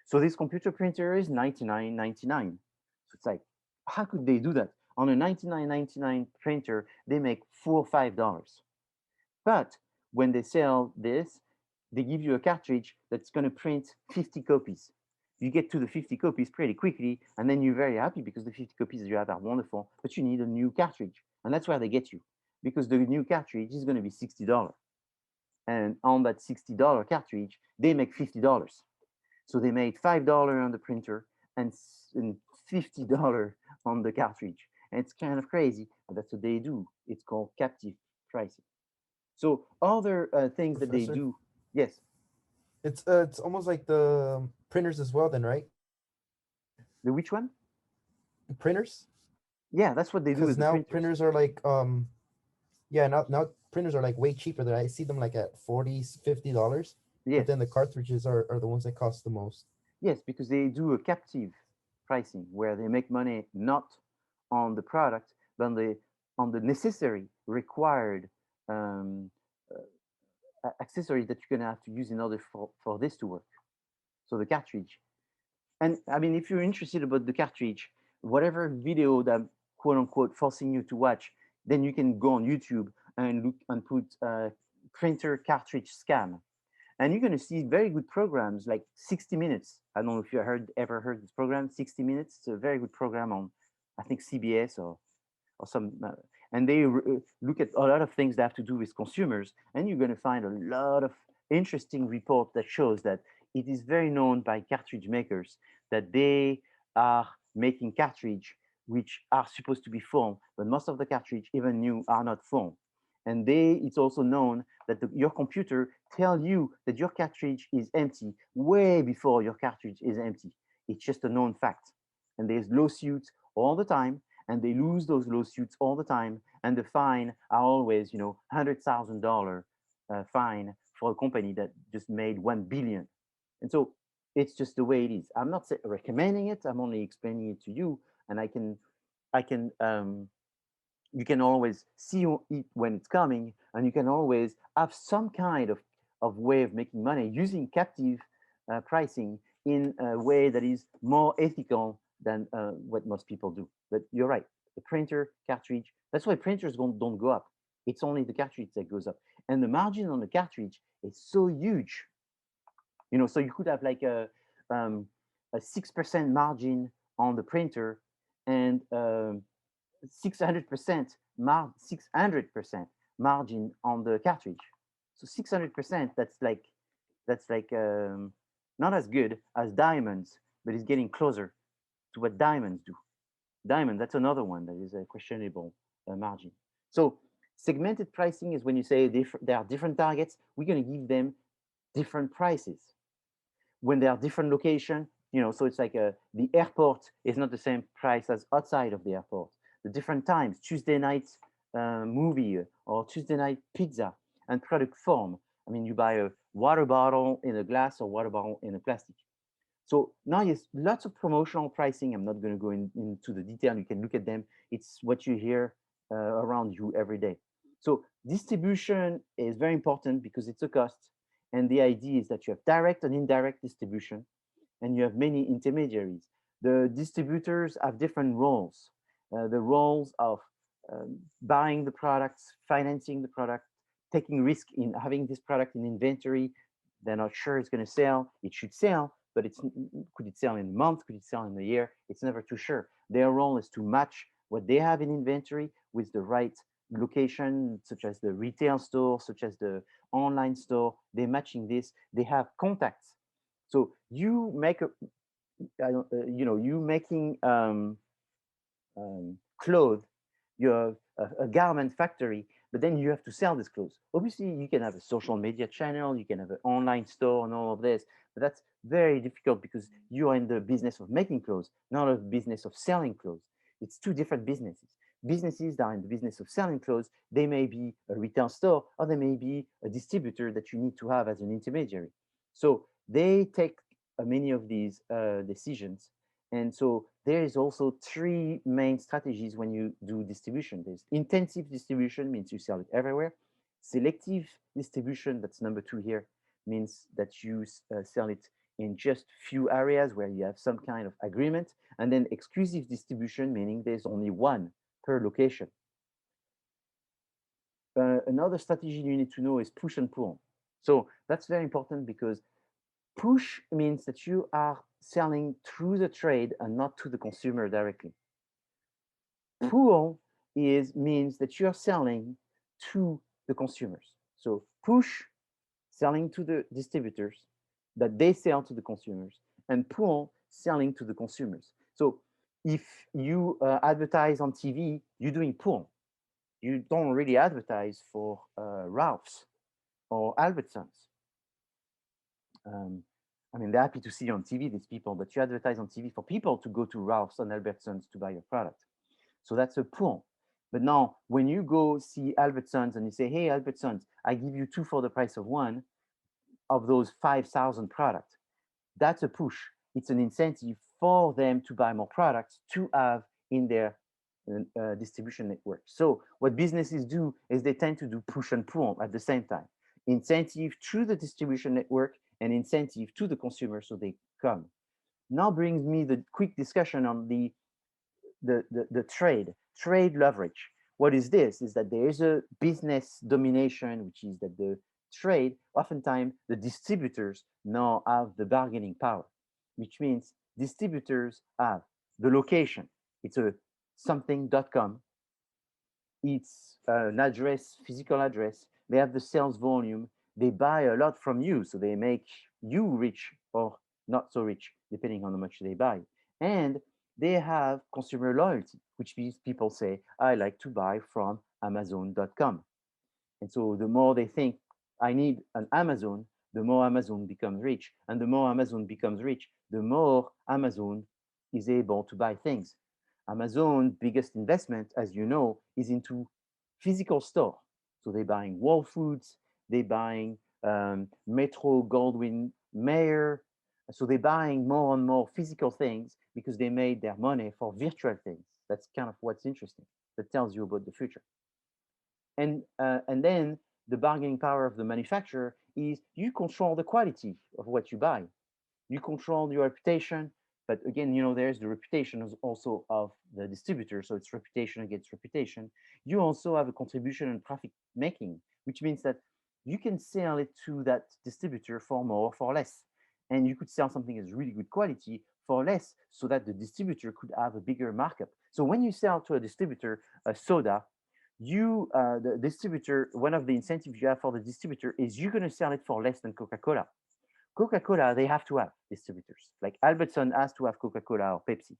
Speaker 1: So this computer printer is $99.99. So it's like, how could they do that? On a $99.99 printer, they make $4 or $5. But when they sell this, they give you a cartridge that's going to print 50 copies. You get to the 50 copies pretty quickly, and then you're very happy because the 50 copies you have are wonderful, but you need a new cartridge. And that's where they get you, because the new cartridge is going to be $60. And on that $60 cartridge, they make $50. So they made $5 on the printer and $50 on the cartridge. And it's kind of crazy, but that's what they do. It's called captive pricing. So other things that they
Speaker 4: Professor,
Speaker 1: do, yes.
Speaker 4: it's almost like the printers as well, then, right?
Speaker 1: The which one?
Speaker 4: Printers,
Speaker 1: Yeah, that's what they do
Speaker 4: because
Speaker 1: with the
Speaker 4: now
Speaker 1: printers.
Speaker 4: printers are like yeah, now printers are like way cheaper. Than I see them like at $40, $50, but
Speaker 1: Yes,
Speaker 4: then the cartridges are the ones that cost the most.
Speaker 1: yes, because they do a captive pricing where they make money not on the product, but on the necessary required um, accessories that you're gonna have to use in order for this to work. So the cartridge. And I mean, if you're interested about the cartridge, whatever video that quote unquote forcing you to watch, then you can go on YouTube and look and put printer cartridge scam. And you're going to see very good programs like 60 Minutes. I don't know if you ever heard this program, 60 Minutes. It's a very good program on, I think, CBS or some, and they look at a lot of things that have to do with consumers. And you're going to find a lot of interesting report that shows that it is very known by cartridge makers that they are making cartridge which are supposed to be foam, but most of the cartridge, even new, are not foam. And it's also known that your computer tell you that your cartridge is empty way before your cartridge is empty. It's just a known fact. And there's lawsuits all the time, and they lose those lawsuits all the time. And the fine are always, $100,000 fine for a company that just made 1 billion. And so it's just the way it is. I'm not recommending it. I'm only explaining it to you, and I can you can always see it when it's coming, and you can always have some kind of way of making money using captive pricing in a way that is more ethical than what most people do. But you're right, the printer cartridge, that's why printers don't go up. It's only the cartridge that goes up. And the margin on the cartridge is so huge. So you could have like a 6% margin on the printer and 600% 600% margin on the cartridge. So 600%, that's like not as good as diamonds, but it's getting closer to what diamonds do. Diamond, that's another one that is a questionable margin. So segmented pricing is when you say there are different targets, we're going to give them different prices. When there are different location, so it's like the airport is not the same price as outside of the airport. The different times, Tuesday night movie or Tuesday night pizza, and product form. I mean, you buy a water bottle in a glass or water bottle in a plastic. So now, yes, lots of promotional pricing. I'm not going to go into the detail. You can look at them. It's what you hear around you every day. So distribution is very important because it's a cost. And the idea is that you have direct and indirect distribution, and you have many intermediaries. The distributors have different roles. The roles of buying the products, financing the product, taking risk in having this product in inventory. They're not sure it's going to sell. It should sell, but could it sell in a month? Could it sell in a year? It's never too sure. Their role is to match what they have in inventory with the right location, such as the retail store, such as the online store. They're matching this. They have contacts. So you make you making clothes, you're a garment factory but then you have to sell this clothes. Obviously, you can have a social media channel, you can have an online store and all of this, but that's very difficult because you are in the business of making clothes, not a business of selling clothes. It's two different businesses. Businesses that are in the business of selling clothes, they may be a retail store or they may be a distributor that you need to have as an intermediary. So they take many of these decisions. And so there is also three main strategies when you do distribution. There's intensive distribution, means you sell it everywhere. Selective distribution, that's number two here, means that you sell it in just few areas where you have some kind of agreement. And then exclusive distribution, meaning there's only one per location. Another strategy you need to know is push and pull. So that's very important because push means that you are selling through the trade and not to the consumer directly. Pull means that you're selling to the consumers. So push, selling to the distributors that they sell to the consumers, and pull, selling to the consumers. So if you advertise on TV, you're doing pull. You don't really advertise for Ralph's or Albertsons. I mean, they're happy to see you on TV, these people, but you advertise on TV for people to go to Ralph's and Albertsons to buy your product. So that's a pull. But now, when you go see Albertsons and you say, hey, Albertsons, I give you 2 for the price of 1 of those 5,000 products, that's a push. It's an incentive for them to buy more products to have in their distribution network. So what businesses do is they tend to do push and pull at the same time. Incentive through the distribution network and incentive to the consumer so they come. Now brings me the quick discussion on the trade leverage. What is this? Is that there is a business domination, which is that the trade, oftentimes the distributors now have the bargaining power, which means distributors have the location. It's a something.com. It's an address, physical address. They have the sales volume. They buy a lot from you, so they make you rich or not so rich, depending on how much they buy. And they have consumer loyalty, which means people say, I like to buy from Amazon.com. And so the more they think, I need an Amazon, the more Amazon becomes rich. And the more Amazon becomes rich, the more Amazon is able to buy things. Amazon's biggest investment, as you know, is into physical store. So they're buying Whole Foods, they're buying Metro Goldwyn Mayer. So they're buying more and more physical things because they made their money for virtual things. That's kind of what's interesting. That tells you about the future. And then the bargaining power of the manufacturer is you control the quality of what you buy. You control your reputation. But again, you know, there's the reputation also of the distributor. So it's reputation against reputation. You also have a contribution and profit making, which means that you can sell it to that distributor for more, for less. And you could sell something that's really good quality for less so that the distributor could have a bigger markup. So when you sell to a distributor a soda, the distributor, one of the incentives you have for the distributor is you're going to sell it for less than Coca-Cola. Coca-Cola, they have to have distributors. Like Albertson has to have Coca-Cola or Pepsi.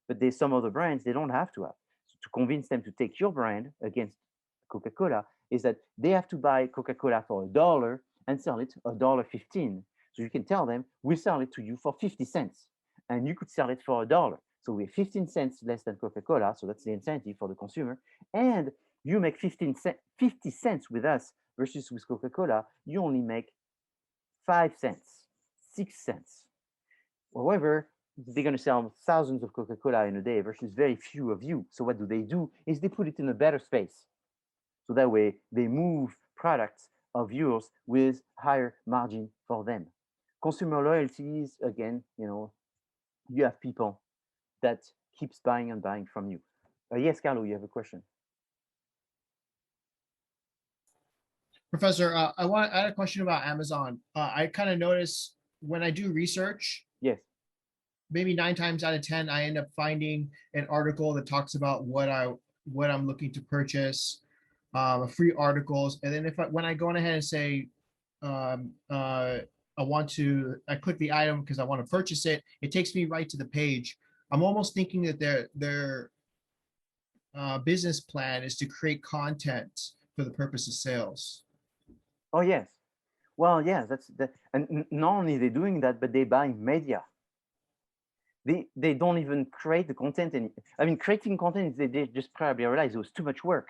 Speaker 1: But there's some other brands they don't have to have. So to convince them to take your brand against Coca-Cola is that they have to buy Coca-Cola for $1 and sell it $1.15. So you can tell them, we sell it to you for 50 cents. And you could sell it for $1. So we're 15 cents less than Coca-Cola. So that's the incentive for the consumer. And you make 50 cents with us versus with Coca-Cola, you only make 5 cents, 6 cents. However, they're going to sell thousands of Coca-Cola in a day versus very few of you. So what do? Is they put it in a better space. So that way they move products of yours with higher margin for them. Consumer loyalty is, again, you know, you have people that keeps buying and buying from you. Yes, Carlo, you have a question.
Speaker 3: Professor, I had a question about Amazon. I kind of notice when I do research,
Speaker 1: yes,
Speaker 3: maybe 9 times out of 10, I end up finding an article that talks about what I'm looking to purchase, free articles, and then when I go on ahead and say I click the item because I want to purchase it, it takes me right to the page. I'm almost thinking that their business plan is to create content for the purpose of sales.
Speaker 1: Oh yes. Well, yes, that's the, and not only they're doing that, but they buy media. They don't even create the content. And I mean, creating content, they just probably realized it was too much work,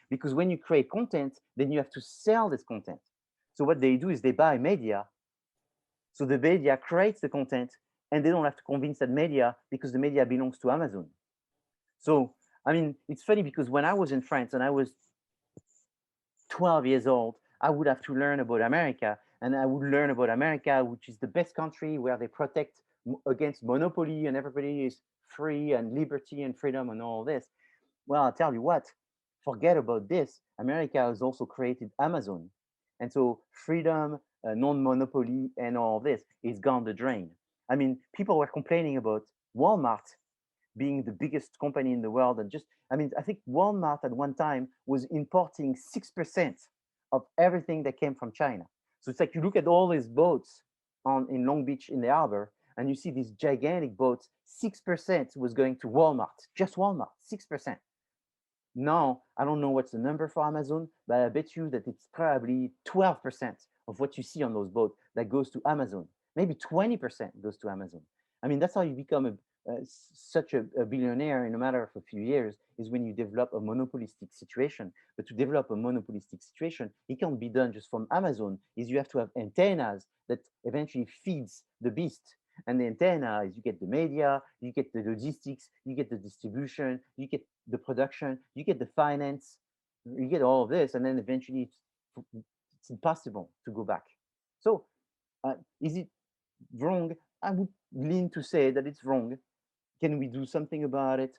Speaker 1: because when you create content, then you have to sell this content. So what they do is they buy media. So the media creates the content, and they don't have to convince that media, because the media belongs to Amazon. So I mean, it's funny because when I was in France and I was 12 years old, I would have to learn about America, and I would learn about America, which is the best country where they protect against monopoly and everybody is free and liberty and freedom and all this. Well, I'll tell you what, forget about this. America has also created Amazon. And so freedom, non-monopoly, and all this is gone the drain. I mean, people were complaining about Walmart being the biggest company in the world. And just, I mean, I think Walmart at one time was importing 6% of everything that came from China. So it's like you look at all these boats in Long Beach in the harbor, and you see these gigantic boats, 6% was going to Walmart, just Walmart, 6%. Now, I don't know what's the number for Amazon, but I bet you that it's probably 12% of what you see on those boats that goes to Amazon. Maybe 20% goes to Amazon. I mean, that's how you become such a billionaire in a matter of a few years, is when you develop a monopolistic situation. But to develop a monopolistic situation, it can't be done just from Amazon. Is you have to have antennas that eventually feeds the beast. And the antenna is you get the media, you get the logistics, you get the distribution, you get the production, you get the finance, you get all of this, and then eventually it's impossible to go back. So is it wrong? I would lean to say that it's wrong. Can we do something about it?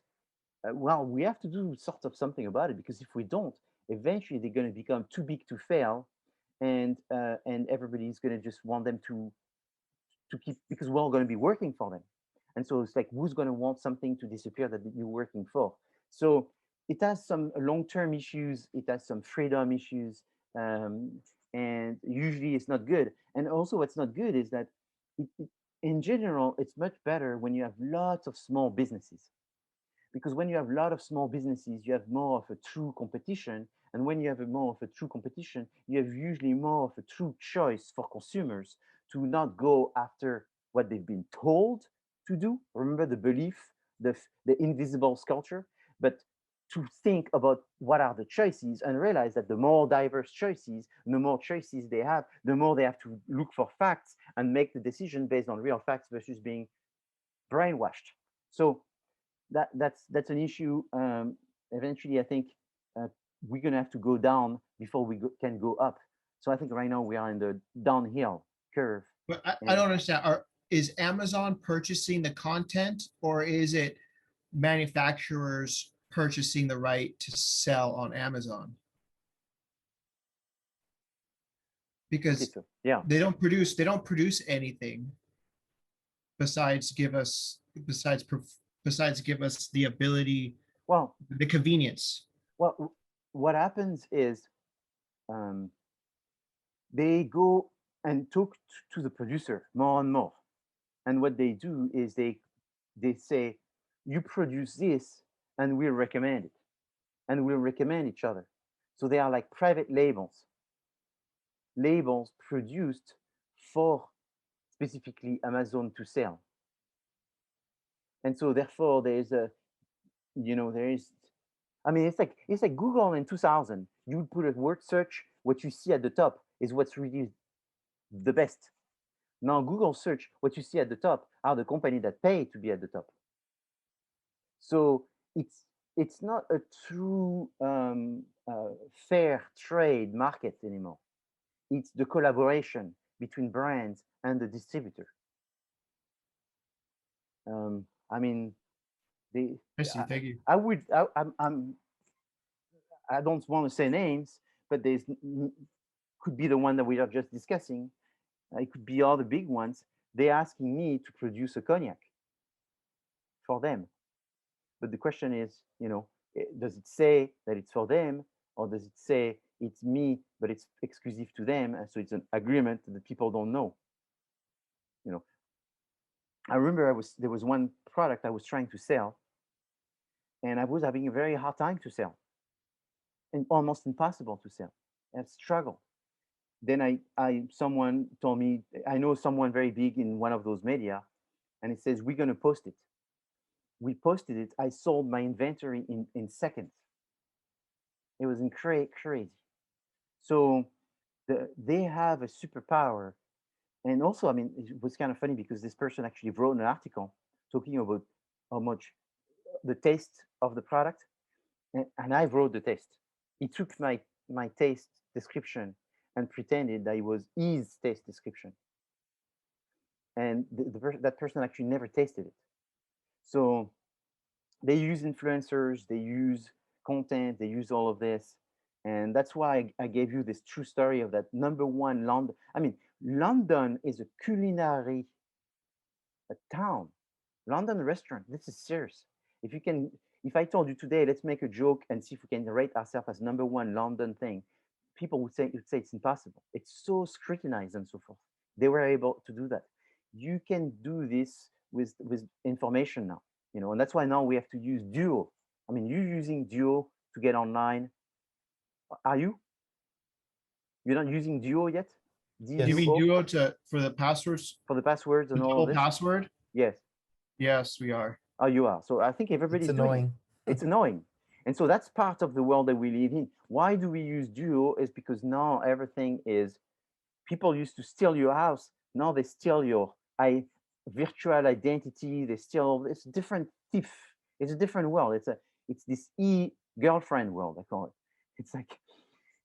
Speaker 1: Well, we have to do sort of something about it, because if we don't, eventually they're going to become too big to fail, and everybody's going to just want them to keep, because we're all going to be working for them. And so it's like, who's going to want something to disappear that you're working for? So it has some long-term issues, it has some freedom issues, um, and usually it's not good. And also what's not good is that in general, it's much better when you have lots of small businesses, because when you have a lot of small businesses, you have more of a true competition. And when you have more of a true competition, you have usually more of a true choice for consumers to not go after what they've been told to do. Remember the belief, the invisible sculpture, but to think about what are the choices and realize that the more diverse choices, the more choices they have, the more they have to look for facts and make the decision based on real facts versus being brainwashed. So that's an issue. Eventually, I think we're gonna have to go down before can go up. So I think right now we are in the downhill curve.
Speaker 3: But I don't understand. Is Amazon purchasing the content, or is it manufacturers purchasing the right to sell on Amazon? Because
Speaker 1: So, yeah,
Speaker 3: they don't produce anything besides give us the ability,
Speaker 1: well,
Speaker 3: the convenience.
Speaker 1: well, what happens is um, they go and talk to the producer more and more, and what they do is they say, you produce this and we'll recommend it, and we'll recommend each other. So they are like private labels produced for specifically Amazon to sell. And so therefore there is there is, I mean, it's like Google in 2000. You would put a word search, what you see at the top is what's really the best. Now Google search, what you see at the top are the company that pay to be at the top. So it's not a true fair trade market anymore. It's the collaboration between brands and the distributor. I mean, they.
Speaker 3: I see. Thank you.
Speaker 1: I would. I don't want to say names, but there's could be the one that we are just discussing. It could be all the big ones. They're asking me to produce a cognac for them. But the question is, does it say that it's for them, or does it say it's me, but it's exclusive to them, and so it's an agreement that people don't know? I remember there was one product I was trying to sell, and I was having a very hard time to sell. and almost impossible to sell. I've struggled. Then someone told me, I know someone very big in one of those media, and it says, we're going to post it. We posted it. I sold my inventory in seconds. It was crazy. So they have a superpower. And also, I mean, it was kind of funny because this person actually wrote an article talking about how much the taste of the product, and I wrote the taste. He took my taste description and pretended that it was his taste description, and that person actually never tasted it. So they use influencers, they use content, they use all of this, and that's why I gave you this true story of that #1 London. I mean, London is a culinary town. London restaurant. This is serious. If you can, if I told you today, let's make a joke and see if we can rate ourselves as #1 London thing, people would say it's impossible. It's so scrutinized and so forth. They were able to do that. You can do this with information now, and that's why now we have to use Duo. I mean, you're using Duo to get online. Are you? You're not using Duo yet?
Speaker 3: Do you mean
Speaker 1: D-U-O
Speaker 3: Duo for the passwords,
Speaker 1: for the passwords
Speaker 3: the
Speaker 1: and all of
Speaker 3: double
Speaker 1: this?
Speaker 3: password?
Speaker 1: Yes.
Speaker 3: Yes, we are.
Speaker 1: Oh, you are. So I think
Speaker 4: It's
Speaker 1: everybody's doing it.
Speaker 4: annoying.
Speaker 1: It's annoying. And so that's part of the world that we live in. Why do we use Duo? Is because now everything is, people used to steal your house. Now they steal your virtual identity. They steal, it's a different thief. It's a different world. It's this girlfriend world, I call it. It's like,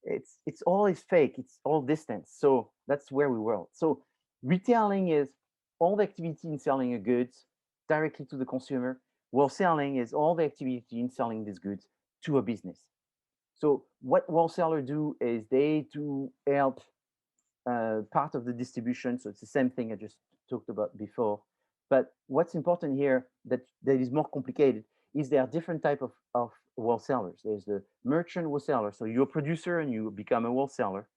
Speaker 1: it's always fake. It's all distance. So that's where we were. So retailing is all the activity in selling a goods directly to the consumer. Wholesaling is all the activity in selling these goods to a business. So what wholesalers do is they do help part of the distribution. So it's the same thing I just talked about before. But what's important here that is more complicated is there are different type of wholesalers. There's the merchant wholesaler. So you're a producer and you become a wholesaler.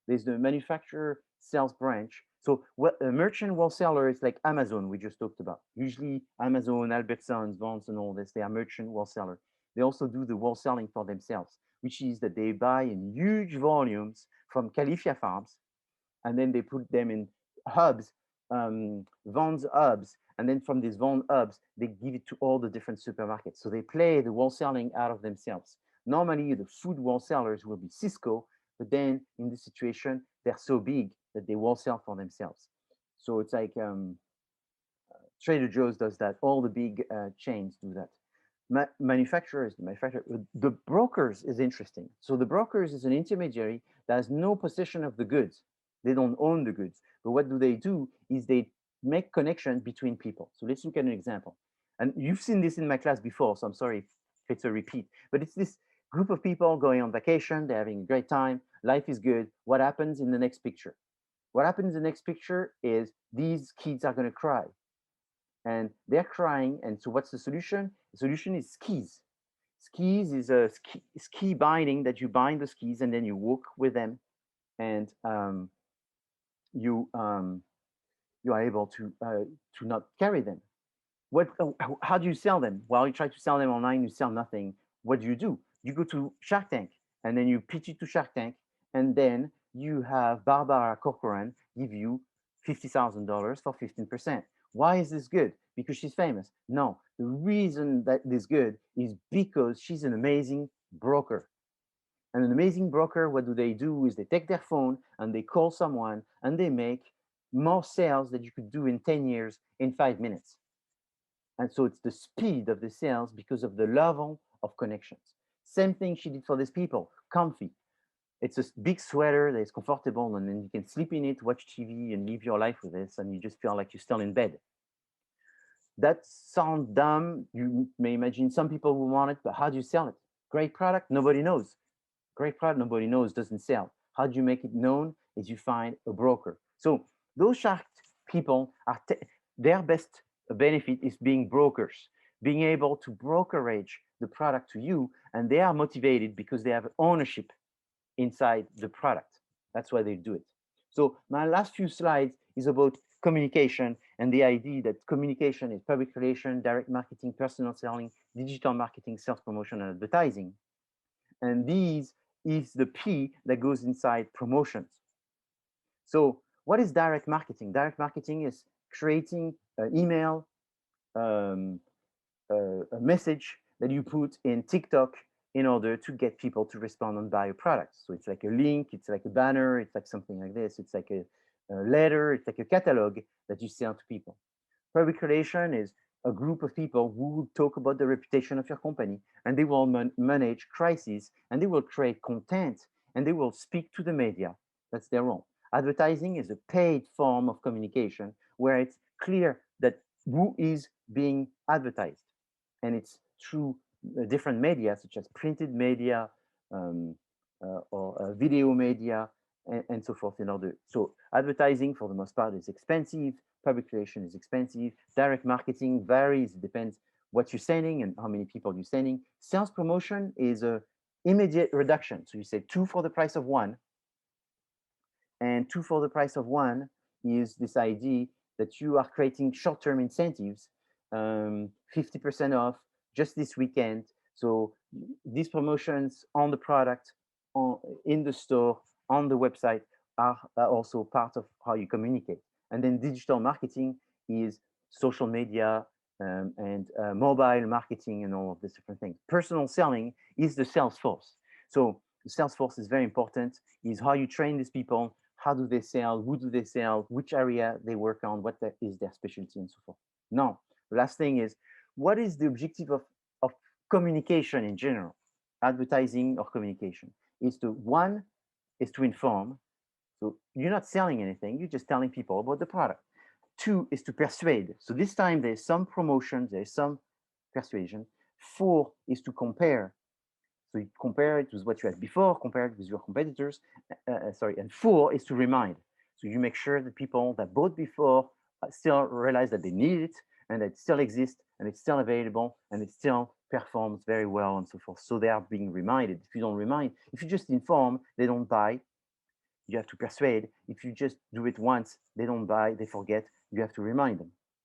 Speaker 1: There's the manufacturer sales branch. So what a merchant wholesaler is like Amazon we just talked about. Usually Amazon, Albertsons, Vons, and all this, they are merchant wholesaler. They also do the wholesaling for themselves, which is that they buy in huge volumes from Califia farms, and then they put them in hubs, Vons hubs, and then from these Von hubs, they give it to all the different supermarkets. So they play the wholesaling out of themselves. Normally, the food wholesalers will be Cisco, but then in this situation, they're so big that they wholesale for themselves. So it's like Trader Joe's does that. All the big chains do that. The brokers is interesting. So the brokers is an intermediary that has no possession of the goods. They don't own the goods. But what do is they make connections between people. So let's look at an example. And you've seen this in my class before, so I'm sorry if it's a repeat. But it's this group of people going on vacation. They're having a great time. Life is good. What happens in the next picture? What happens in the next picture is these kids are going to cry. And they're crying. And so what's the solution? The solution is skis. Skis is a ski binding that you bind the skis and then you walk with them, and you are able to not carry them. How do you sell them? Well, you try to sell them online, you sell nothing. What do? You go to Shark Tank, and then you pitch it to Shark Tank, and then you have Barbara Corcoran give you $50,000 for 15%. Why is this good? Because she's famous? No, the reason that this is good is because she's an amazing broker. And an amazing broker, what do? Is they take their phone and they call someone and they make more sales that you could do in 10 years in 5 minutes. And so it's the speed of the sales because of the level of connections. Same thing she did for these people, comfy. It's a big sweater that is comfortable, and then you can sleep in it, watch TV, and live your life with this, and you just feel like you're still in bed. That sounds dumb. You may imagine some people will want it, but how do you sell it? Great product, nobody knows. Great product, nobody knows, doesn't sell. How do you make it known? Is you find a broker. So those Shark people are their best benefit is being brokers, being able to brokerage the product to you, and they are motivated because they have ownership inside the product. That's why they do it. So my last few slides is about communication and the idea that communication is public relation, direct marketing, personal selling, digital marketing, self promotion, and advertising. And these is the P that goes inside promotions. So what is direct marketing? Direct marketing is creating an email, um, a message that you put in TikTok in order to get people to respond and buy your products. So it's like a link, it's like a banner, it's like something like this. It's like a letter, it's like a catalog that you sell to people. Public relation is a group of people who will talk about the reputation of your company, and they will manage crises, and they will create content, and they will speak to the media. That's their role. Advertising is a paid form of communication where it's clear that who is being advertised, and it's through different media such as printed media, um, or video media, and so forth. In order, so advertising for the most part is expensive. Public relation is expensive. Direct marketing varies. It depends what you're sending and how many people you're sending. Sales promotion is a immediate reduction. So you say 2 for the price of 1, and 2 for the price of 1 is this idea that you are creating short-term incentives, 50% off just this weekend. So these promotions on the product, in the store, on the website are also part of how you communicate. And then digital marketing is social media, and mobile marketing and all of these different things. Personal selling is the sales force. So the sales force is very important, is how you train these people, how do they sell, who do they sell, which area they work on, what is their specialty, and so forth. Now, the last thing is, what is the objective of communication in general? Advertising or communication is to, one, is to inform. So you're not selling anything, you're just telling people about the product. 2 is to persuade. So this time there's some promotion, there's some persuasion. 4 is to compare. So you compare it with what you had before, compare it with your competitors. And 4 is to remind. So you make sure that people that bought before still realize that they need it, and that it still exists, and it's still available, and it still performs very well, and so forth. So they are being reminded. If you don't remind, if you just inform, they don't buy. You have to persuade. If you just do it once, they don't buy, they forget. You have to remind them.